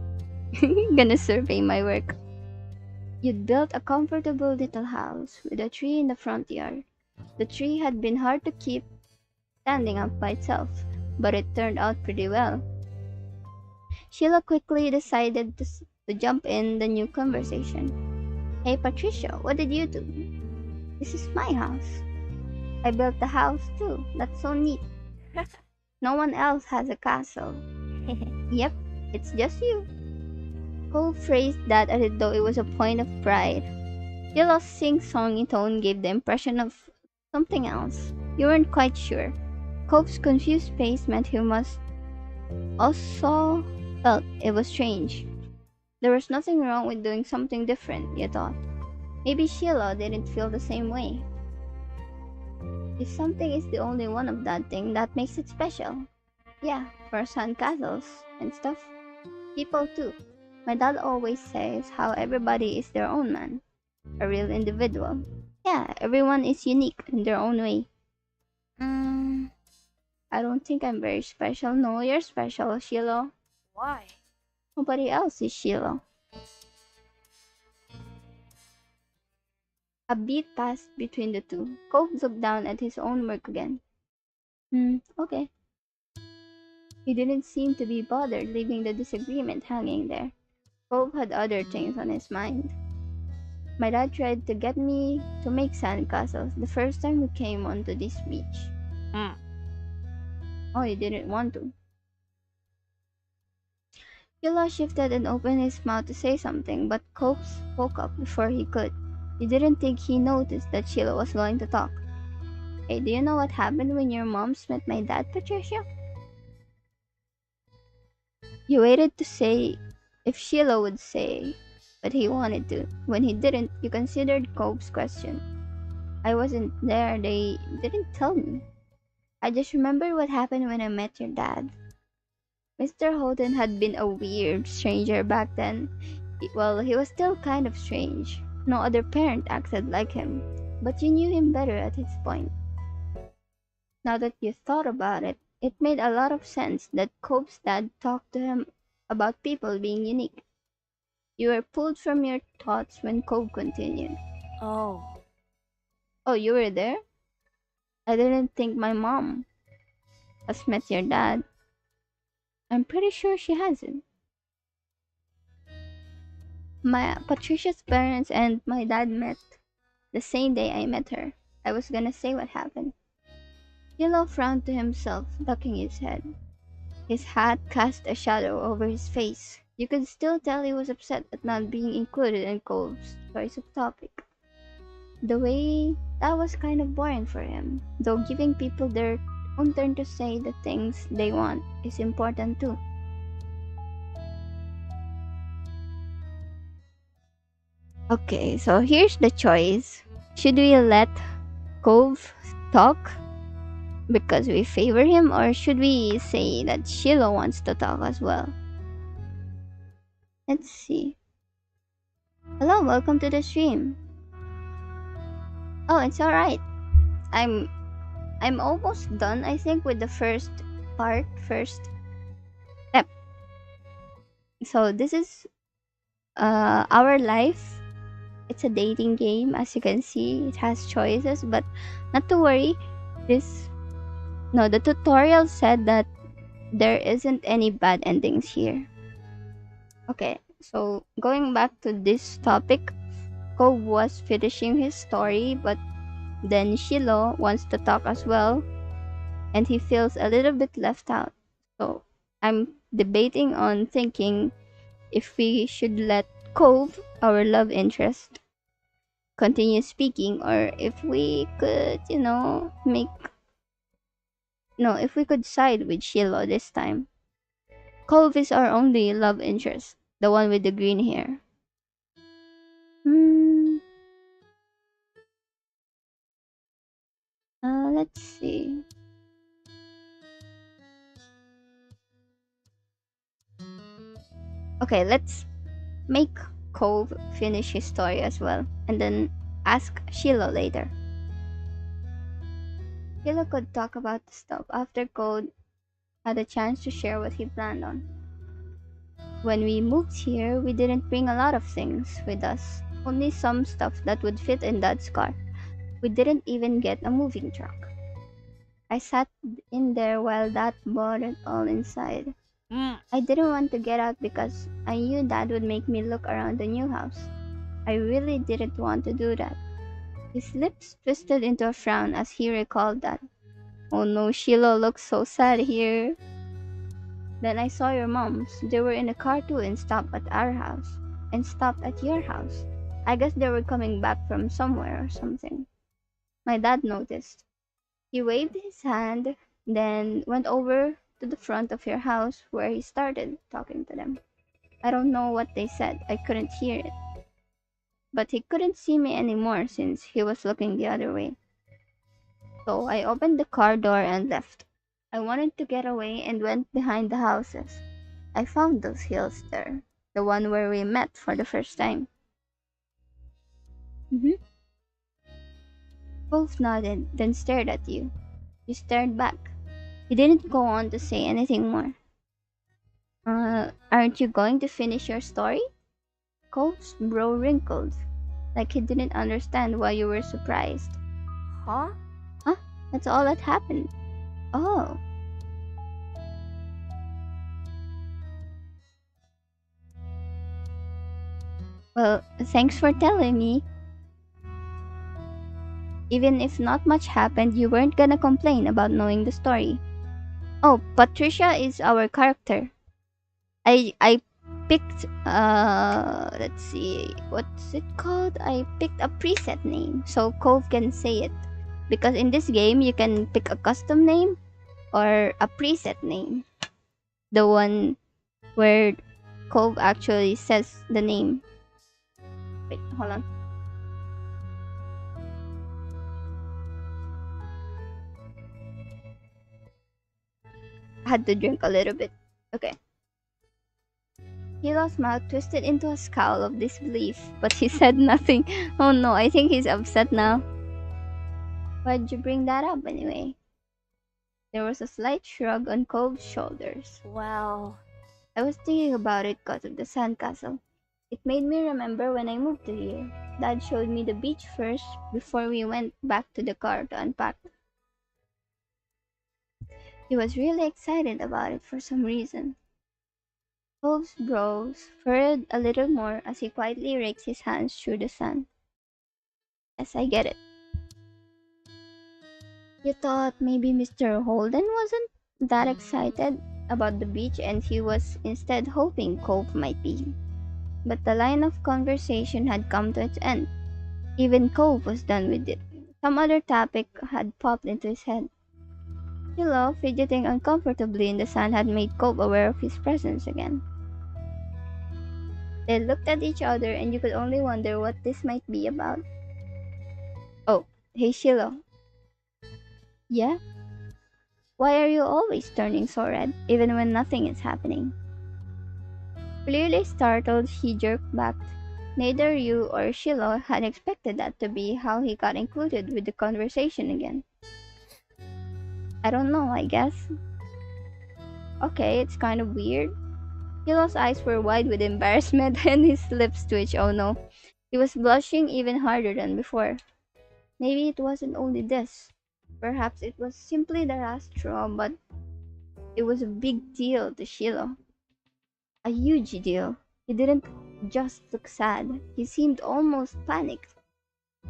Gonna survey my work. You'd built a comfortable little house with a tree in the front yard. The tree had been hard to keep standing up by itself, but it turned out pretty well. Sheila quickly decided to jump in the new conversation. Hey Patricia, what did you do? This is my house. I built the house too. That's so neat. No one else has a castle. Yep, it's just you. Cole phrased that as though it was a point of pride. Sheila's sing-songy tone gave the impression of something else. You weren't quite sure. Cope's confused face meant he must also felt it was strange. There was nothing wrong with doing something different, you thought. Maybe Sheila didn't feel the same way. If something is the only one of that thing, that makes it special. Yeah, for sandcastles and stuff. People too. My dad always says how everybody is their own man, a real individual. Yeah, everyone is unique in their own way. Mm, I don't think I'm very special. No, you're special, Sheila. Why? Nobody else is Sheila. A beat passed between the two. Cope looked down at his own work again. Okay. He didn't seem to be bothered leaving the disagreement hanging there. Cope had other things on his mind. My dad tried to get me to make sandcastles the first time we came onto this beach. Hmm. Oh, he didn't want to. Sheila shifted and opened his mouth to say something, but Cope spoke up before he could. You didn't think he noticed that Sheila was going to talk. Hey, do you know what happened when your moms met my dad, Patricia? You waited to say if Sheila would say, but he wanted to. When he didn't, you considered Cope's question. I wasn't there, they didn't tell me. I just remember what happened when I met your dad. Mr. Houghton had been a weird stranger back then. Well, he was still kind of strange. No other parent acted like him, but you knew him better at this point. Now that you thought about it, it made a lot of sense that Cope's dad talked to him about people being unique. You were pulled from your thoughts when Cope continued. Oh, Oh, you were there? I didn't think my mom has met your dad. I'm pretty sure she hasn't. My Patricia's parents and my dad met the same day I met her. I was gonna say what happened. Yellow frowned to himself, ducking his head. His hat cast a shadow over his face. You could still tell he was upset at not being included in Cole's choice of topic. The way that was kind of boring for him, though giving people their own turn to say the things they want is important too. Okay, so here's the choice. Should we let Cove talk because we favor him, or should we say that Sheila wants to talk as well? Let's see. Hello, welcome to the stream. Oh, it's alright. I'm I'm almost done, I think, with the first step. So this is our life. It's a dating game, as you can see. It has choices, but not to worry. This no, the tutorial said that there isn't any bad endings here. Okay, so going back to this topic, Cove was finishing his story, but then Shiloh wants to talk as well, and he feels a little bit left out. So I'm debating on thinking if we should let Cove, our love interest, continue speaking, or if we could, make no, if we could side with Shiloh this time. Cove is our only love interest, the one with the green hair. Hmm. Let's see. Okay, Make Cove finish his story as well, and then ask Shiloh later. Shiloh could talk about the stuff after Code had a chance to share what he planned on. When we moved here, we didn't bring a lot of things with us, only some stuff that would fit in Dad's car. We didn't even get a moving truck. I sat in there while Dad brought it all inside. Mm. I didn't want to get out because I knew Dad would make me look around the new house. I really didn't want to do that. His lips twisted into a frown as he recalled that. Oh no, Sheila looks so sad here. Then I saw your moms. They were in a car too and stopped at our house. And stopped at your house. I guess they were coming back from somewhere or something. My dad noticed. He waved his hand, then went over to the front of your house where he started talking to them. I don't know what they said. I couldn't hear it. But he couldn't see me anymore since he was looking the other way. So I opened the car door and left. I wanted to get away and went behind the houses. I found those hills there, the one where we met for the first time. Mm-hmm. Both nodded, then stared at you. You stared back. He didn't go on to say anything more. Aren't you going to finish your story? Cole's brow wrinkled, like he didn't understand why you were surprised. Huh? Huh? That's all that happened. Oh. Well, thanks for telling me. Even if not much happened, you weren't gonna complain about knowing the story. Oh, Patricia is our character. I picked let's see, what's it called? I picked a preset name so Cove can say it. Because in this game you can pick a custom name or a preset name. The one where Cove actually says the name. Wait, hold on. I had to drink a little bit. Okay. Hilo's mouth twisted into a scowl of disbelief, but he said nothing. Oh no, I think he's upset now. Why'd you bring that up anyway? There was a slight shrug on Cove's shoulders. Well, I was thinking about it because of the sandcastle. It made me remember when I moved to here. Dad showed me the beach first before we went back to the car to unpack. He was really excited about it for some reason. Cove's brows furrowed a little more as he quietly raked his hands through the sand. Yes, I get it. You thought maybe Mr. Holden wasn't that excited about the beach and he was instead hoping Cove might be. But the line of conversation had come to its end. Even Cove was done with it. Some other topic had popped into his head. Hilo, fidgeting uncomfortably in the sand, had made Cove aware of his presence again. They looked at each other and you could only wonder what this might be about. Oh, hey Shiloh. Yeah? Why are you always turning so red, even when nothing is happening? Clearly startled, he jerked back. Neither you or Shiloh had expected that to be how he got included with the conversation again. I don't know, I guess. Okay, it's kind of weird. Shiloh's eyes were wide with embarrassment and his lips twitched. Oh no. He was blushing even harder than before. Maybe it wasn't only this. Perhaps it was simply the last straw, but it was a big deal to Shiloh. A huge deal. He didn't just look sad. He seemed almost panicked.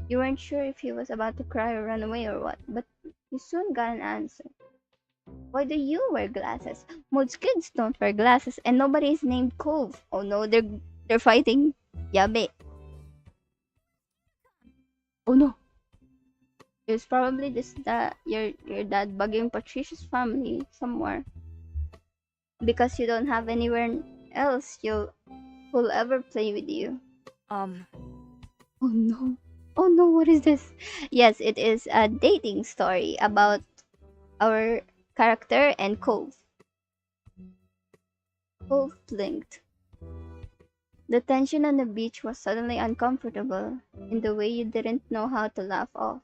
You weren't sure if he was about to cry or run away or what, but you soon got an answer. Why do you wear glasses? Most kids don't wear glasses, and nobody is named Cove. Oh no, they're fighting. Yabe. Oh no. It was probably just that your dad bugging Patricia's family somewhere because you don't have anywhere else you'll who'll ever play with you. um, Oh no. Oh no, what is this? Yes, it is a dating story about our character and Cove. Cove blinked. The tension on the beach was suddenly uncomfortable in the way you didn't know how to laugh off.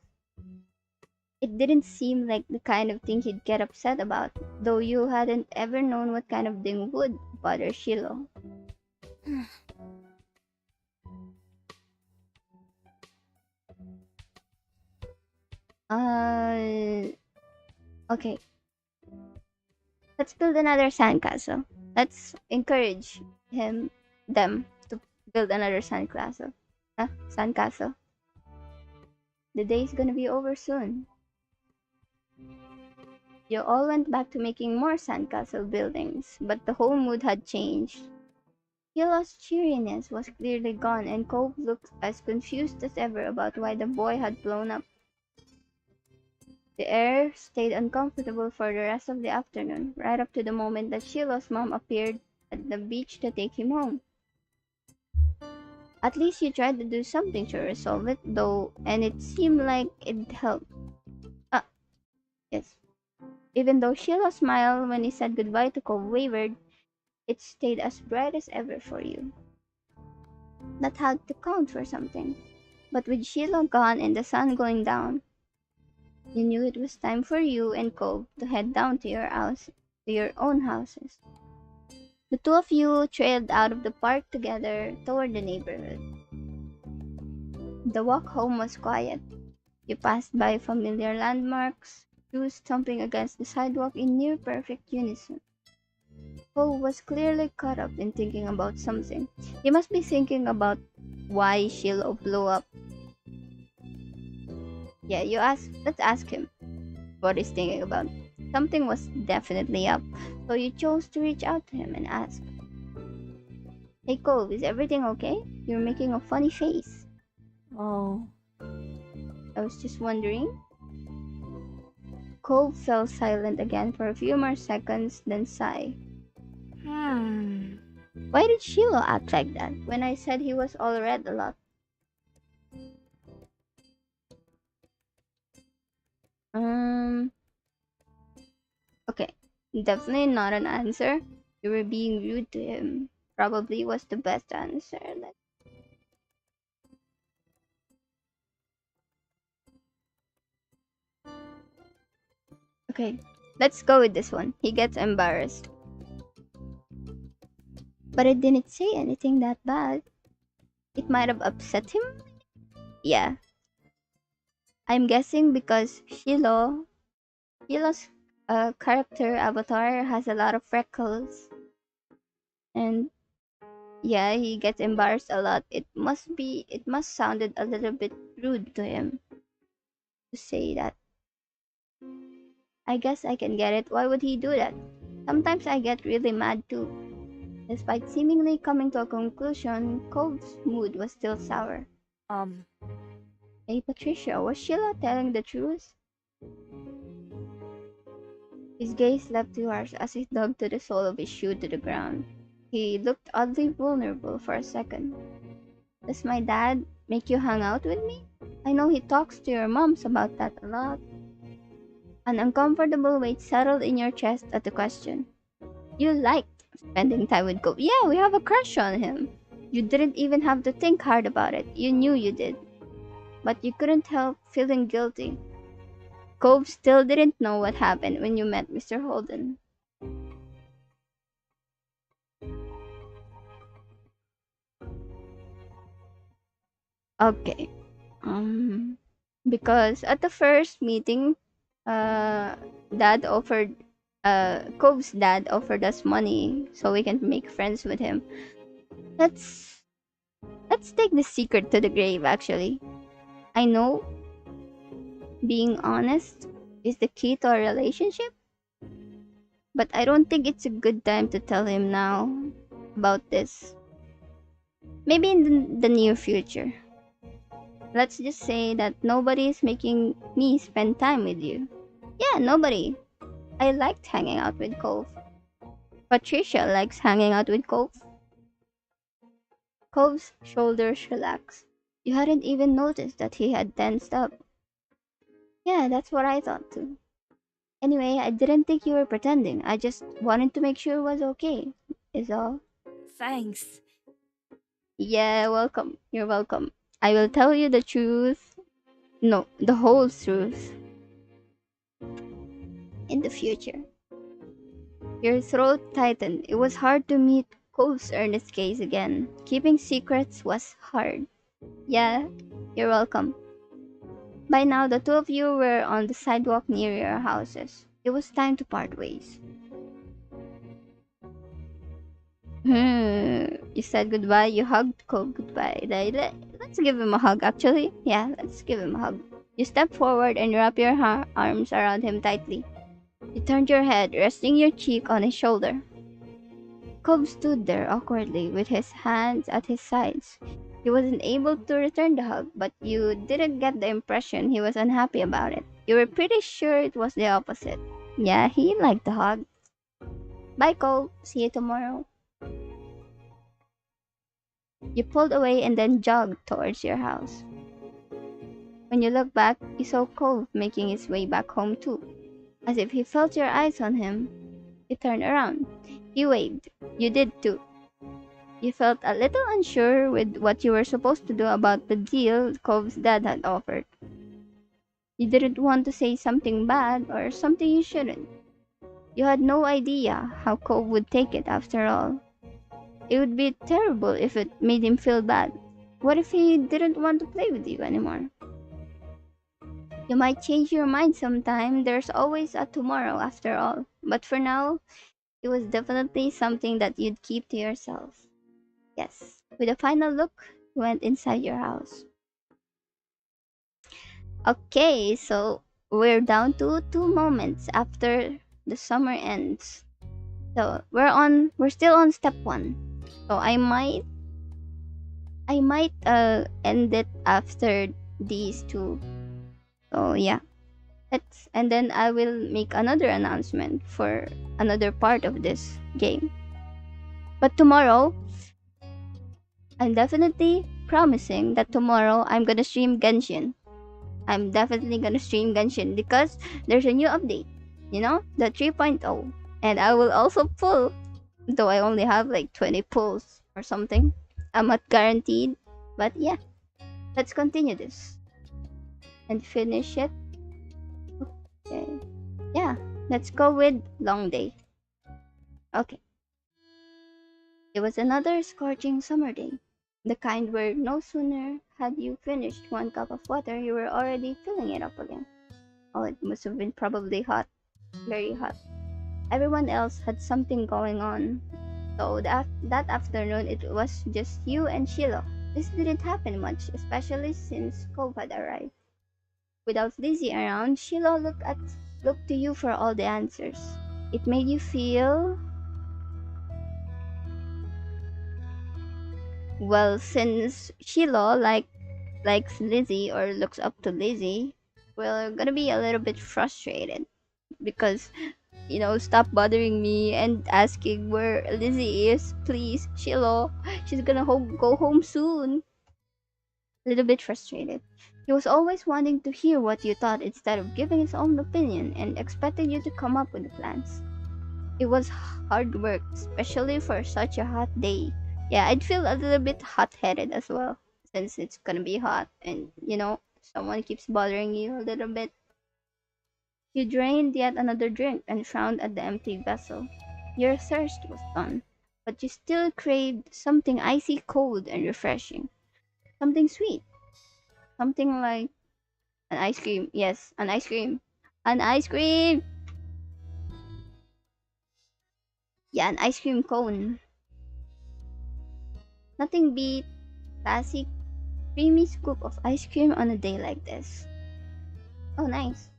It didn't seem like the kind of thing he'd get upset about, though you hadn't ever known what kind of thing would bother Shiloh. Uh, okay, let's build another sandcastle. Let's encourage them to build another sandcastle. Sandcastle. The day's gonna be over soon. You all went back to making more sandcastle buildings, but the whole mood had changed. Hilo's cheeriness was clearly gone, and Cove looked as confused as ever about why the boy had blown up. The air stayed uncomfortable for the rest of the afternoon, right up to the moment that Sheila's mom appeared at the beach to take him home. At least you tried to do something to resolve it, though, and it seemed like it helped. Ah, yes. Even though Sheila's smile when he said goodbye to Cove wavered, it stayed as bright as ever for you. That had to count for something. But with Sheila gone and the sun going down, you knew it was time for you and Cove to head down to your own houses. The two of you trailed out of the park together toward the neighborhood. The walk home was quiet. You passed by familiar landmarks, shoes stomping against the sidewalk in near perfect unison. Cove was clearly caught up in thinking about something. He must be thinking about why Sheila blew up. Yeah, let's ask him what he's thinking about. Something was definitely up, so you chose to reach out to him and ask, "Hey Cove, is everything okay? You're making a funny face." Oh. I was just wondering. Cove fell silent again for a few more seconds, then sighed. Hmm. Why did Sheila act like that when I said he was all red a lot? Um, okay, definitely not an answer. You were being rude to him. Probably was the best answer. Okay, let's go with this one. He gets embarrassed. But I didn't say anything that bad. It might have upset him? Yeah, I'm guessing because Sheila's character avatar has a lot of freckles. And yeah, he gets embarrassed a lot. It must sounded a little bit rude to him to say that. I guess I can get it. Why would he do that? Sometimes I get really mad too. Despite seemingly coming to a conclusion, Cove's mood was still sour. Um. Hey Patricia, was Sheila telling the truth? His gaze left yours as he dug to the sole of his shoe to the ground. He looked oddly vulnerable for a second. Does my dad make you hang out with me? I know he talks to your moms about that a lot. An uncomfortable weight settled in your chest at the question. You liked spending time with Gob. Yeah, we have a crush on him. You didn't even have to think hard about it. You knew you did. But you couldn't help feeling guilty. Cove still didn't know what happened when you met Mr. Holden. Okay. Um, because at the first meeting, uh, dad offered, Cove's dad offered us money so we can make friends with him. Let's let's take the secret to the grave. Actually, I know being honest is the key to our relationship, but I don't think it's a good time to tell him now about this. Maybe in the near future. Let's just say that nobody is making me spend time with you. Yeah, nobody. I liked hanging out with Cove. Patricia likes hanging out with Cove. Cove's shoulders relaxed. You hadn't even noticed that he had tensed up. Yeah, that's what I thought too. Anyway, I didn't think you were pretending. I just wanted to make sure it was okay, is all. Thanks. Yeah, welcome. You're welcome. I will tell you the truth. No, the whole truth in the future. Your throat tightened. It was hard to meet Cole's earnest gaze again. Keeping secrets was hard. Yeah, you're welcome. By now, the two of you were on the sidewalk near your houses. It was time to part ways. You said goodbye. You hugged Cole goodbye. Let's give him a hug, actually. Yeah, let's give him a hug. You step forward and wrap your arms around him tightly. You turned your head, resting your cheek on his shoulder. Cobb stood there awkwardly with his hands at his sides. He wasn't able to return the hug, but you didn't get the impression he was unhappy about it. You were pretty sure it was the opposite. Yeah, he liked the hug. Bye, Cole. See you tomorrow. You pulled away and then jogged towards your house. When you looked back, you saw Cole making his way back home too. As if he felt your eyes on him, he turned around. He waved. You did too. You felt a little unsure with what you were supposed to do about the deal Cove's dad had offered. You didn't want to say something bad or something you shouldn't. You had no idea how Cove would take it after all. It would be terrible if it made him feel bad. What if he didn't want to play with you anymore? You might change your mind sometime. There's always a tomorrow after all. But for now, it was definitely something that you'd keep to yourself. Yes. With a final look, you went inside your house. Okay, so we're down to 2 moments after the summer ends. So we're still on step 1. So I might end it after these two. So yeah. And then I will make another announcement for another part of this game. But tomorrow, I'm definitely promising that tomorrow I'm gonna stream Genshin. I'm definitely gonna stream Genshin because there's a new update, the 3.0. And I will also pull, though I only have like 20 pulls or something. I'm not guaranteed, but yeah, let's continue this and finish it. Okay. Yeah, let's go with Long Day. Okay. It was another scorching summer day. The kind where no sooner had you finished one cup of water, you were already filling it up again. Oh, it must have been probably hot, very hot. Everyone else had something going on. So that afternoon, it was just you and Sheila. This didn't happen much, especially since Cove had arrived. Without Lizzie around, Sheila looked to you for all the answers. It made you feel, well, since Sheila likes Lizzie or looks up to Lizzie, we're gonna be a little bit frustrated because stop bothering me and asking where Lizzie is, please, Sheila. She's gonna go home soon. A little bit frustrated. He was always wanting to hear what you thought instead of giving his own opinion and expecting you to come up with the plans. It was hard work, especially for such a hot day. Yeah, I'd feel a little bit hot-headed as well, since it's gonna be hot and, someone keeps bothering you a little bit. You drained yet another drink and frowned at the empty vessel. Your thirst was gone, but you still craved something icy cold and refreshing. Something sweet. Something like an ice cream. Yes, an ice cream. An ice cream! Yeah, an ice cream cone. Nothing beat classic creamy scoop of ice cream on a day like this. Oh, nice.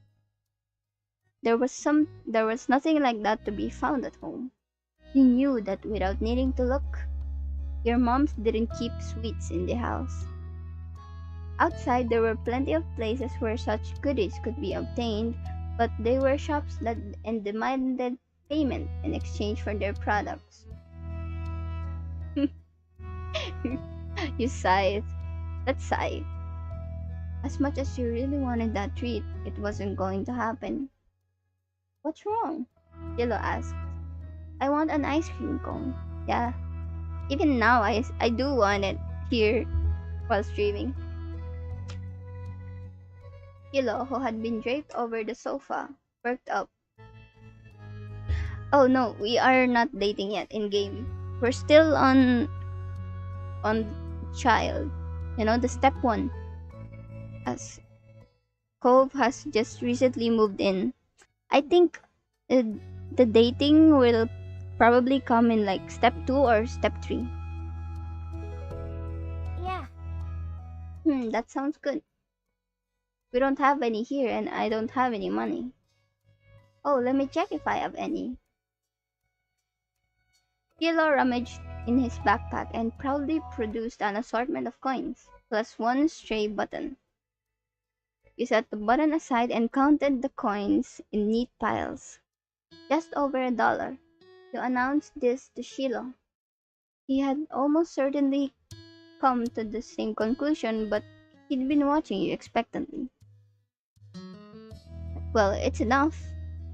There was nothing like that to be found at home. You knew that without needing to look. Your moms didn't keep sweets in the house. Outside, there were plenty of places where such goodies could be obtained, but they were shops that and demanded payment in exchange for their products. You sighed. That sigh. As much as you really wanted that treat, it wasn't going to happen. What's wrong? Yellow asked. I want an ice cream cone. Yeah, even now I do want it. here while streaming. Kilo, who had been draped over the sofa, perked up. Oh no, we are not dating yet in game. We're still on child. You know, the step one. As Cove has just recently moved in. I think uh, the dating will probably come in like step 2 or step 3. Yeah. That sounds good. We don't have any here and I don't have any money. Oh, let me check if I have any. Kilo rummaged in his backpack and proudly produced an assortment of coins, plus one stray button. He set the button aside and counted the coins in neat piles. Just over $1. You announced this to Shiloh. He had almost certainly come to the same conclusion, but he'd been watching you expectantly. Well, it's enough.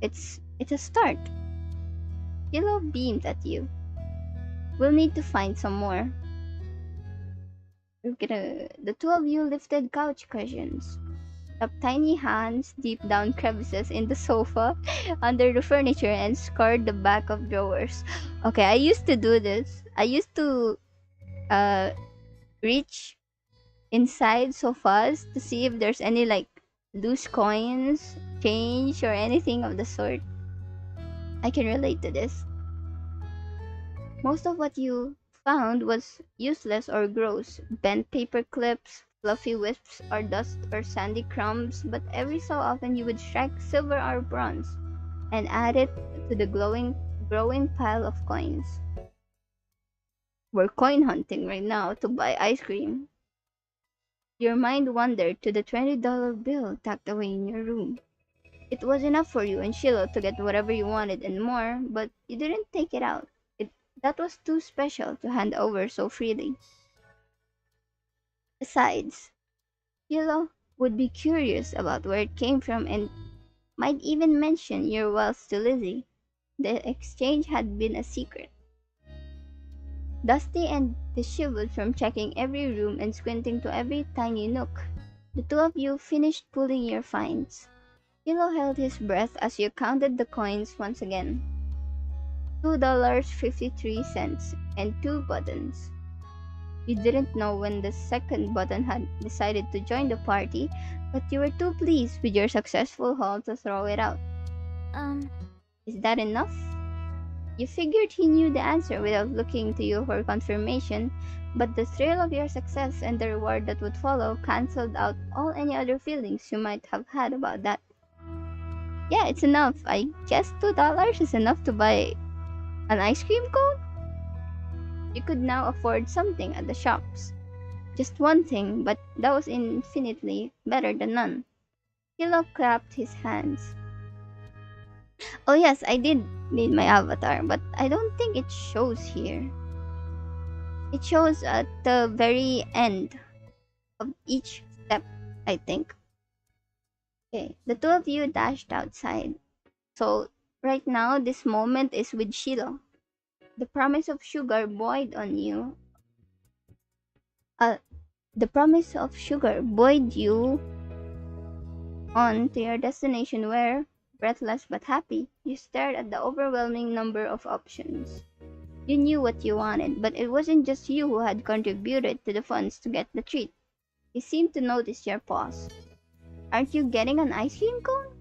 It's a start. Shiloh beamed at you. We'll need to find some more. The two of you lifted couch cushions, stuffed tiny hands deep down crevices in the sofa, under the furniture, and scarred the back of drawers. Okay, I used to do this. I used to uh, reach inside sofas to see if there's any like loose coins, change, or anything of the sort. I can relate to this. Most of what you found was useless or gross, bent paper clips, fluffy wisps or dust or sandy crumbs, but every so often you would strike silver or bronze and add it to the growing pile of coins. We're coin hunting right now to buy ice cream. Your mind wandered to the $20 bill tucked away in your room. It was enough for you and Shiloh to get whatever you wanted and more, but you didn't take it out. That was too special to hand over so freely. Besides, Shiloh would be curious about where it came from and might even mention your wealth to Lizzie. The exchange had been a secret. Dusty and disheveled from checking every room and squinting to every tiny nook, the two of you finished pulling your finds. Shiloh held his breath as you counted the coins once again. $2.53 and two buttons. You didn't know when the second button had decided to join the party, but you were too pleased with your successful haul to throw it out. Um, Is that enough? You figured he knew the answer without looking to you for confirmation, but the thrill of your success and the reward that would follow canceled out all any other feelings you might have had about that. Yeah, it's enough. I guess $2 is enough to buy an ice cream cone? You could now afford something at the shops. Just one thing, but that was infinitely better than none. Hilo clapped his hands. Oh yes, I did need my avatar, but I don't think it shows here. It shows at the very end of each step, I think. Okay, the two of you dashed outside. So right now, this moment is with Shiloh. The promise of sugar buoyed on you. Uh, the promise of sugar buoyed you on to your destination where, breathless but happy, you stared at the overwhelming number of options. You knew what you wanted, but it wasn't just you who had contributed to the funds to get the treat. He seemed to notice your pause. Aren't you getting an ice cream cone?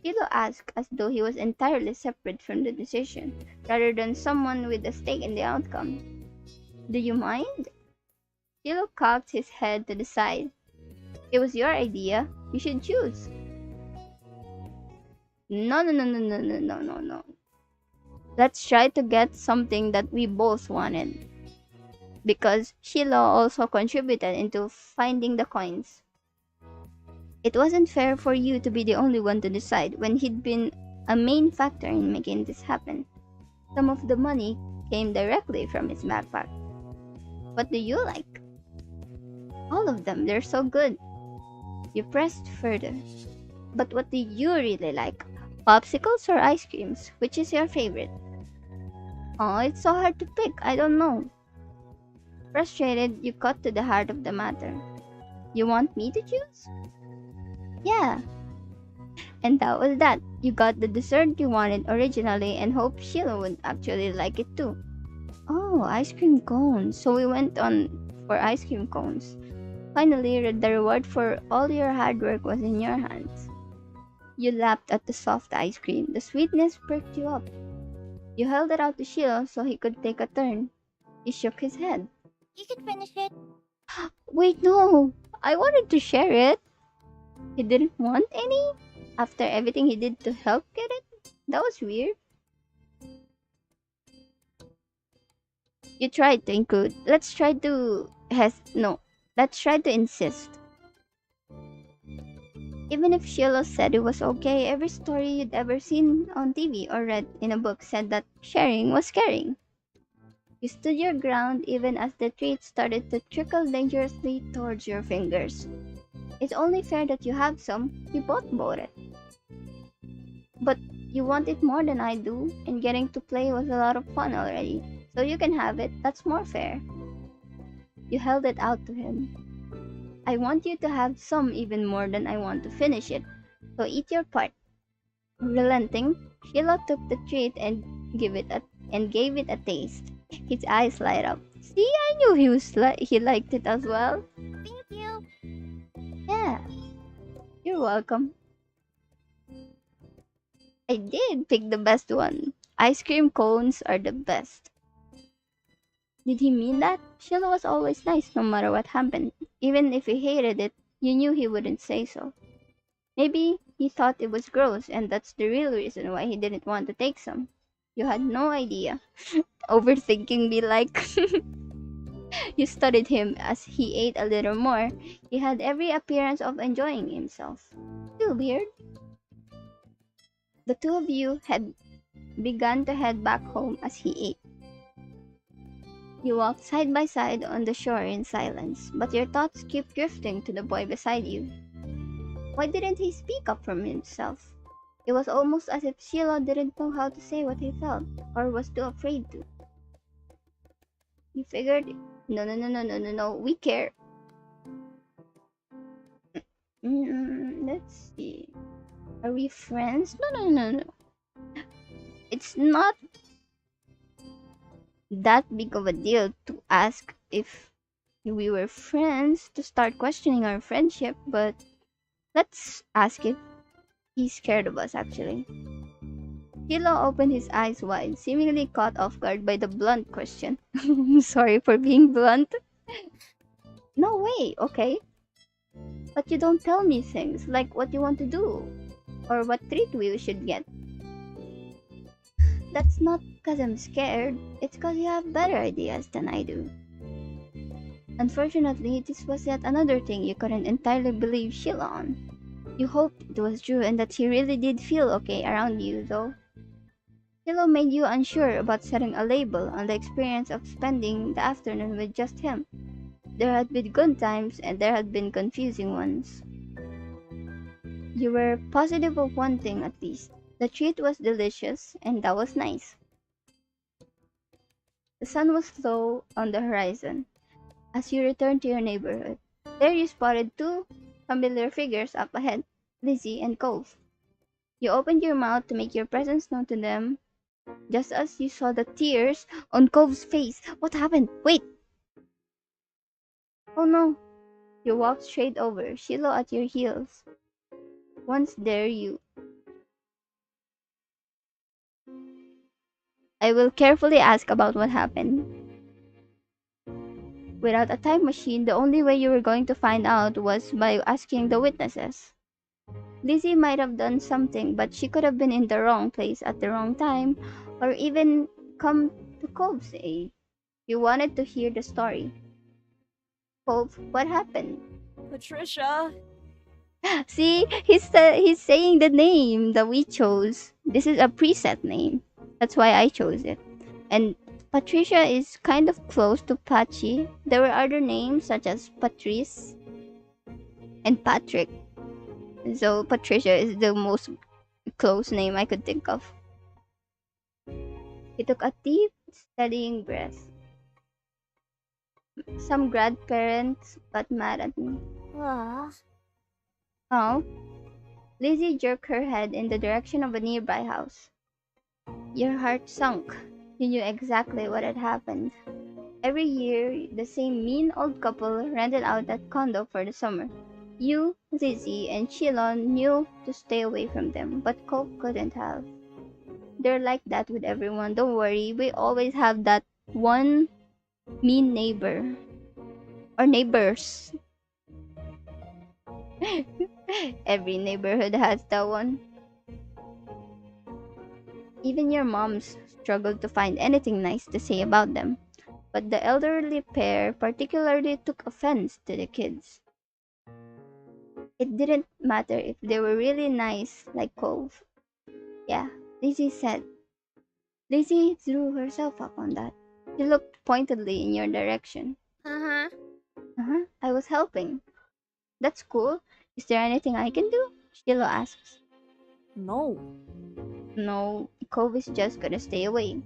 Hilo asked as though he was entirely separate from the decision, rather than someone with a stake in the outcome. Do you mind? Hilo cocked his head to the side. It was your idea. You should choose. No. Let's try to get something that we both wanted. Because Shiloh also contributed into finding the coins. It wasn't fair for you to be the only one to decide when he'd been a main factor in making this happen. Some of the money came directly from his backpack. What do you like? All of them, they're so good. You pressed further. But what do you really like? Popsicles or ice creams? Which is your favorite? Oh, it's so hard to pick. I don't know. Frustrated, you cut to the heart of the matter. You want me to choose? Yeah, and that was that. You got the dessert you wanted originally and hoped Sheila would actually like it too. Oh, ice cream cones. So we went on for ice cream cones. Finally, the reward for all your hard work was in your hands. You lapped at the soft ice cream. The sweetness perked you up. You held it out to Sheila so he could take a turn. He shook his head. You can finish it. Wait, no! I wanted to share it. He didn't want any? After everything he did to help get it? That was weird. You tried to include. Let's try to insist. Even if Sheila said it was okay, every story you'd ever seen on TV or read in a book said that sharing was caring. You stood your ground even as the treat started to trickle dangerously towards your fingers. It's only fair that you have some. We both bought it. But you want it more than I do, and getting to play was a lot of fun already. So you can have it. That's more fair. You held it out to him. I want you to have some even more than I want to finish it. So eat your part. Relenting, Sheila took the treat and gave it a taste. His eyes light up. See, I knew he liked it as well. Thank you. Yeah, you're welcome. I did pick the best one. Ice cream cones are the best. Did he mean that? Sheila was always nice no matter what happened. Even if he hated it, you knew he wouldn't say so. Maybe he thought it was gross and that's the real reason why he didn't want to take some. You had no idea. Overthinking me like. You studied him as he ate a little more. He had every appearance of enjoying himself. Still weird. The two of you had begun to head back home as he ate. You walked side by side on the shore in silence, but your thoughts kept drifting to the boy beside you. Why didn't he speak up for himself? It was almost as if Sheila didn't know how to say what he felt, or was too afraid to. You figured, no, we care. Let's see. Are we friends? No. It's not that big of a deal to ask if we were friends to start questioning our friendship, but let's ask if he's scared of us actually. Hilo opened his eyes wide, seemingly caught off guard by the blunt question. Sorry for being blunt. No way, okay? But you don't tell me things like what you want to do or what treat we should get. That's not because I'm scared, it's because you have better ideas than I do. Unfortunately, this was yet another thing you couldn't entirely believe Sheila on. You hoped it was true and that he really did feel okay around you, though. Sheila made you unsure about setting a label on the experience of spending the afternoon with just him. There had been good times and there had been confusing ones. You were positive of one thing at least. The treat was delicious and that was nice. The sun was low on the horizon as you returned to your neighborhood. There you spotted two familiar figures up ahead, Lizzie and Cove. You opened your mouth to make your presence known to them just as you saw the tears on Cove's face. What happened? Wait! Oh no! You walked straight over, Shiloh at your heels. Once there, you. I will carefully ask about what happened. Without a time machine, the only way you were going to find out was by asking the witnesses. Lizzie might have done something, but she could have been in the wrong place at the wrong time, or even come to Cove's aid. You wanted to hear the story. Cove, what happened? Patricia. See, he's saying the name that we chose. This is a preset name. That's why I chose it. And Patricia is kind of close to Patchy. There were other names such as Patrice and Patrick. So Patricia is the most close name I could think of. He took a deep, steadying breath. Some grandparents got mad at me. Ugh. Oh, Lizzie jerked her head in the direction of a nearby house. Your heart sunk. You knew exactly what had happened. Every year, the same mean old couple rented out that condo for the summer. You, Lizzie, and Shilon knew to stay away from them, but Cope couldn't have. They're like that with everyone. Don't worry, we always have that one mean neighbor. Or neighbors. Every neighborhood has that one. Even your moms struggled to find anything nice to say about them. But the elderly pair particularly took offense to the kids. It didn't matter if they were really nice, like Cove. Yeah, Lizzie said. Lizzie threw herself up on that. She looked pointedly in your direction. Uh-huh. Uh-huh, I was helping. That's cool. Is there anything I can do? Shiloh asks. No. No, Cove is just gonna stay away.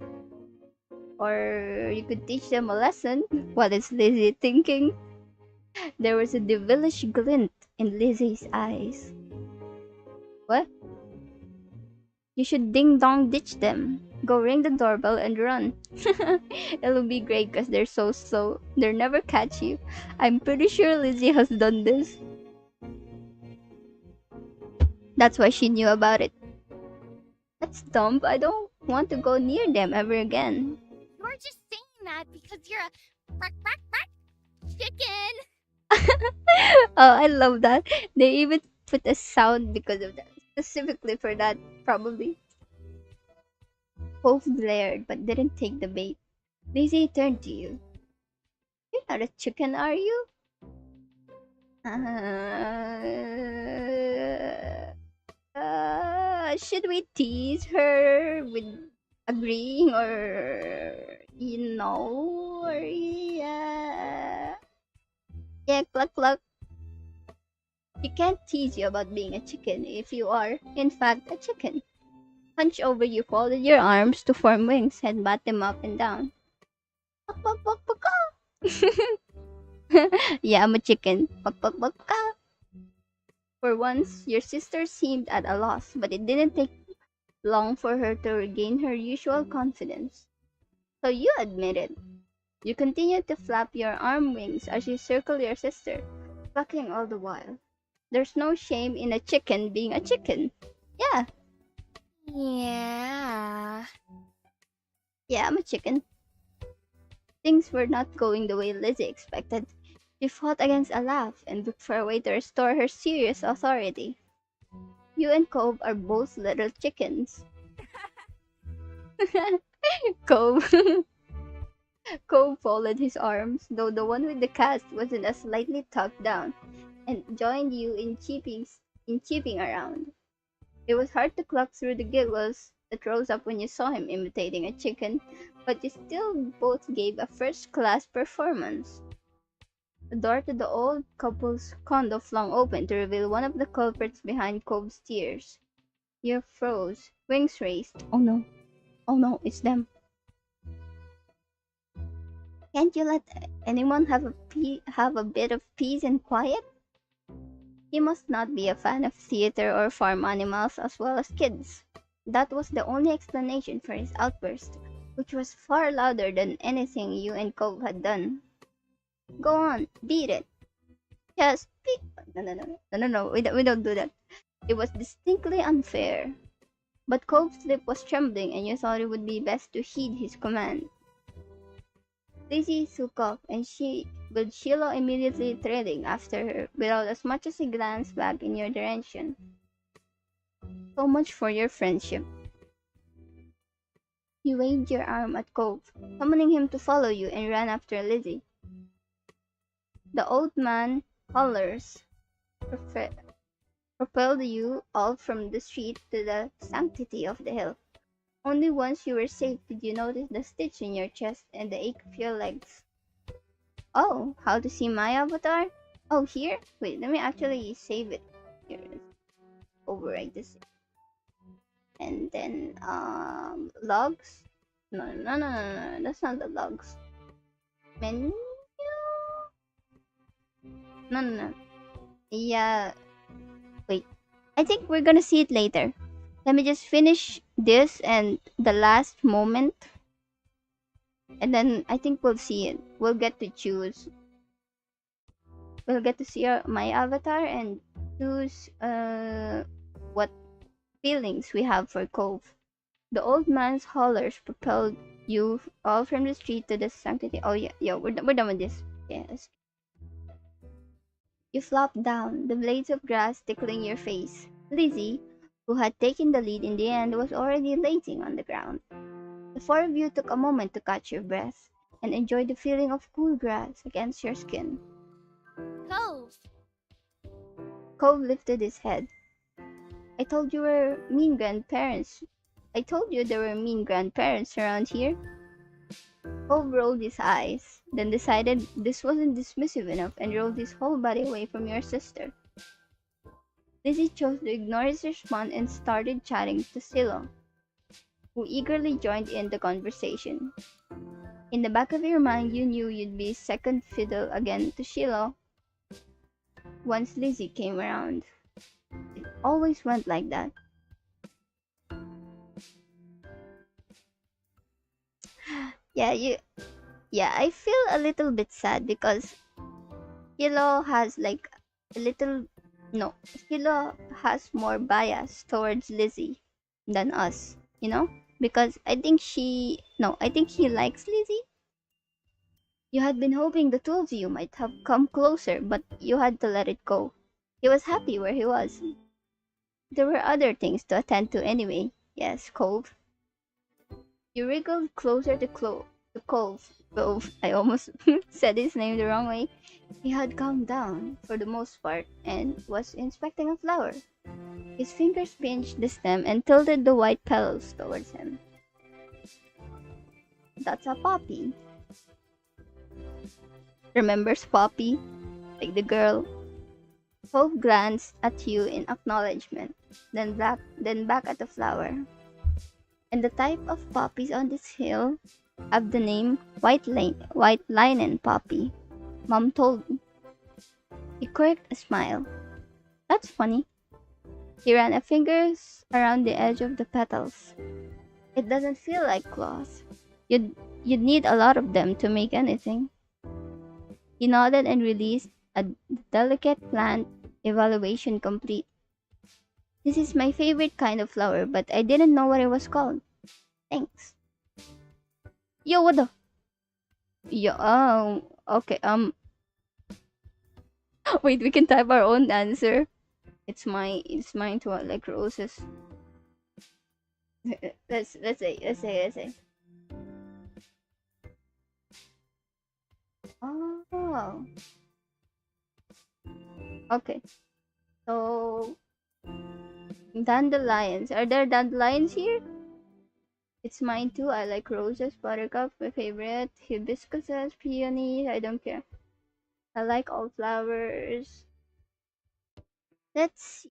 Or you could teach them a lesson. What is Lizzie thinking? There was a devilish glint in Lizzie's eyes. What? You should ding dong ditch them. Go ring the doorbell and run. It'll be great because they're so slow. They'll never catch you. I'm pretty sure Lizzie has done this. That's why she knew about it. That's dumb. I don't want to go near them ever again. You're just saying that because you're a chicken. Oh, I love that. They even put a sound because of that. Specifically for that, probably. Both glared but didn't take the bait. Lizzie turned to you. You're not a chicken, are you? Should we tease her with agreeing or or yeah, cluck cluck. She can't tease you about being a chicken if you are, in fact, a chicken. Hunch over, you folded your arms to form wings and bat them up and down. Pok, pok, pok, pok, yeah, I'm a chicken. Pok, pok, pok, pok. For once, your sister seemed at a loss, but it didn't take long for her to regain her usual confidence. So you admit it. You continue to flap your arm wings as you circle your sister, clucking all the while. There's no shame in a chicken being a chicken. Yeah, Yeah. yeah, I'm a chicken. Things were not going the way Lizzie expected. She fought against a laugh and looked for a way to restore her serious authority. You and Cove are both little chickens. Cove. Cove folded his arms, though the one with the cast wasn't as slightly tucked down, and joined you in cheeping around. It was hard to cluck through the giggles that rose up when you saw him imitating a chicken, but you still both gave a first-class performance. The door to the old couple's condo flung open to reveal one of the culprits behind Cove's tears. You froze, wings raised. Oh no, it's them. Can't you let anyone have a bit of peace and quiet? He must not be a fan of theater or farm animals as well as kids. That was the only explanation for his outburst, which was far louder than anything you and Cove had done. Go on, beat it. Just beat. No. We don't do that. It was distinctly unfair. But Cove's lip was trembling, and you thought it would be best to heed his command. Daisy took off, and with Sheila immediately trailing after her, without as much as a glance back in your direction. So much for your friendship. You waved your arm at Cove, summoning him to follow you, and ran after Lizzie. The old man, Hollers, propelled you all from the street to the sanctity of the hill. Only once you were safe did you notice the stitch in your chest and the ache of your legs. Oh, how to see my avatar? Oh, here? Wait, let me actually save it. Here, overwrite this. And then, logs? No, that's not the logs. Menu? No, no, no. Yeah, wait. I think we're gonna see it later. Let me just finish this and the last moment, and then I think we'll see it. We'll get to choose. We'll get to see my avatar and choose what feelings we have for Cove. The old man's hollers propelled you all from the street to the sanctity. Oh yeah, yeah, we're done with this. Yes. You flopped down, the blades of grass tickling your face. Lizzie, who had taken the lead in the end, was already lazing on the ground. The four of you took a moment to catch your breath and enjoy the feeling of cool grass against your skin. Cove. Cove lifted his head. I told you were mean grandparents. I told you there were mean grandparents around here. Cove rolled his eyes, then decided this wasn't dismissive enough and rolled his whole body away from your sister. Lizzie chose to ignore his response and started chatting to Silo, who eagerly joined in the conversation. In the back of your mind, you knew you'd be second fiddle again to Shiloh once Lizzie came around. It always went like that. Yeah, I feel a little bit sad because Shiloh has like a little no, Shiloh has more bias towards Lizzie than us, you know? Because I think he likes Lizzie. You had been hoping the two of you might have come closer, but you had to let it go. He was happy where he was. There were other things to attend to anyway. Yes, Cove. You wriggled closer to Cove. Cove. I almost said his name the wrong way. He had calmed down, for the most part, and was inspecting a flower. His fingers pinched the stem and tilted the white petals towards him. That's a poppy. Remembers Poppy? Like the girl. Hope glanced at you in acknowledgement, then back at the flower. And the type of poppies on this hill have the name white linen poppy. Mom told me. He quirked a smile. That's funny. He ran a fingers around the edge of the petals. It doesn't feel like cloth. You'd you'd need a lot of them to make anything. He nodded and released a delicate plant evaluation complete. This is my favorite kind of flower, but I didn't know what it was called. Thanks. Yo, what the? Yo, okay. Wait, we can type our own answer. It's mine to like roses. Let's say. Oh, okay. So dandelions. Are there dandelions here? It's mine too. I like roses, buttercup, my favorite. Hibiscuses, peonies. I don't care. I like all flowers. Let's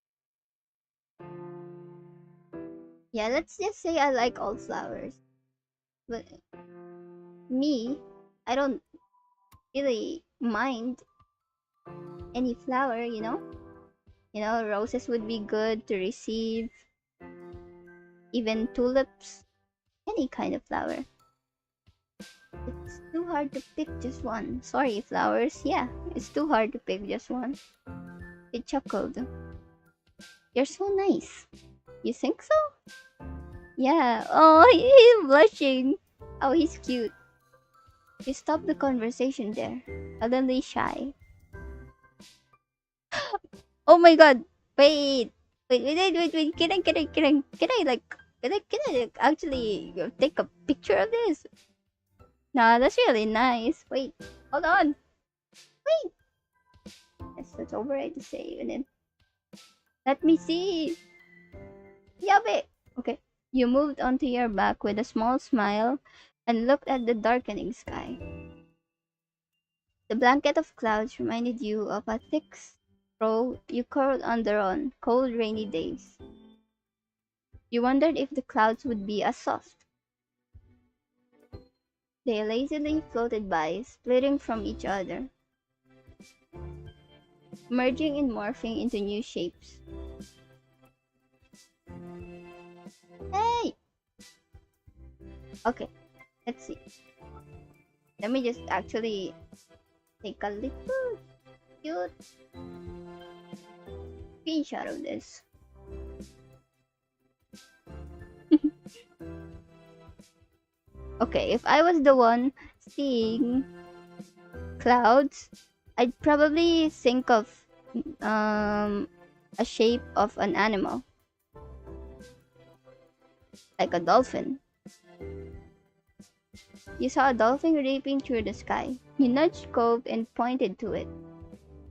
let's just say I like all flowers. But me, I don't really mind any flower, you know? You know, roses would be good to receive, even tulips, any kind of flower. It's too hard to pick just one. Sorry, flowers. Yeah, it's too hard to pick just one. He chuckled. You're so nice. You think so? Yeah. Oh, he's blushing. Oh, he's cute. You stopped the conversation there, suddenly shy. Oh my god. Wait. Can I like actually take a picture of this? Nah, that's really nice. Wait, hold on. Wait. That's alright to say, and then let me see. Yabe. Okay. You moved onto your back with a small smile and looked at the darkening sky. The blanket of clouds reminded you of a thick straw you curled under on cold, rainy days. You wondered if the clouds would be as soft. They lazily floated by, splitting from each other. merging and morphing into new shapes. Hey! Okay, let's see. Let me just actually take a little cute screenshot of this. Okay, if I was the one seeing clouds, I'd probably think of a shape of an animal, like a dolphin. You saw a dolphin leaping through the sky. You nudged Cove and pointed to it.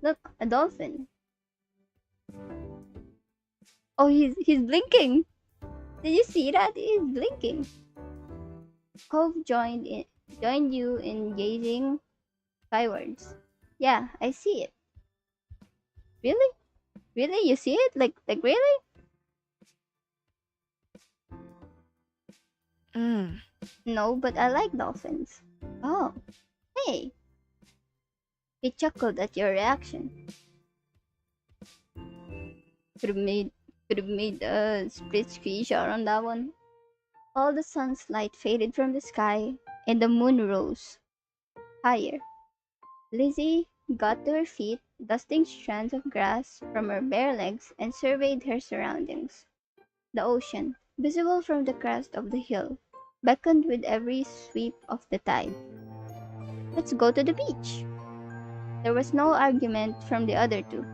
Look, a dolphin. Oh, he's blinking. Did you see that? He's blinking. Cove joined you in gazing skywards. Yeah, I see it. Really? Really? You see it? Like really? Mm. No, but I like dolphins. Oh, hey. He chuckled at your reaction. Could have made a split screenshot on that one. All the sun's light faded from the sky, and the moon rose higher. Lizzie got to her feet, dusting strands of grass from her bare legs, and surveyed her surroundings. The ocean, visible from the crest of the hill, beckoned with every sweep of the tide. Let's go to the beach. There was no argument from the other two.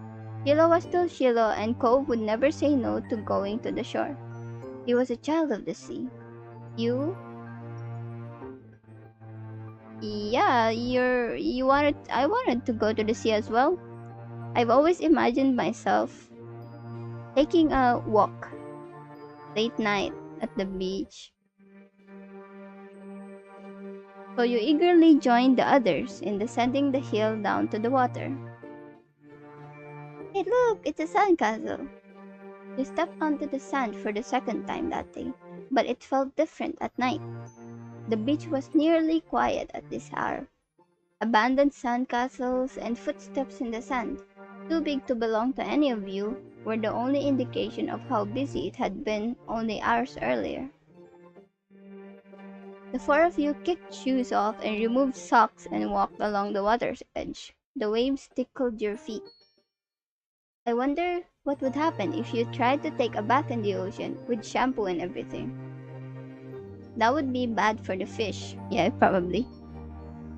Sheila was still Sheila, and Cove would never say no to going to the shore. He was a child of the sea. You? Yeah, I wanted to go to the sea as well. I've always imagined myself taking a walk late night at the beach. So you eagerly joined the others in descending the hill down to the water. Hey look, it's a sandcastle. You stepped onto the sand for the second time that day, but it felt different at night. The beach was nearly quiet at this hour. Abandoned sandcastles and footsteps in the sand, too big to belong to any of you, were the only indication of how busy it had been only hours earlier. The four of you kicked shoes off and removed socks and walked along the water's edge. The waves tickled your feet. I wonder what would happen if you tried to take a bath in the ocean with shampoo and everything. That would be bad for the fish. Yeah, probably.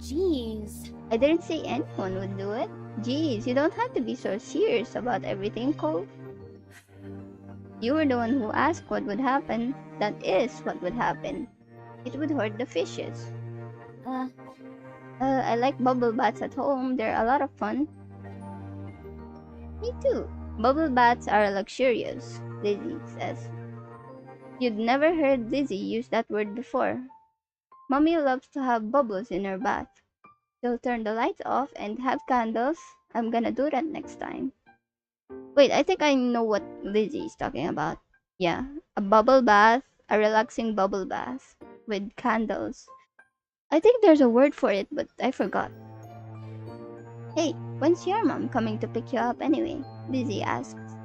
Jeez. I didn't say anyone would do it. Jeez, you don't have to be so serious about everything, Cole. You were the one who asked what would happen. That is what would happen. It would hurt the fishes. Uh, I like bubble baths at home. They're a lot of fun. Me too. Bubble baths are luxurious, Lizzie says. You'd never heard Lizzie use that word before. Mommy loves to have bubbles in her bath. She'll turn the lights off and have candles. I'm gonna do that next time. Wait, I think I know what Lizzie is talking about. Yeah, a bubble bath, a relaxing bubble bath with candles. I think there's a word for it, but I forgot. Hey, when's your mom coming to pick you up anyway? Lizzie asks.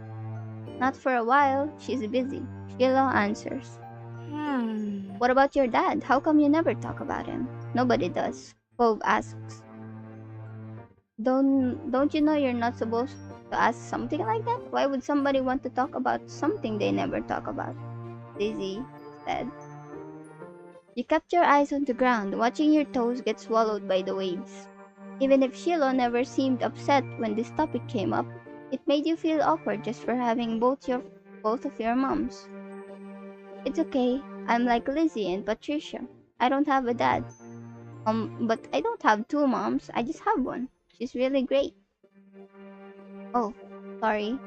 Not for a while, she's busy. Sheila answers. What about your dad? How come you never talk about him? Nobody does. Cove asks. Don't you know you're not supposed to ask something like that? Why would somebody want to talk about something they never talk about? Lizzie said. You kept your eyes on the ground, watching your toes get swallowed by the waves. Even if Sheila never seemed upset when this topic came up, it made you feel awkward just for having both of your moms. It's okay. I'm like Lizzie and Patricia. I don't have a dad. But I don't have two moms. I just have one. She's really great. Oh, sorry.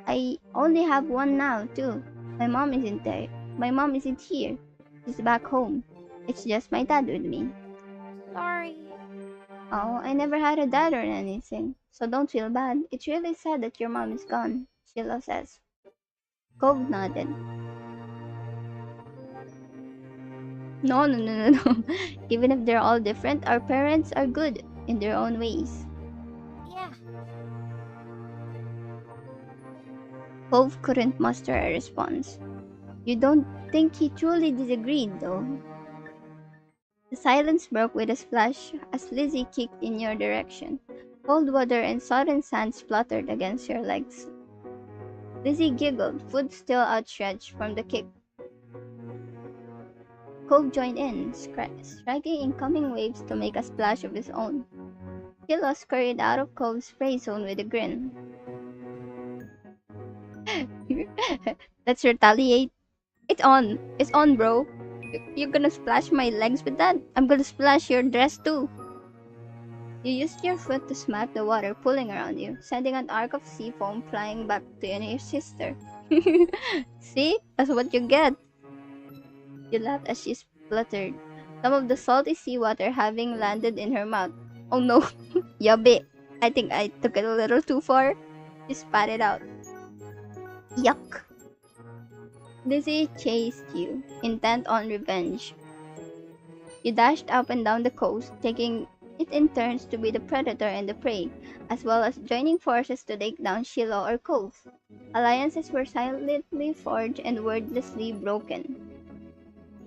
I only have one now, too. My mom isn't there. My mom isn't here. She's back home. It's just my dad with me. sorry. Oh, I never had a dad or anything. So don't feel bad. It's really sad that your mom is gone, Sheila says. Cove nodded. No. Even if they're all different, our parents are good in their own ways. Yeah. Cove couldn't muster a response. You don't think he truly disagreed, though? The silence broke with a splash as Lizzie kicked in your direction. Cold water and sodden sand spluttered against your legs. Lizzie giggled, foot still outstretched from the kick. Cove joined in, striking incoming waves to make a splash of his own. Kilo scurried out of Cove's spray zone with a grin. Let's retaliate. It's on. It's on, bro. You're gonna splash my legs with that? I'm gonna splash your dress too. You used your foot to smack the water pulling around you, sending an arc of sea foam flying back to your sister. See? That's what you get. You laughed as she spluttered, some of the salty seawater having landed in her mouth. Oh no, yummy. I think I took it a little too far. She spat it out. Yuck. Lizzie chased you, intent on revenge. You dashed up and down the coast, taking it in turns to be the predator and the prey, as well as joining forces to take down Shiloh or Cove. Alliances were silently forged and wordlessly broken.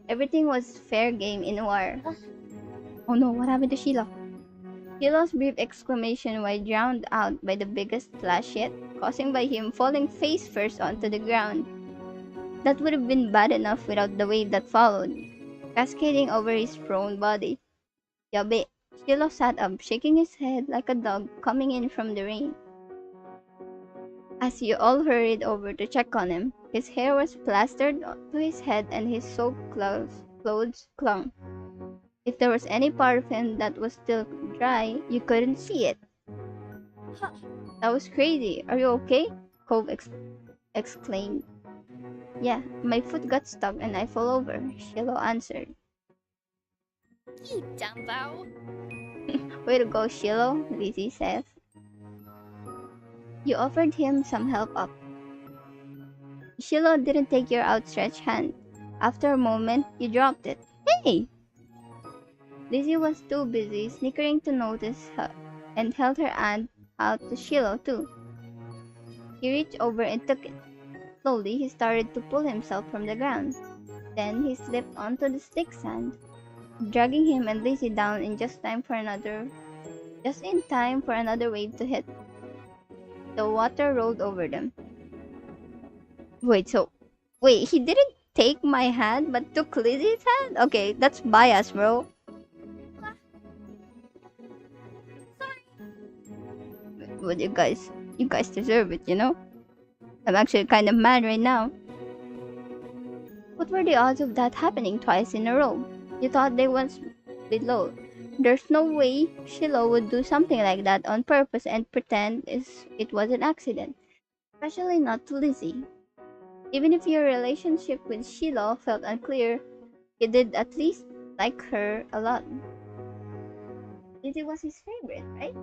Everything was fair game in war. Oh no, what happened to Shiloh? Shiloh's brief exclamation was drowned out by the biggest splash yet, causing by him falling face first onto the ground. That would have been bad enough without the wave that followed, cascading over his prone body. Yabe. Shiloh sat up, shaking his head like a dog coming in from the rain. As you all hurried over to check on him, his hair was plastered to his head and his soaked clothes clung. If there was any part of him that was still dry, you couldn't see it. That was crazy. Are you okay? Cove exclaimed. Yeah, my foot got stuck and I fell over, Shiloh answered. You dumbo. Way to go, Shiloh, Lizzie says. You offered him some help up. Shiloh didn't take your outstretched hand. After a moment, you dropped it. Hey! Lizzie was too busy snickering to notice her and held her hand out to Shiloh too. He reached over and took it. Slowly, he started to pull himself from the ground. Then he slipped onto the slick sand, dragging him and Lizzie down in just in time for another wave to hit. The water rolled over them. Wait, he didn't take my hand but took Lizzie's hand? Okay, that's bias, bro. But you guys deserve it, you know? I'm actually kind of mad right now. What were the odds of that happening twice in a row? You thought they once below. There's no way Shiloh would do something like that on purpose and pretend it was an accident. Especially not to Lizzie. Even if your relationship with Shiloh felt unclear, you did at least like her a lot. Lizzie was his favorite, right?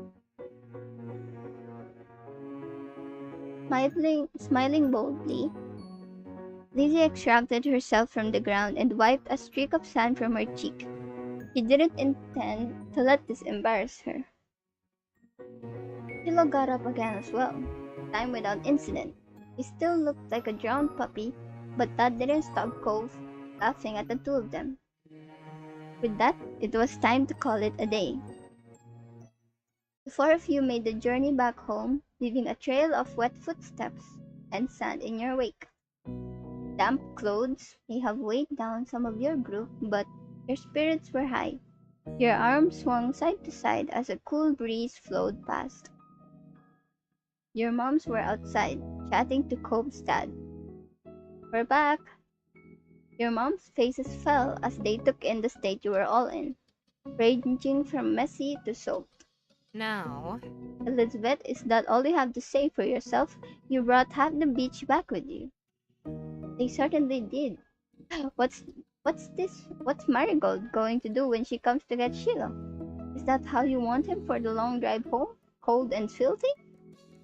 Smiling boldly, Lizzie extracted herself from the ground and wiped a streak of sand from her cheek. He didn't intend to let this embarrass her. Shiloh got up again as well, time without incident. He still looked like a drowned puppy, but that didn't stop Cove laughing at the two of them. With that, it was time to call it a day. The four of you made the journey back home, leaving a trail of wet footsteps and sand in your wake. Damp clothes may have weighed down some of your group, but your spirits were high. Your arms swung side to side as a cool breeze flowed past. Your moms were outside, chatting to Cove's dad. We're back. Your moms' faces fell as they took in the state you were all in, ranging from messy to soaked. Now, Elizabeth, is that all you have to say for yourself? You brought half the beach back with you. They certainly did. What's Marigold going to do when she comes to get Shiloh? Is that how you want him for the long drive home? Cold and filthy?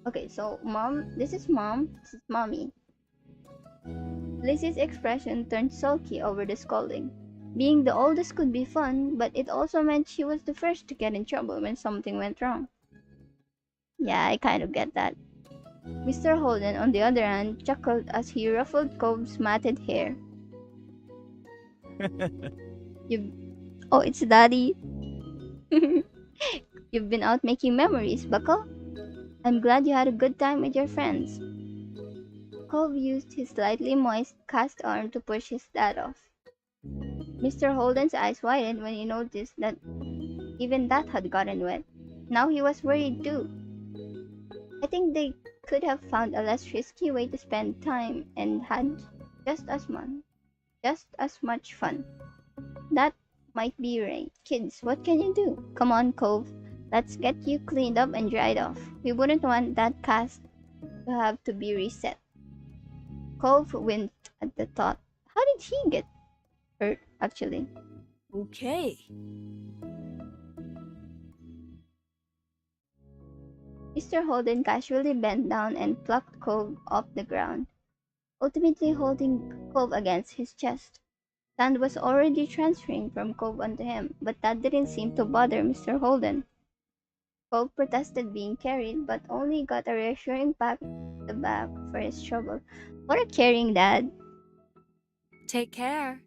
Okay, so this is mommy. Lizzie's expression turned sulky over the scolding. Being the oldest could be fun, but it also meant she was the first to get in trouble when something went wrong. Yeah, I kind of get that. Mr. Holden, on the other hand, chuckled as he ruffled Cove's matted hair. You, oh, it's Daddy. You've been out making memories, Buckle. I'm glad you had a good time with your friends. Cove used his slightly moist cast arm to push his dad off. Mr. Holden's eyes widened when he noticed that even that had gotten wet. Now he was worried too. I think they could have found a less risky way to spend time and had just as much, just as much fun. That might be right. Kids, what can you do? Come on, Cove. Let's get you cleaned up and dried off. We wouldn't want that cast to have to be reset. Cove winced at the thought. How did he get hurt, actually? Okay. Mr. Holden casually bent down and plucked Cove off the ground, ultimately holding Cove against his chest. Sand was already transferring from Cove onto him, but that didn't seem to bother Mr. Holden. Cove protested being carried, but only got a reassuring pat on the back for his trouble. What a caring dad. Take care.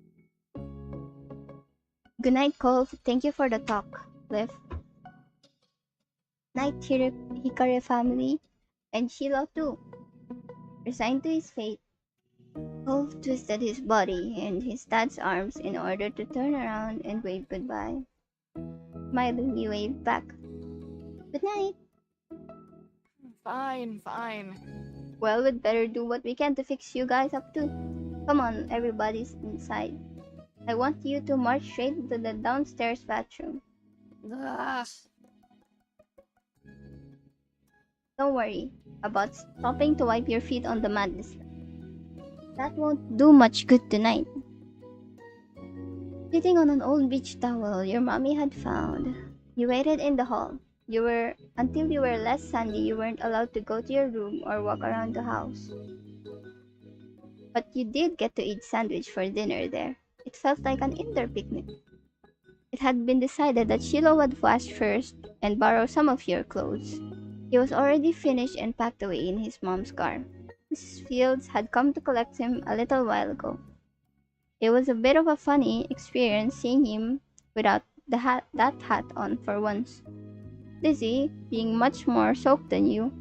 Good night, Cove. Thank you for the talk, Cliff. Night, Hikari family, and Sheila too. Resigned to his fate, Cove twisted his body and his dad's arms in order to turn around and wave goodbye. Smiling, he waved back. Good night. Fine. Well, we'd better do what we can to fix you guys up too. Come on, everybody's inside. I want you to march straight to the downstairs bathroom. Ugh. Don't worry about stopping to wipe your feet on the mat this time. That won't do much good tonight. Sitting on an old beach towel your mommy had found, you waited in the hall. Until you were less sandy, you weren't allowed to go to your room or walk around the house. But you did get to eat sandwich for dinner there. It felt like an indoor picnic. It had been decided that Shiloh would wash first and borrow some of your clothes. He was already finished and packed away in his mom's car. Mrs. Fields had come to collect him a little while ago. It was a bit of a funny experience seeing him without that hat on for once. Lizzie, being much more soaked than you,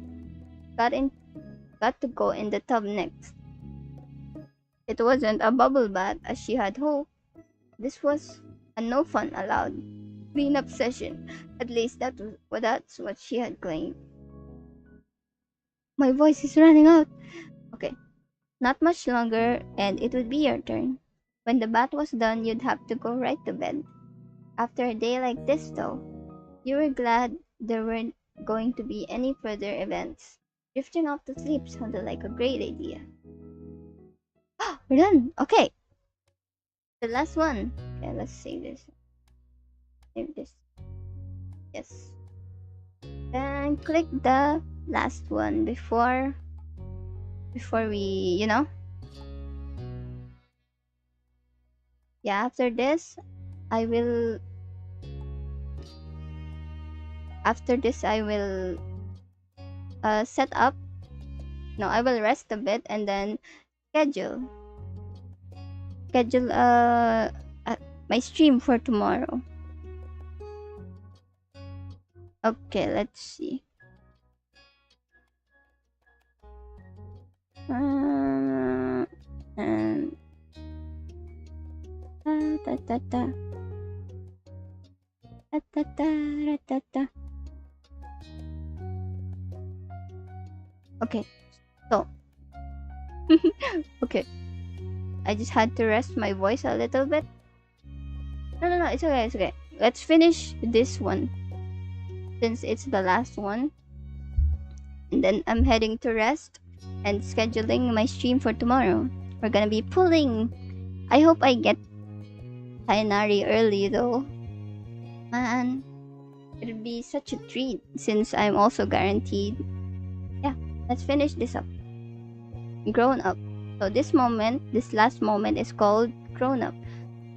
got to go in the tub next. It wasn't a bubble bath as she had hoped. This was a no fun allowed cleanup session. At least that's what she had claimed. My voice is running out. Okay, not much longer, and it would be your turn. When the bath was done, you'd have to go right to bed. After a day like this, though, you were glad there weren't going to be any further events. Drifting off to sleep sounded like a great idea. We're done! Okay! The last one. Okay, let's save this. Save this. Yes. Then click the last one before we, Yeah, after this, I will set up. No, I will rest a bit and then schedule my stream for tomorrow. Okay, let's see. And ta ta ta ta ta ta ta ta. Okay, so okay, I just had to rest my voice a little bit. No, it's okay. Let's finish this one since it's the last one, and then I'm heading to rest and scheduling my stream for tomorrow. We're gonna be pulling. I hope I get Tainari early though. Man, it'll be such a treat since I'm also guaranteed. Yeah, let's finish this up. Grown up. So this last moment is called grown up.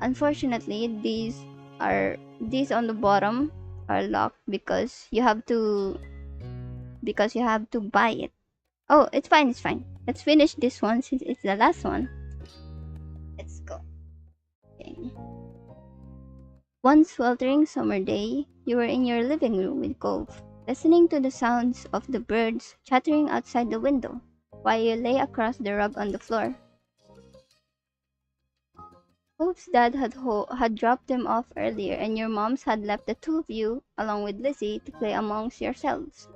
Unfortunately, these on the bottom are locked because you have to buy it. Oh, it's fine, it's fine. Let's finish this one since it's the last one. Let's go. Okay. One sweltering summer day, you were in your living room with Cove, listening to the sounds of the birds chattering outside the window, while you lay across the rug on the floor. Cove's dad had dropped him off earlier, and your moms had left the two of you, along with Lizzie, to play amongst yourselves.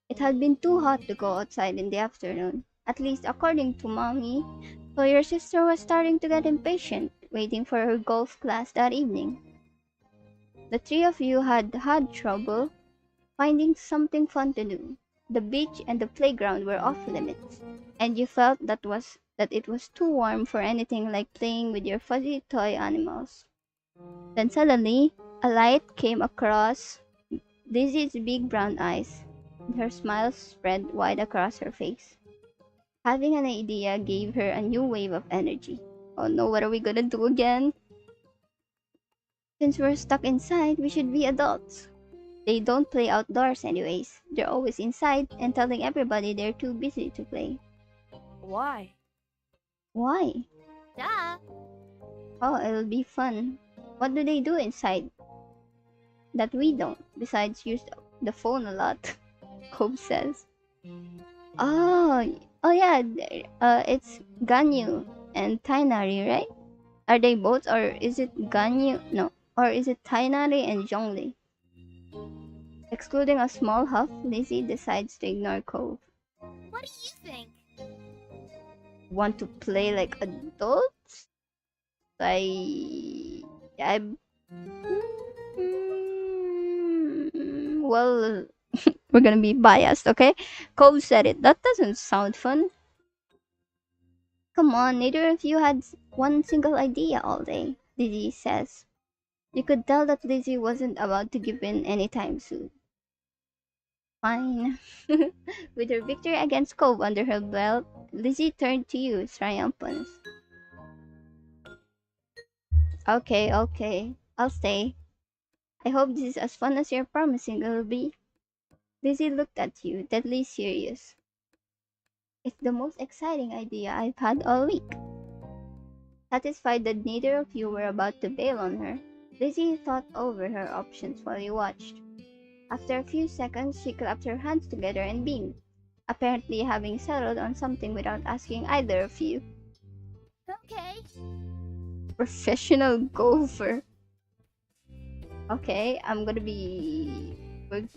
It had been too hot to go outside in the afternoon, at least according to Mommy, so your sister was starting to get impatient, waiting for her golf class that evening. The three of you had had trouble finding something fun to do. The beach and the playground were off limits, and you felt that it was too warm for anything like playing with your fuzzy toy animals. Then suddenly, a light came across Lizzie's big brown eyes, and her smile spread wide across her face. Having an idea gave her a new wave of energy. Oh no, what are we gonna do again? Since we're stuck inside, we should be adults. They don't play outdoors anyways. They're always inside and telling everybody they're too busy to play. Why? Why? Duh. Oh, it'll be fun. What do they do inside that we don't, besides use the phone a lot? Cobb says. Oh yeah, it's Ganyu and Tainari, right? Are they both, or is it Ganyu? No, or is it Tainari and Zhongli? Excluding a small huff, Lizzie decides to ignore Cove. What do you think? Want to play like adults? I well, we're gonna be biased, okay? Cove said it. That doesn't sound fun. Come on, neither of you had one single idea all day, Lizzie says. You could tell that Lizzie wasn't about to give in anytime soon. Fine. With her victory against Cove under her belt, Lizzie turned to you, triumphant. Okay. I'll stay. I hope this is as fun as you're promising it'll be. Lizzie looked at you, deadly serious. It's the most exciting idea I've had all week. Satisfied that neither of you were about to bail on her, Lizzie thought over her options while you watched. After a few seconds, she clapped her hands together and beamed, apparently having settled on something without asking either of you. Okay. Professional golfer. Okay,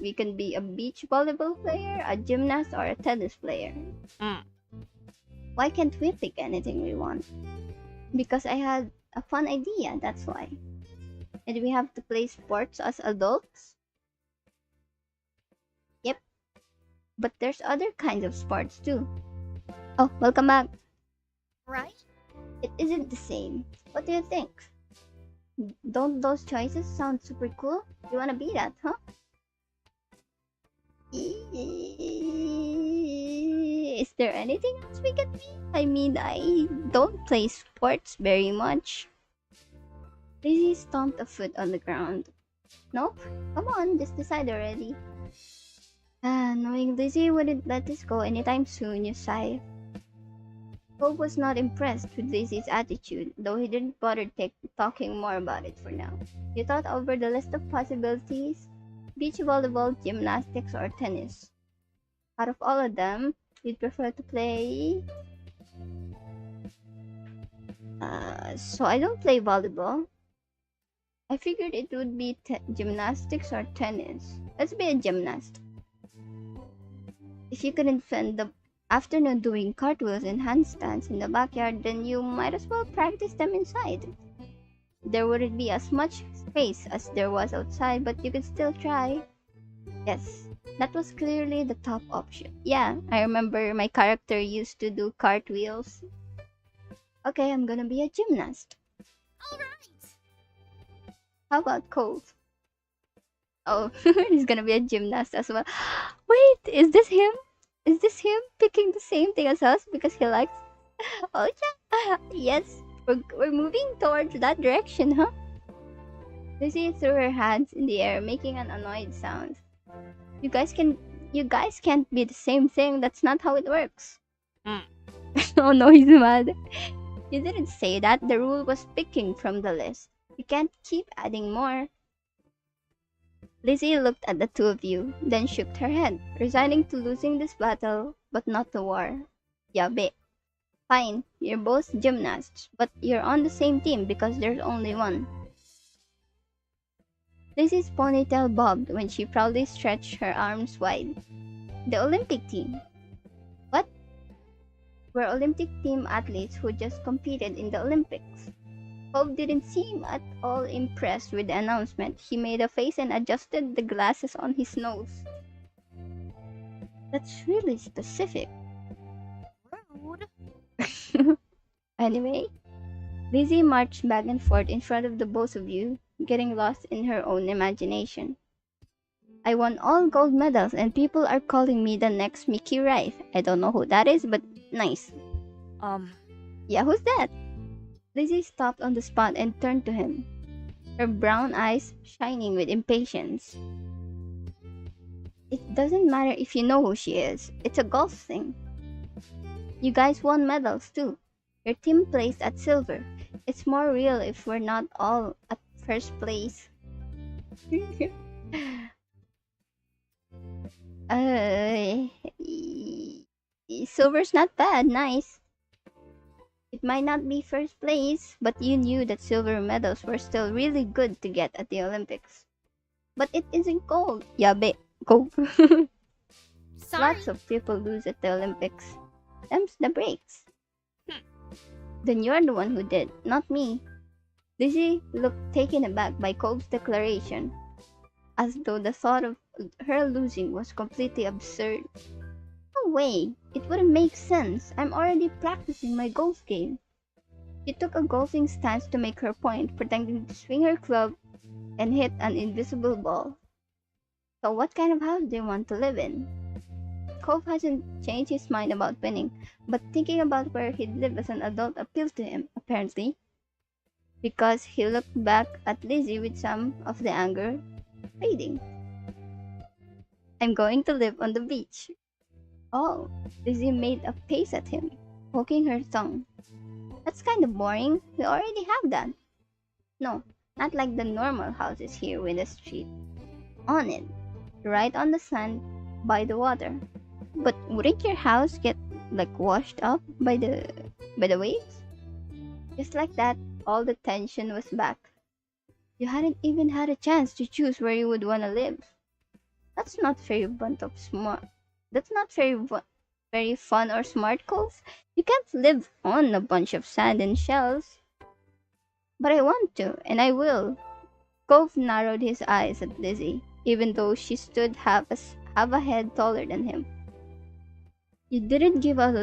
we can be a beach volleyball player, a gymnast, or a tennis player. Why can't we pick anything we want? Because I had a fun idea, that's why. And we have to play sports as adults? Yep. But there's other kinds of sports too. Oh, welcome back. Right? It isn't the same. What do you think? Don't those choices sound super cool? You wanna be that, huh? Is there anything else we can be? I mean, I don't play sports very much. Lizzie stomped a foot on the ground. Nope. Come on, just decide already. Knowing Lizzie wouldn't let this go anytime soon, you sigh. Hope was not impressed with Lizzie's attitude, though he didn't bother talking more about it for now. He thought over the list of possibilities: beach volleyball, gymnastics, or tennis. Out of all of them, you'd prefer to play... so I don't play volleyball. I figured it would be gymnastics or tennis. Let's be a gymnast. If you couldn't spend the afternoon doing cartwheels and handstands in the backyard, then you might as well practice them inside. There wouldn't be as much space as there was outside, but you could still try. Yes, that was clearly the top option. Yeah, I remember my character used to do cartwheels. Okay, I'm gonna be a gymnast. Alright. How about Cove? Oh, he's gonna be a gymnast as well. Wait, is this him? Is this him picking the same thing as us because he likes... Oh yeah, yes, we're moving towards that direction, huh? Lucy threw her hands in the air, making an annoyed sound. You guys can You guys can't be the same thing. That's not how it works. Hmm. Oh no, he's mad. You didn't say that. The rule was picking from the list. You can't keep adding more. Lizzie looked at the two of you, then shook her head, resigning to losing this battle, but not the war. Yabe. Fine, you're both gymnasts, but you're on the same team because there's only one. Lizzie's ponytail bobbed when she proudly stretched her arms wide. The Olympic team. What? We're Olympic team athletes who just competed in the Olympics. Bob didn't seem at all impressed with the announcement. He made a face and adjusted the glasses on his nose. That's really specific. Rude. Anyway, Lizzie marched back and forth in front of the both of you, getting lost in her own imagination. I won all gold medals and people are calling me the next Mickey Rife. I don't know who that is, but nice. Yeah, who's that? Lizzie stopped on the spot and turned to him, her brown eyes shining with impatience. It doesn't matter if you know who she is. It's a golf thing. You guys won medals too. Your team placed at silver. It's more real if we're not all at first place. uh, Silver's not bad, nice. It might not be first place, but you knew that silver medals were still really good to get at the Olympics. But it isn't gold. Yabe, gold. Sorry. Lots of people lose at the Olympics. Them's the breaks. Then you're the one who did, not me. Lizzie looked taken aback by Cole's declaration, as though the thought of her losing was completely absurd. No way, it wouldn't make sense. I'm already practicing my golf game. She took a golfing stance to make her point, pretending to swing her club and hit an invisible ball. So what kind of house do you want to live in? Cove hasn't changed his mind about winning, but thinking about where he'd live as an adult appealed to him, apparently, because he looked back at Lizzie with some of the anger fading. I'm going to live on the beach. Oh, Lizzie made a face at him, poking her tongue. That's kind of boring. We already have that. No, not like the normal houses here with a street on it, right on the sand by the water. But wouldn't your house get like washed up by the waves? Just like that, all the tension was back. You hadn't even had a chance to choose where you would want to live. That's not very bunch of smart. That's not very fun or smart calls. You can't live on a bunch of sand and shells. But I want to, and I will. Cove narrowed his eyes at Lizzie, even though she stood half a head taller than him. You didn't give us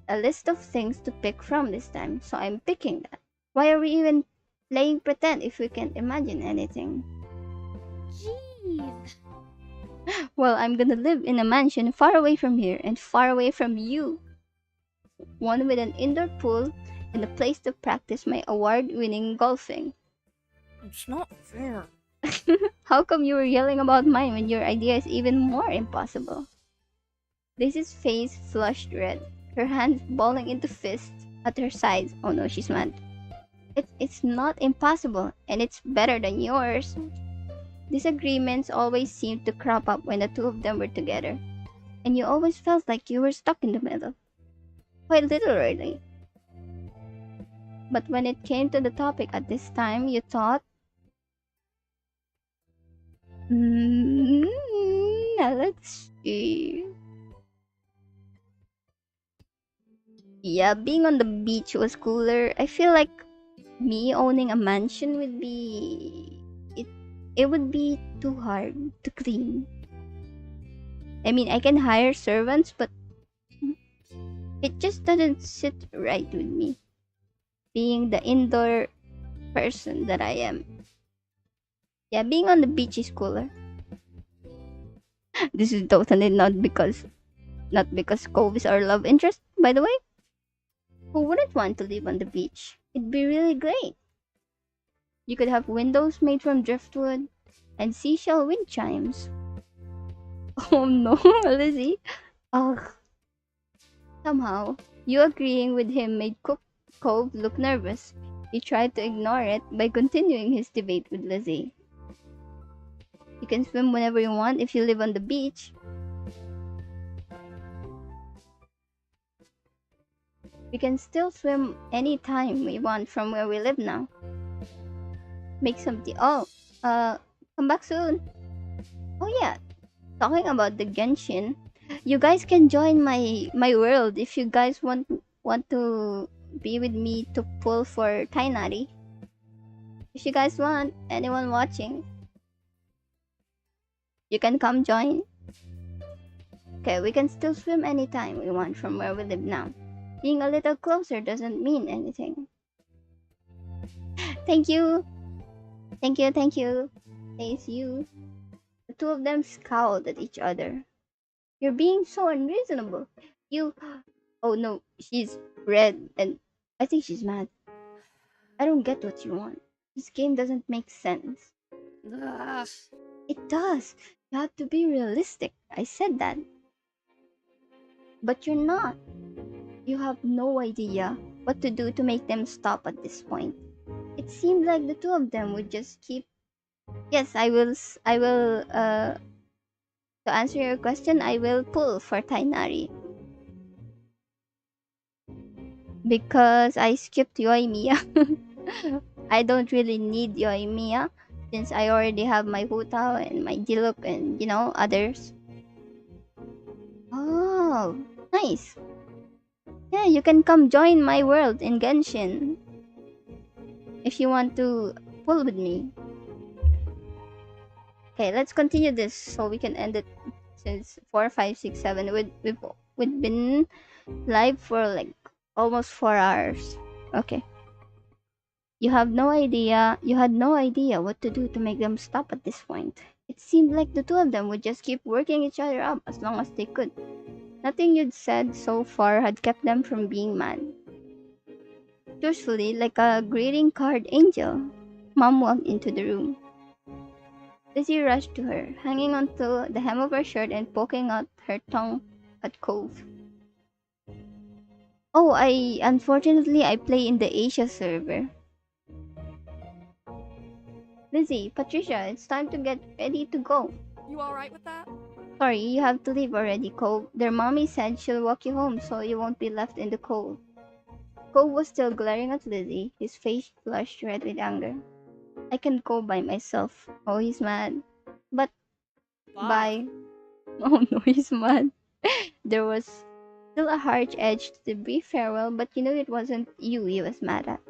a list of things to pick from this time, so I'm picking that. Why are we even playing pretend if we can't imagine anything? Jeez. Well, I'm gonna live in a mansion far away from here and far away from you. One with an indoor pool and a place to practice my award-winning golfing. It's not fair. How come you were yelling about mine when your idea is even more impossible? Lizzie's face flushed red, her hands balling into fists at her sides. Oh no, she's mad. It's not impossible, and it's better than yours. Disagreements always seemed to crop up when the two of them were together, and you always felt like you were stuck in the middle. Quite literally. But when it came to the topic at this time, you thought, now let's see. Yeah, being on the beach was cooler. I feel like me owning a mansion would be it would be too hard to clean. I mean, I can hire servants, but it just doesn't sit right with me. Being the indoor person that I am. Yeah, being on the beach is cooler. This is totally not because Cove is our love interest, by the way. Who wouldn't want to live on the beach? It'd be really great. You could have windows made from driftwood and seashell wind chimes. Oh no, Lizzie. Ugh. Somehow, you agreeing with him made Cove look nervous. He tried to ignore it by continuing his debate with Lizzie. You can swim whenever you want if you live on the beach. We can still swim anytime we want from where we live now. Make some tea. Oh, uh, come back soon. Oh yeah, talking about the Genshin, you guys can join my world if you guys want to be with me to pull for Tainari. If you guys want, anyone watching, you can come join. Okay, we can still swim anytime we want from where we live now. Being a little closer doesn't mean anything. Thank you, thank you. Says you. The two of them scowled at each other. You're being so unreasonable. You. Oh no, she's red and I think she's mad. I don't get what you want. This game doesn't make sense. Ugh. It does. You have to be realistic. I said that. But you're not. You have no idea what to do to make them stop at this point. It seemed like the two of them would just keep. Yes, I will. To answer your question, I will pull for Tainari because I skipped Yoimiya. I don't really need Yoimiya since I already have my Hutao and my Diluc and others. Oh, nice. Yeah, you can come join my world in Genshin if you want to pull with me. Okay, let's continue this so we can end it since 4, 5, 6, 7. We've been live for like almost 4 hours. Okay. You had no idea what to do to make them stop at this point. It seemed like the two of them would just keep working each other up as long as they could. Nothing you'd said so far had kept them from being mad. Truthfully, like a greeting card angel, Mom walked into the room. Lizzie rushed to her, hanging onto the hem of her shirt and poking out her tongue at Cove. Oh, unfortunately I play in the Asia server. Lizzie, Patricia, it's time to get ready to go. You alright with that? Sorry, you have to leave already, Cove. Their mommy said she'll walk you home so you won't be left in the cold. Cove was still glaring at Lizzie, his face flushed red with anger. I can go by myself. Oh, he's mad. But bye. Oh no, he's mad. There was still a harsh edge to the brief farewell, but you knew it wasn't you he was mad at.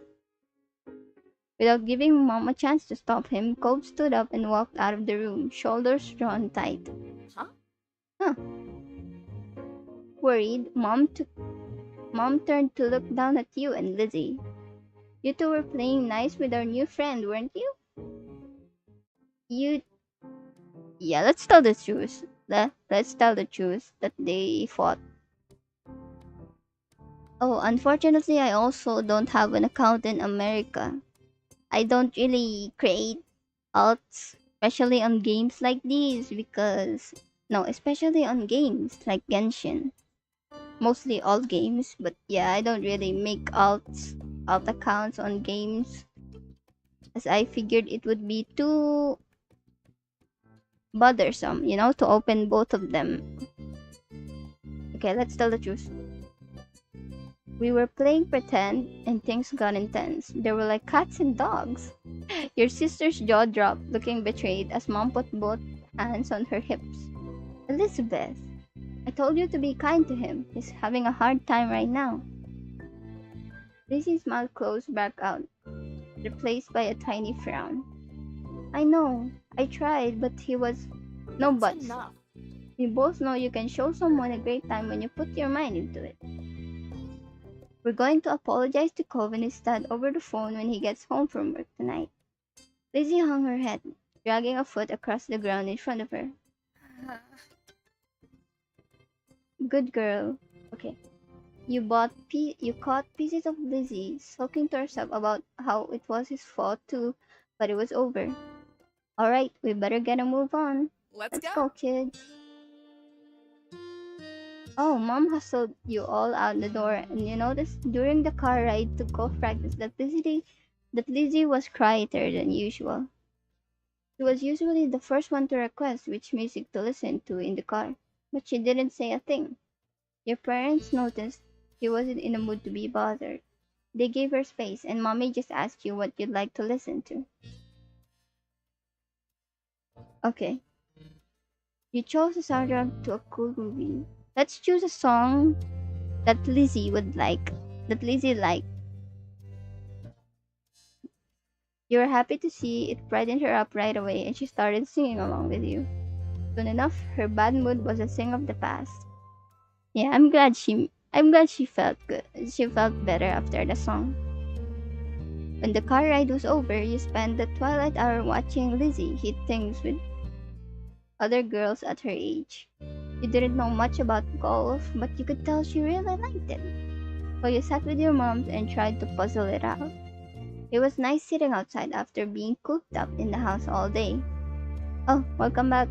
Without giving Mom a chance to stop him, Cove stood up and walked out of the room, shoulders drawn tight. Huh? Huh. Worried, Mom turned to look down at you and Lizzie. You two were playing nice with our new friend, weren't you? You. Yeah, let's tell the truth. Let's tell the truth that they fought. Oh, unfortunately, I also don't have an account in America. I don't really create alts, especially on games like these because. No, especially on games like Genshin. Mostly all games, but yeah, I don't really make alt accounts on games as I figured it would be too bothersome, to open both of them. Okay, let's tell the truth. We were playing pretend and things got intense. They were like cats and dogs. Your sister's jaw dropped, looking betrayed as Mom put both hands on her hips. Elizabeth, I told you to be kind to him. He's having a hard time right now. Lizzie's mouth closed back out, replaced by a tiny frown. I know. I tried, but he was. No That's buts. enough. We both know you can show someone a great time when you put your mind into it. We're going to apologize to Cove and his dad over the phone when he gets home from work tonight. Lizzie hung her head, dragging a foot across the ground in front of her. Good girl. Okay. You caught pieces of Lizzie sulking to herself about how it was his fault too, but it was over. Alright, we better get a move on. Let's Let's go. go, kids. Oh, Mom hustled you all out the door, and you noticed during the car ride to golf practice that Lizzie was quieter than usual. She was usually the first one to request which music to listen to in the car, but she didn't say a thing. Your parents noticed she wasn't in a mood to be bothered. They gave her space, and Mommy just asked you what you'd like to listen to. Okay, you chose a soundtrack to a cool movie. Let's choose a song that Lizzie would like. That Lizzie liked. You were happy to see it brightened her up right away, and she started singing along with you. Soon enough, her bad mood was a thing of the past. Yeah, I'm glad she felt good. She felt better after the song. When the car ride was over, you spent the twilight hour watching Lizzie hit things with other girls at her age. You didn't know much about golf, but you could tell she really liked it. So you sat with your mom and tried to puzzle it out. It was nice sitting outside after being cooped up in the house all day. Oh, welcome back.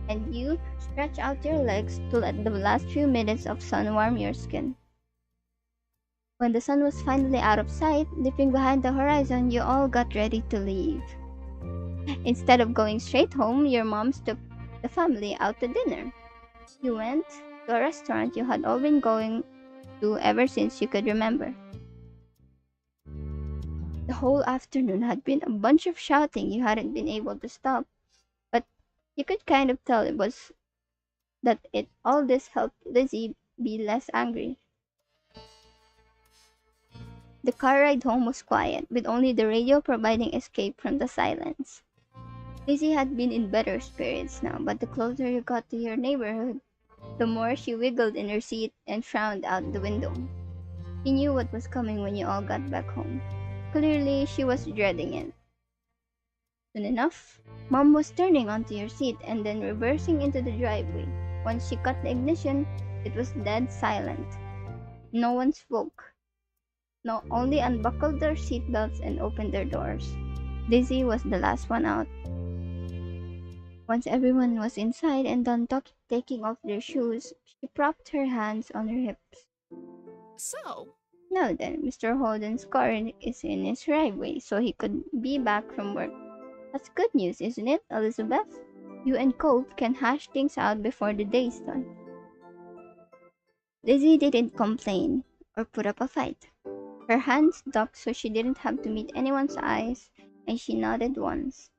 And you stretch out your legs to let the last few minutes of sun warm your skin. When the sun was finally out of sight, dipping behind the horizon, you all got ready to leave. Instead of going straight home, your moms took the family out to dinner. You went to a restaurant you had all been going to ever since you could remember. The whole afternoon had been a bunch of shouting you hadn't been able to stop, but you could kind of tell it was that it all this helped Lizzie be less angry. The car ride home was quiet, with only the radio providing escape from the silence. Lizzie had been in better spirits now, but the closer you got to your neighborhood, the more she wiggled in her seat and frowned out the window. She knew what was coming when you all got back home. Clearly, she was dreading it. Soon enough, Mom was turning onto your seat and then reversing into the driveway. Once she cut the ignition, it was dead silent. No one spoke. No, only unbuckled their seatbelts and opened their doors. Lizzie was the last one out. Once everyone was inside and done taking off their shoes, she propped her hands on her hips. So, Now then, Mr. Holden's car is in his driveway, so he could be back from work. That's good news, isn't it, Elizabeth? You and Cove can hash things out before the day's done. Lizzie didn't complain or put up a fight. Her hands ducked so she didn't have to meet anyone's eyes, and she nodded once.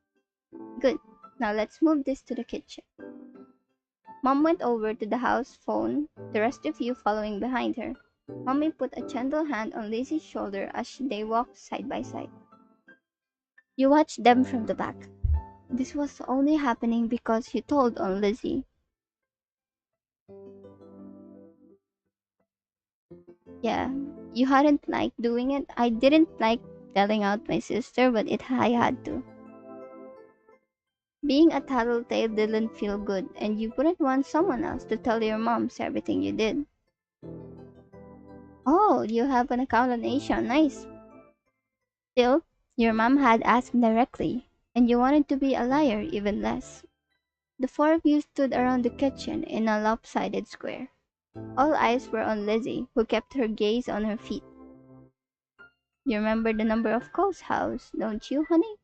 Good. Now let's move this to the kitchen. Mom went over to the house phone, the rest of you following behind her. Mommy put a gentle hand on Lizzie's shoulder as they walked side by side. You watched them from the back. This was only happening because you told on Lizzie. Yeah, you hadn't liked doing it. I didn't like telling out my sister, but I had to. Being a tattletale didn't feel good, and you wouldn't want someone else to tell your moms everything you did. Oh, you have an account on Asia. Nice. Still, your mom had asked directly, and you wanted to be a liar even less. The four of you stood around the kitchen in a lopsided square. All eyes were on Lizzie, who kept her gaze on her feet. You remember the number of Cole's house, don't you, honey?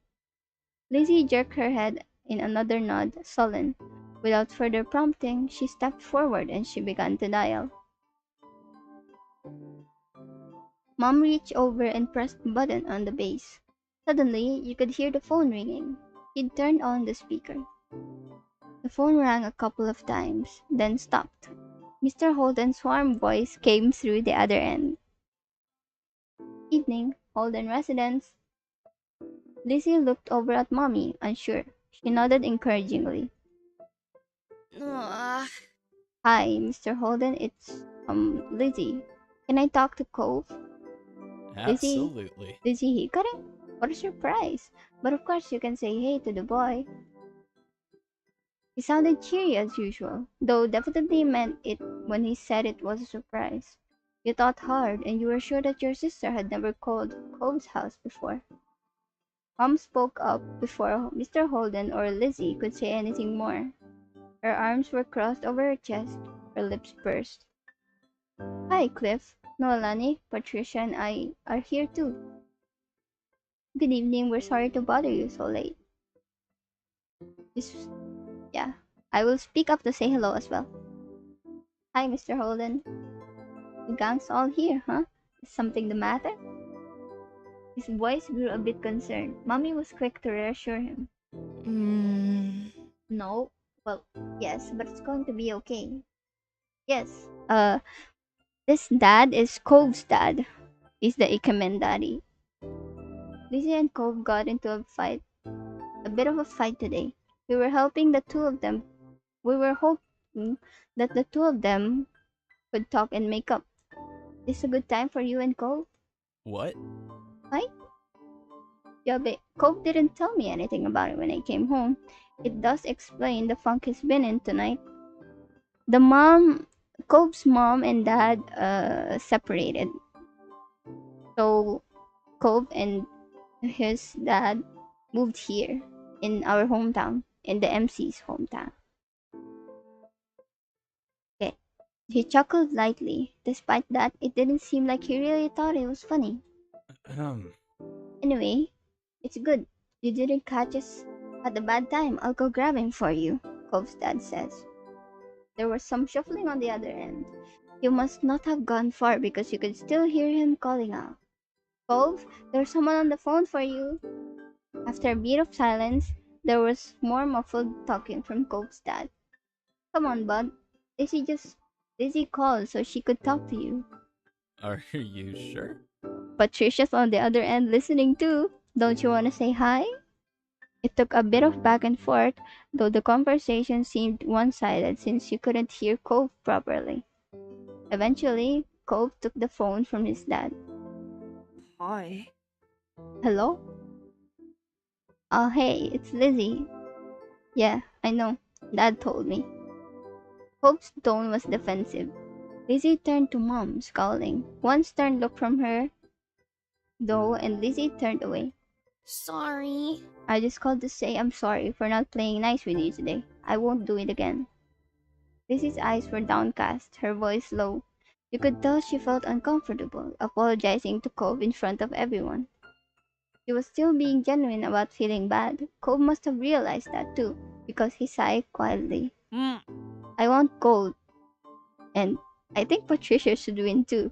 Lizzie jerked her head in another nod, sullen. Without further prompting, she stepped forward and she began to dial. Mom reached over and pressed the button on the base. Suddenly, you could hear the phone ringing. She turned on the speaker. The phone rang a couple of times, then stopped. Mr. Holden's warm voice came through the other end. Evening, Holden residence. Lizzie looked over at Mommy, unsure. She nodded encouragingly. uh, Hi, Mr. Holden, it's, Lizzie. Can I talk to Cove? Lizzie? Absolutely. Lizzie hiccupped. What a surprise. But of course you can say hey to the boy. He sounded cheery as usual, though definitely meant it when he said it was a surprise. You thought hard, and you were sure that your sister had never called Cove's house before. Mom spoke up before Mr. Holden or Lizzie could say anything more. Her arms were crossed over her chest, her lips pursed. Hi, Cliff. Noelani, Patricia, and I are here too. Good evening. We're sorry to bother you so late. This, yeah, I will speak up to say hello as well. Hi, Mr. Holden. The gang's all here, huh? Is something the matter? His voice grew a bit concerned. Mommy was quick to reassure him. Mm, No, well, yes, but it's going to be okay. Yes, this dad is Cove's dad. He's the Ikemen daddy. Lizzie and Cove got into a bit of a fight today. We were helping the two of them. We were hoping that the two of them could talk and make up. This a good time for you and Cove? What? Right? Yeah, but Cove didn't tell me anything about it when I came home. It does explain the funk he's been in tonight. The mom, Cove's mom and dad separated. So Cove and his dad moved here in our hometown, in the MC's hometown. Okay. He chuckled lightly. Despite that, it didn't seem like he really thought it was funny. Um, Anyway, it's good. You didn't catch us at a bad time. I'll go grab him for you, Cove's dad says. There was some shuffling on the other end. You must not have gone far because you could still hear him calling out. Cove, there's someone on the phone for you. After a beat of silence, there was more muffled talking from Cove's dad. Come on, bud. Lizzie just Lizzie called so she could talk to you. are you sure? Patricia's on the other end listening too. Don't you want to say hi? It took a bit of back and forth, though the conversation seemed one sided since she couldn't hear Cove properly. Eventually, Cove took the phone from his dad. hi. Hello? Oh, hey, it's Lizzie. Yeah, I know. Dad told me. Cove's tone was defensive. Lizzie turned to Mom, scowling. One stern look from her, though, and Lizzie turned away. Sorry. I just called to say I'm sorry for not playing nice with you today. I won't do it again. Lizzie's eyes were downcast, her voice low. You could tell she felt uncomfortable, apologizing to Cove in front of everyone. She was still being genuine about feeling bad. Cove must have realized that too, because he sighed quietly. Mm, I want gold, and I think Patricia should win too.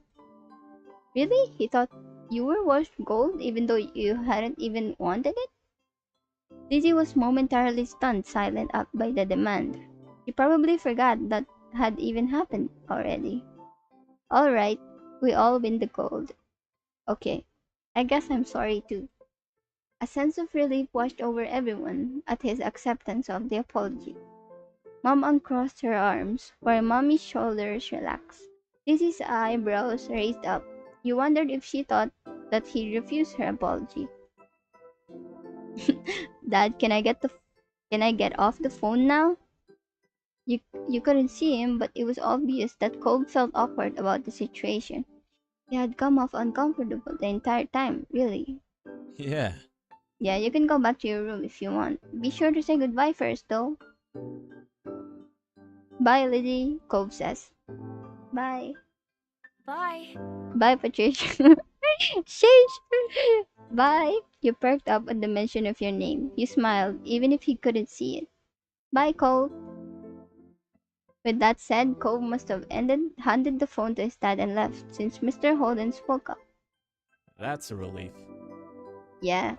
Really? He thought you were worth gold even though you hadn't even wanted it? Lizzie was momentarily stunned silent up by the demand. She probably forgot that had even happened already. Alright, we all win the gold. Okay, I guess I'm sorry too. A sense of relief washed over everyone at his acceptance of the apology. Mom uncrossed her arms, while Mommy's shoulders relaxed. Lizzie's eyebrows raised up. You wondered if she thought that he refused her apology. Dad, can I get off the phone now? You you couldn't see him, but it was obvious that Cole felt awkward about the situation. He had come off uncomfortable the entire time, really. Yeah. Yeah, you can go back to your room if you want. Be sure to say goodbye first, though. Bye, Lizzie, Cove says. Bye. bye. Bye, Patricia. Sheesh. Bye. You perked up at the mention of your name. You smiled, even if he couldn't see it. Bye, Cove. With that said, Cove must have handed the phone to his dad and left, since Mr. Holden spoke up. That's a relief. Yeah.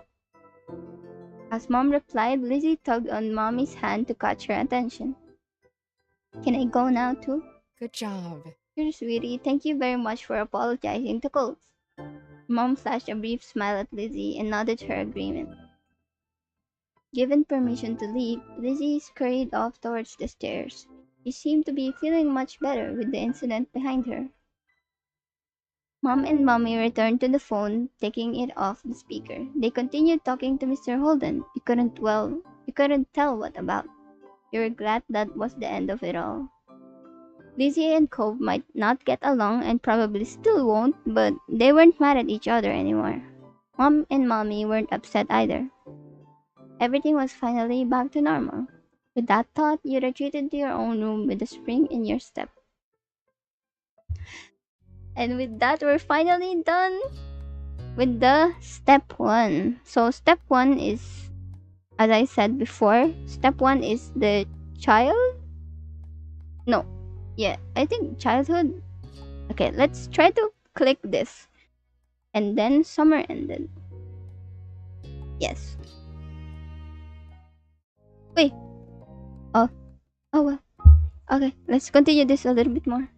As Mom replied, Lizzie tugged on Mommy's hand to catch her attention. Can I go now, too? Good job. Sure, sweetie. Thank you very much for apologizing to Cove. Mom flashed a brief smile at Lizzie and nodded her agreement. Given permission to leave, Lizzie scurried off towards the stairs. She seemed to be feeling much better with the incident behind her. Mom and Mommy returned to the phone, taking it off the speaker. They continued talking to Mr. Holden. You couldn't tell what about. You were glad that was the end of it all. Lizzie and Cove might not get along and probably still won't, but they weren't mad at each other anymore. Mom and Mommy weren't upset either. Everything was finally back to normal. With that thought, you retreated to your own room with a spring in your step. And with that, we're finally done with the step one. So, step one is, as I said before, step one is the child. No, yeah, I think childhood. Okay, let's try to click this. And then summer ended. Yes. Wait. Oh, oh well. Okay, let's continue this a little bit more.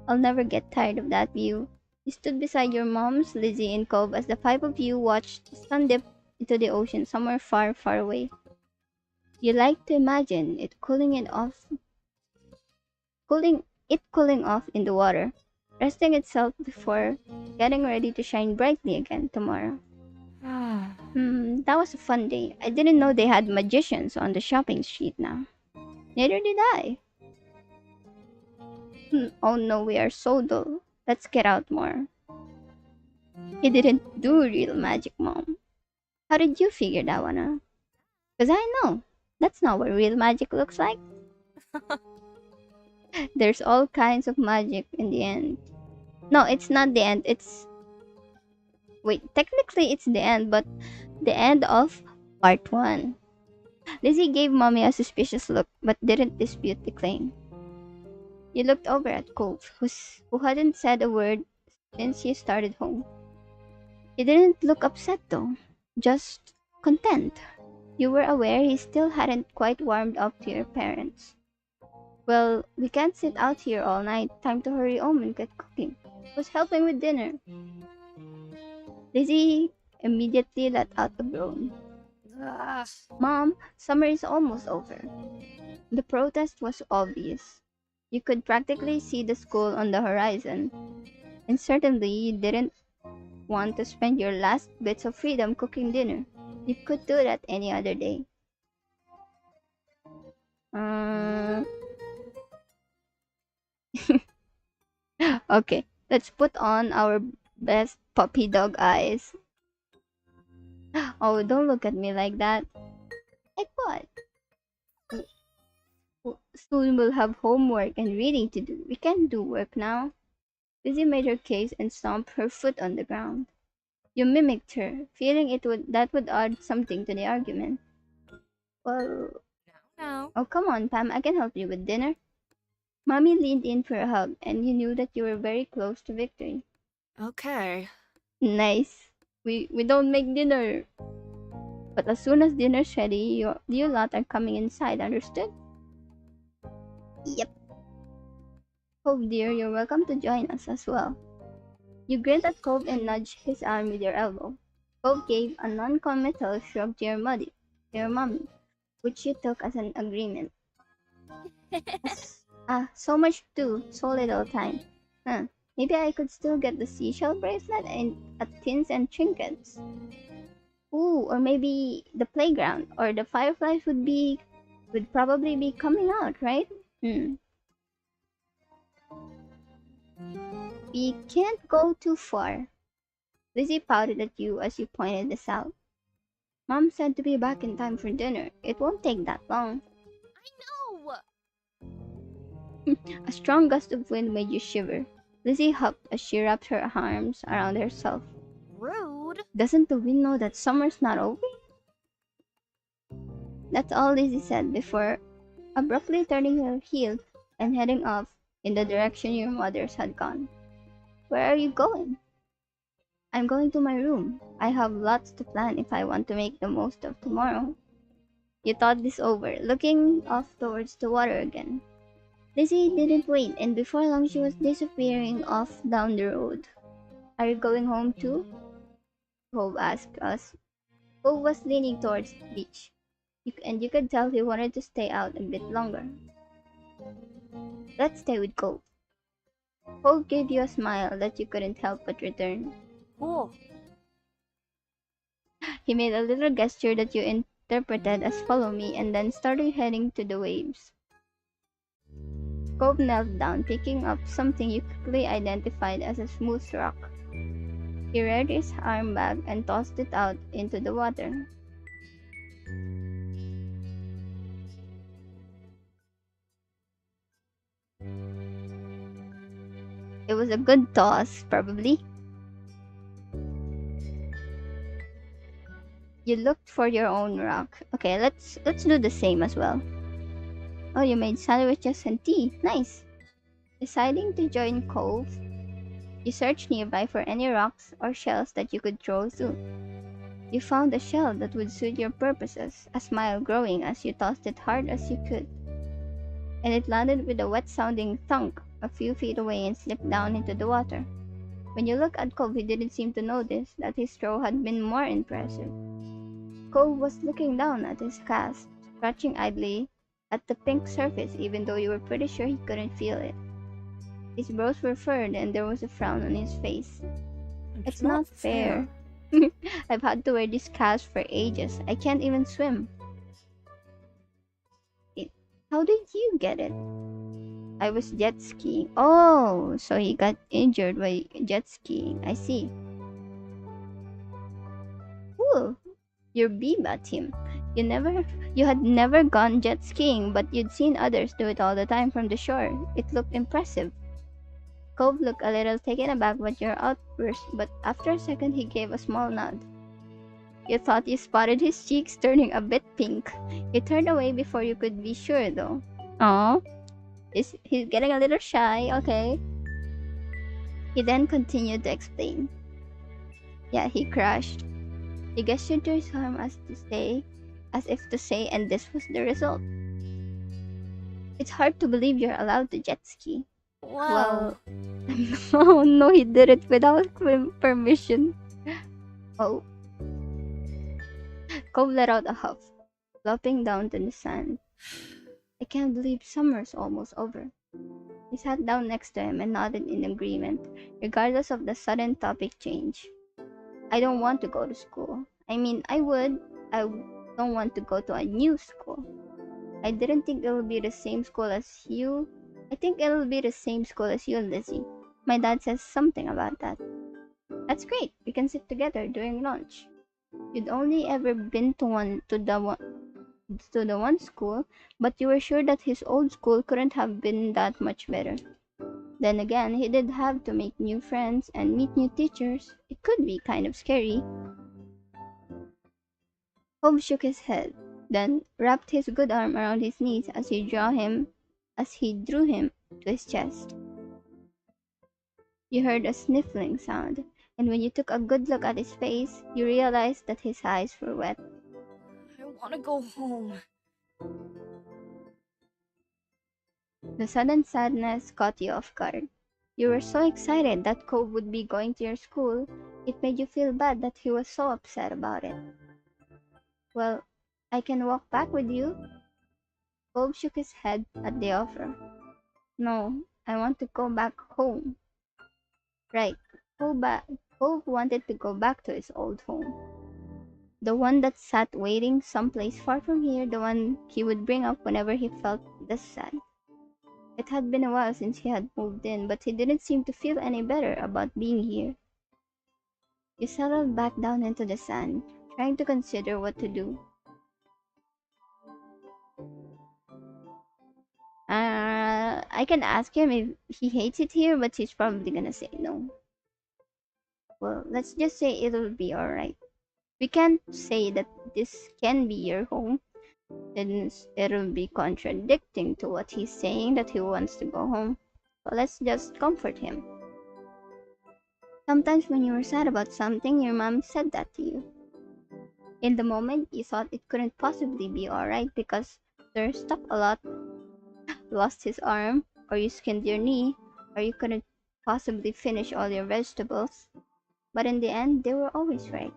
I'll never get tired of that view. You stood beside your mom's, Lizzie, and Cove as the five of you watched the sun dip into the ocean somewhere far, far away. You like to imagine it cooling off in the water, resting itself before getting ready to shine brightly again tomorrow. That was a fun day. I didn't know they had magicians on the shopping street now. Neither did I. Oh no, we are so dull. Let's get out more. He didn't do real magic, Mom. How did you figure that one out? Because I know. That's not what real magic looks like. There's all kinds of magic in the end. No, it's not the end. Wait, technically it's the end, but the end of part 1. Lizzie gave Mommy a suspicious look, but didn't dispute the claim. You looked over at Cove, who hadn't said a word since you started home. He didn't look upset though, just content. You were aware he still hadn't quite warmed up to your parents. Well, we can't sit out here all night. Time to hurry home and get cooking. Who's helping with dinner? Lizzie immediately let out a groan. Ugh. Mom, summer is almost over. The protest was obvious. You could practically see the school on the horizon, and certainly you didn't want to spend your last bits of freedom cooking dinner. You could do that any other day. Uh, okay, let's put on our best puppy dog eyes. Oh, don't look at me like that. Like what? Soon we'll have homework and reading to do. We can't do work now. Lizzie made her case and stomped her foot on the ground. You mimicked her, feeling that would add something to the argument. Well, No. oh come on, Pam, I can help you with dinner. Mommy leaned in for a hug, and you knew that you were very close to victory. Okay. Nice. We don't make dinner. But as soon as dinner's ready, you lot are coming inside, understood? Yep. Cove dear, you're welcome to join us as well. You grinned at Cove and nudged his arm with your elbow. Cove gave a non-committal shrug to your mommy, which you took as an agreement. So much to do, so little time. Huh. Maybe I could still get the seashell bracelet and tins and trinkets. Ooh, or maybe the playground or the fireflies would probably be coming out, right? We can't go too far. Lizzie pouted at you as you pointed this out. Mom said to be back in time for dinner. It won't take that long. No. A strong gust of wind made you shiver. Lizzie huffed as she wrapped her arms around herself. Rude. Doesn't the wind know that summer's not over? That's all Lizzie said before abruptly turning her heel and heading off in the direction your mothers had gone. Where are you going? I'm going to my room. I have lots to plan if I want to make the most of tomorrow. You thought this over, looking off towards the water again. Lizzie didn't wait, and before long she was disappearing off down the road. Are you going home too? Hope asked us. Hope was leaning towards the beach, and you could tell he wanted to stay out a bit longer. Let's stay with Cove. Hope gave you a smile that you couldn't help but return. Cool. He made a little gesture that you interpreted as follow me and then started heading to the waves. Cove knelt down, picking up something you quickly identified as a smooth rock. He reared his arm back and tossed it out into the water. It was a good toss, probably. You looked for your own rock. Okay, let's do the same as well. Oh, you made sandwiches and tea. Nice. Deciding to join Cove, you searched nearby for any rocks or shells that you could throw through. You found a shell that would suit your purposes, a smile growing as you tossed it hard as you could, and it landed with a wet sounding thunk a few feet away and slipped down into the water. When you looked at Cove, he didn't seem to notice that his throw had been more impressive. Cove was looking down at his cast, scratching idly at the pink surface even though you were pretty sure he couldn't feel it. His brows were furrowed and there was a frown on his face. It's not fair. I've had to wear this cast for ages. I can't even swim. It, how did you get it? I was jet skiing. Oh, so he got injured by jet skiing. I see. Ooh, you're Biba team. You had never gone jet skiing, but you'd seen others do it all the time from the shore. It looked impressive. Cove looked a little taken aback by your outburst, but after a second he gave a small nod. You thought you spotted his cheeks turning a bit pink. He turned away before you could be sure, though. Oh, he's getting a little shy, okay. He then continued to explain. Yeah, he crashed. He gestured to his arm as if to say, and this was the result. It's hard to believe you're allowed to jet ski. Whoa. Well, oh no, he did it without permission. Oh. Cove let out a huff, flopping down to the sand. I can't believe summer's almost over. He sat down next to him and nodded in agreement, regardless of the sudden topic change. I don't want to go to school. I mean, I would. I don't want to go to a new school. I didn't think it'll be the same school as you. I think it'll be the same school as you, Lizzie. My dad says something about that. That's great. We can sit together during lunch. You'd only ever been to the one school, but you were sure that his old school couldn't have been that much better. Then again, he did have to make new friends and meet new teachers. It could be kind of scary. Hope shook his head, then wrapped his good arm around his knees as he drew him to his chest. You heard a sniffling sound, and when you took a good look at his face, you realized that his eyes were wet. I want to go home. The sudden sadness caught you off guard. You were so excited that Cove would be going to your school, it made you feel bad that he was so upset about it. Well, I can walk back with you. Cove shook his head at the offer. No, I want to go back home. Right, Cove wanted to go back to his old home. The one that sat waiting someplace far from here, the one he would bring up whenever he felt this sad. It had been a while since he had moved in, but he didn't seem to feel any better about being here. You settled back down into the sand, trying to consider what to do. I can ask him if he hates it here, but he's probably gonna say no. Well, let's just say it'll be alright. We can't say that this can be your home, then it'll be contradicting to what he's saying that he wants to go home. So let's just comfort him. Sometimes when you were sad about something, your mom said that to you. In the moment, you thought it couldn't possibly be alright because they're stuck a lot, lost his arm, or you skinned your knee, or you couldn't possibly finish all your vegetables. But in the end, they were always right.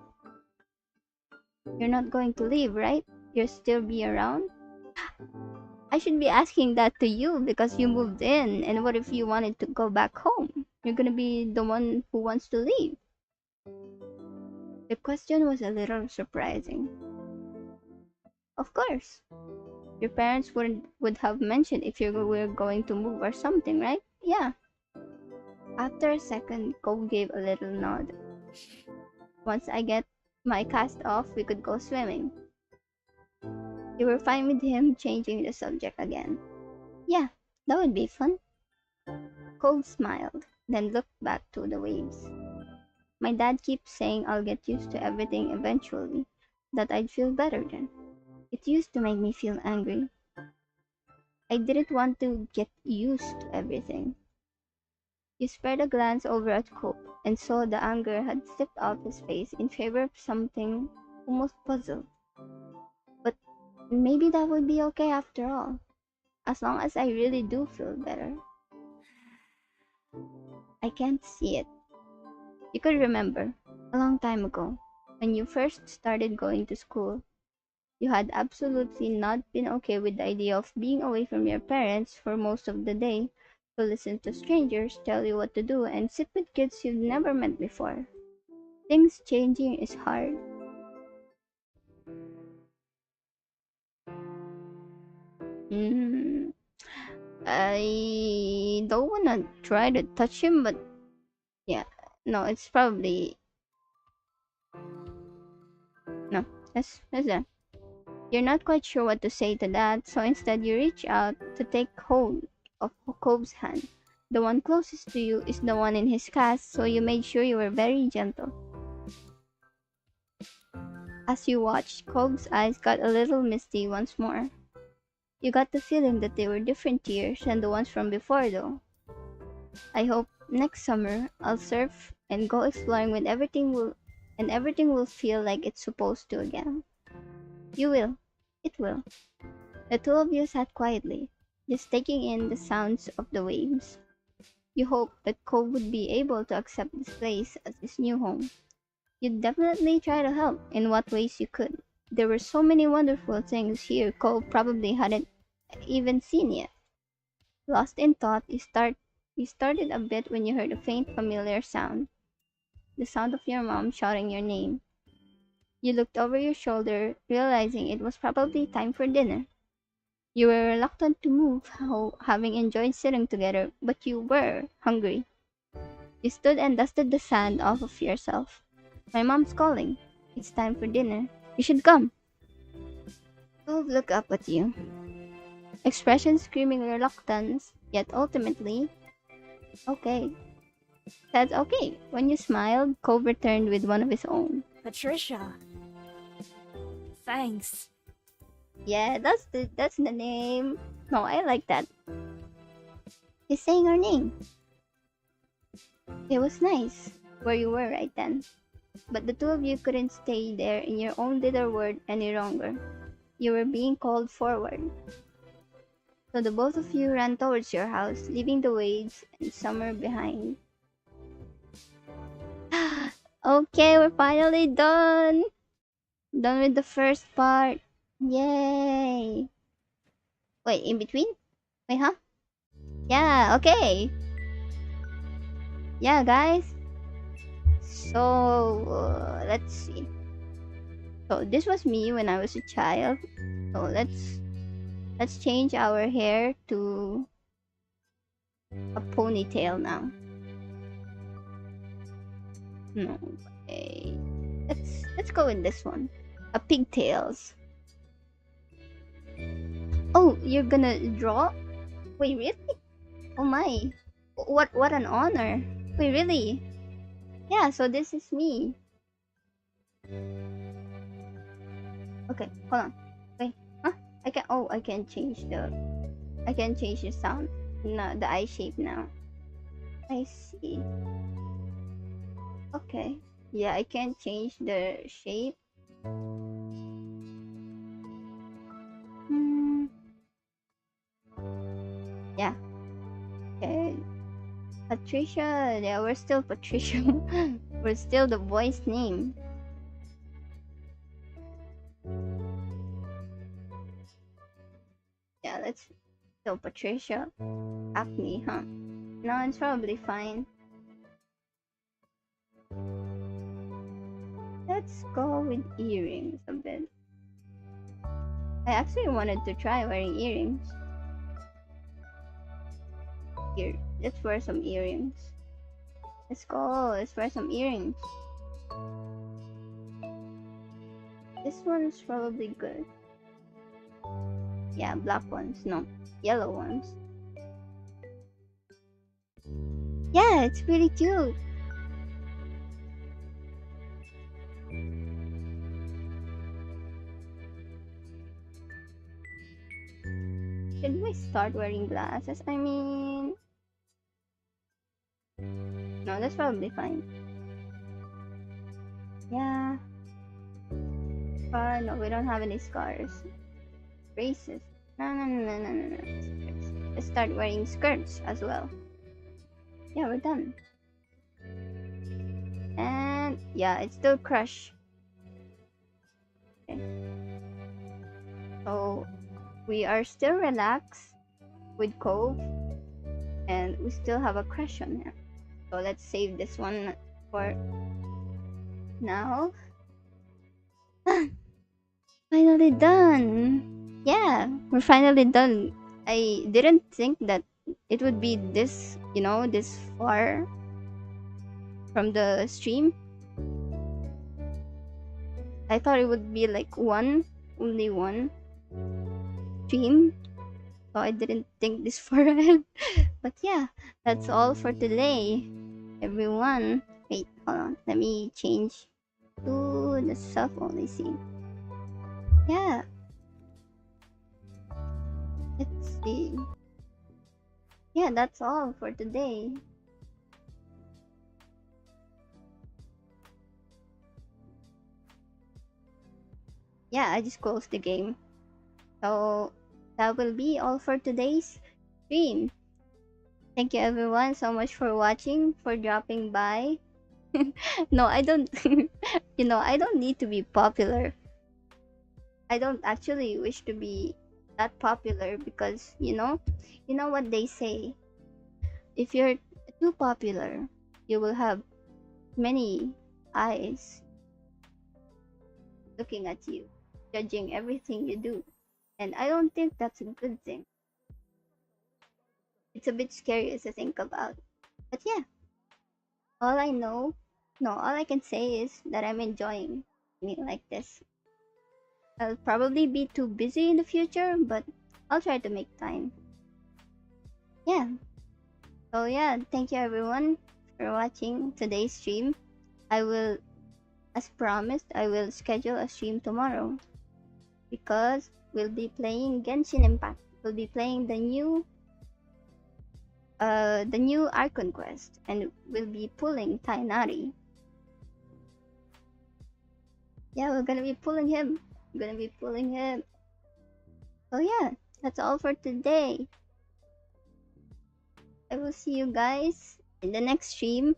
You're not going to leave, right? You'll still be around? I should be asking that to you because you moved in, and what if you wanted to go back home? You're gonna be the one who wants to leave. The question was a little surprising. Of course. Your parents would have mentioned if you were going to move or something, right? Yeah. After a second, Cole gave a little nod. Once I get my cast off, we could go swimming. You were fine with him changing the subject again. Yeah, that would be fun. Cole smiled, then looked back to the waves. My dad keeps saying I'll get used to everything eventually, that I'd feel better then. It used to make me feel angry. I didn't want to get used to everything. He spread a glance over at Cope and saw the anger had slipped off his face in favor of something almost puzzled. But maybe that would be okay after all, as long as I really do feel better. I can't see it. You could remember, a long time ago, when you first started going to school, you had absolutely not been okay with the idea of being away from your parents for most of the day to listen to strangers tell you what to do and sit with kids you've never met before. Things changing is hard. Mm, I don't wanna try to touch him, but yeah, no, it's probably no. That's that. You're not quite sure what to say to that, so instead you reach out to take hold of Cobb's hand. The one closest to you is the one in his cast, so you made sure you were very gentle. As you watched, Cobb's eyes got a little misty once more. You got the feeling that they were different tears than the ones from before, though. I hope next summer I'll surf and go exploring with everything will feel like it's supposed to again. You will. It will. The two of you sat quietly, just taking in the sounds of the waves. You hoped that Cove would be able to accept this place as his new home. You'd definitely try to help in what ways you could. There were so many wonderful things here Cove probably hadn't even seen yet. Lost in thought, you started a bit when you heard a faint familiar sound. The sound of your mom shouting your name. You looked over your shoulder, realizing it was probably time for dinner. You were reluctant to move, having enjoyed sitting together, but you were hungry. You stood and dusted the sand off of yourself. My mom's calling. It's time for dinner. You should come. I'll look up at you. Expression screaming reluctance, yet ultimately, okay. That's okay. When you smiled, Cove returned with one of his own. Patricia. Thanks. Yeah, that's the name. No, I like that. He's saying our name. It was nice where you were right then. But the two of you couldn't stay there in your own little world any longer. You were being called forward. So the both of you ran towards your house, leaving the waves and summer behind. Okay, we're finally done. Done with the first part. Yay. Wait, in between? Wait, huh? Yeah, okay. Yeah, guys. So, let's see. So, this was me when I was a child. So, let's change our hair to a ponytail now. No, okay. Let's go with this one. A pigtails. Oh, you're gonna draw? Wait, really? Oh my. What an honor. Wait, really? Yeah, so this is me. Okay, hold on. Wait, huh? I can change the sound. No, the eye shape now. I see. Okay. Yeah, I can change the shape. Hmm. Yeah. Okay. Patricia. Yeah, we're still Patricia. We're still the boy's name. Yeah, let's. So Patricia. Acne, huh? No, it's probably fine. Let's go with earrings a bit. I actually wanted to try wearing earrings. Here, let's wear some earrings. Let's go, let's wear some earrings. This one's probably good. Yeah, black ones, no, yellow ones. Yeah, it's really cute. Should we start wearing glasses? I mean, no, that's probably fine. Yeah. No, we don't have any scars. Braces. No, no, no, no, no, no, no. Skirts. Let's start wearing skirts as well. Yeah, we're done. And yeah, it's still crush. Okay. So we are still relaxed with Cove, and we still have a crush on him. So let's save this one for now. Finally done. Yeah, we're finally done. I didn't think that it would be this, this far from the stream. I thought it would be like only one stream. So I didn't think this far ahead. But yeah, that's all for today, everyone. Wait, hold on. Let me change to the self only scene. Yeah, let's see. Yeah, that's all for today. Yeah, I just closed the game. So that will be all for today's stream. Thank you everyone so much for watching, for dropping by. No, I don't I don't need to be popular. I don't actually wish to be that popular because, you know what they say. If you're too popular, you will have many eyes looking at you, judging everything you do. And I don't think that's a good thing. It's a bit scary to think about. But yeah, all I know, no, all I can say is that I'm enjoying being like this. I'll probably be too busy in the future, but I'll try to make time. Yeah. So yeah, thank you everyone for watching today's stream. I will, as promised, I will schedule a stream tomorrow because we'll be playing Genshin Impact. We'll be playing the new Archon quest, and we'll be pulling Tainari. Yeah, we're gonna be pulling him. We're gonna be pulling him. So yeah, that's all for today. I will see you guys in the next stream.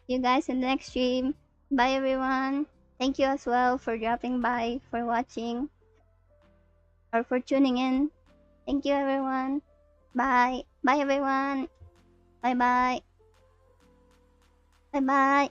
See you guys in the next stream. Bye everyone. Thank you as well for dropping by, for watching, or for tuning in. Thank you everyone. Bye. Bye everyone. Bye bye. Bye bye.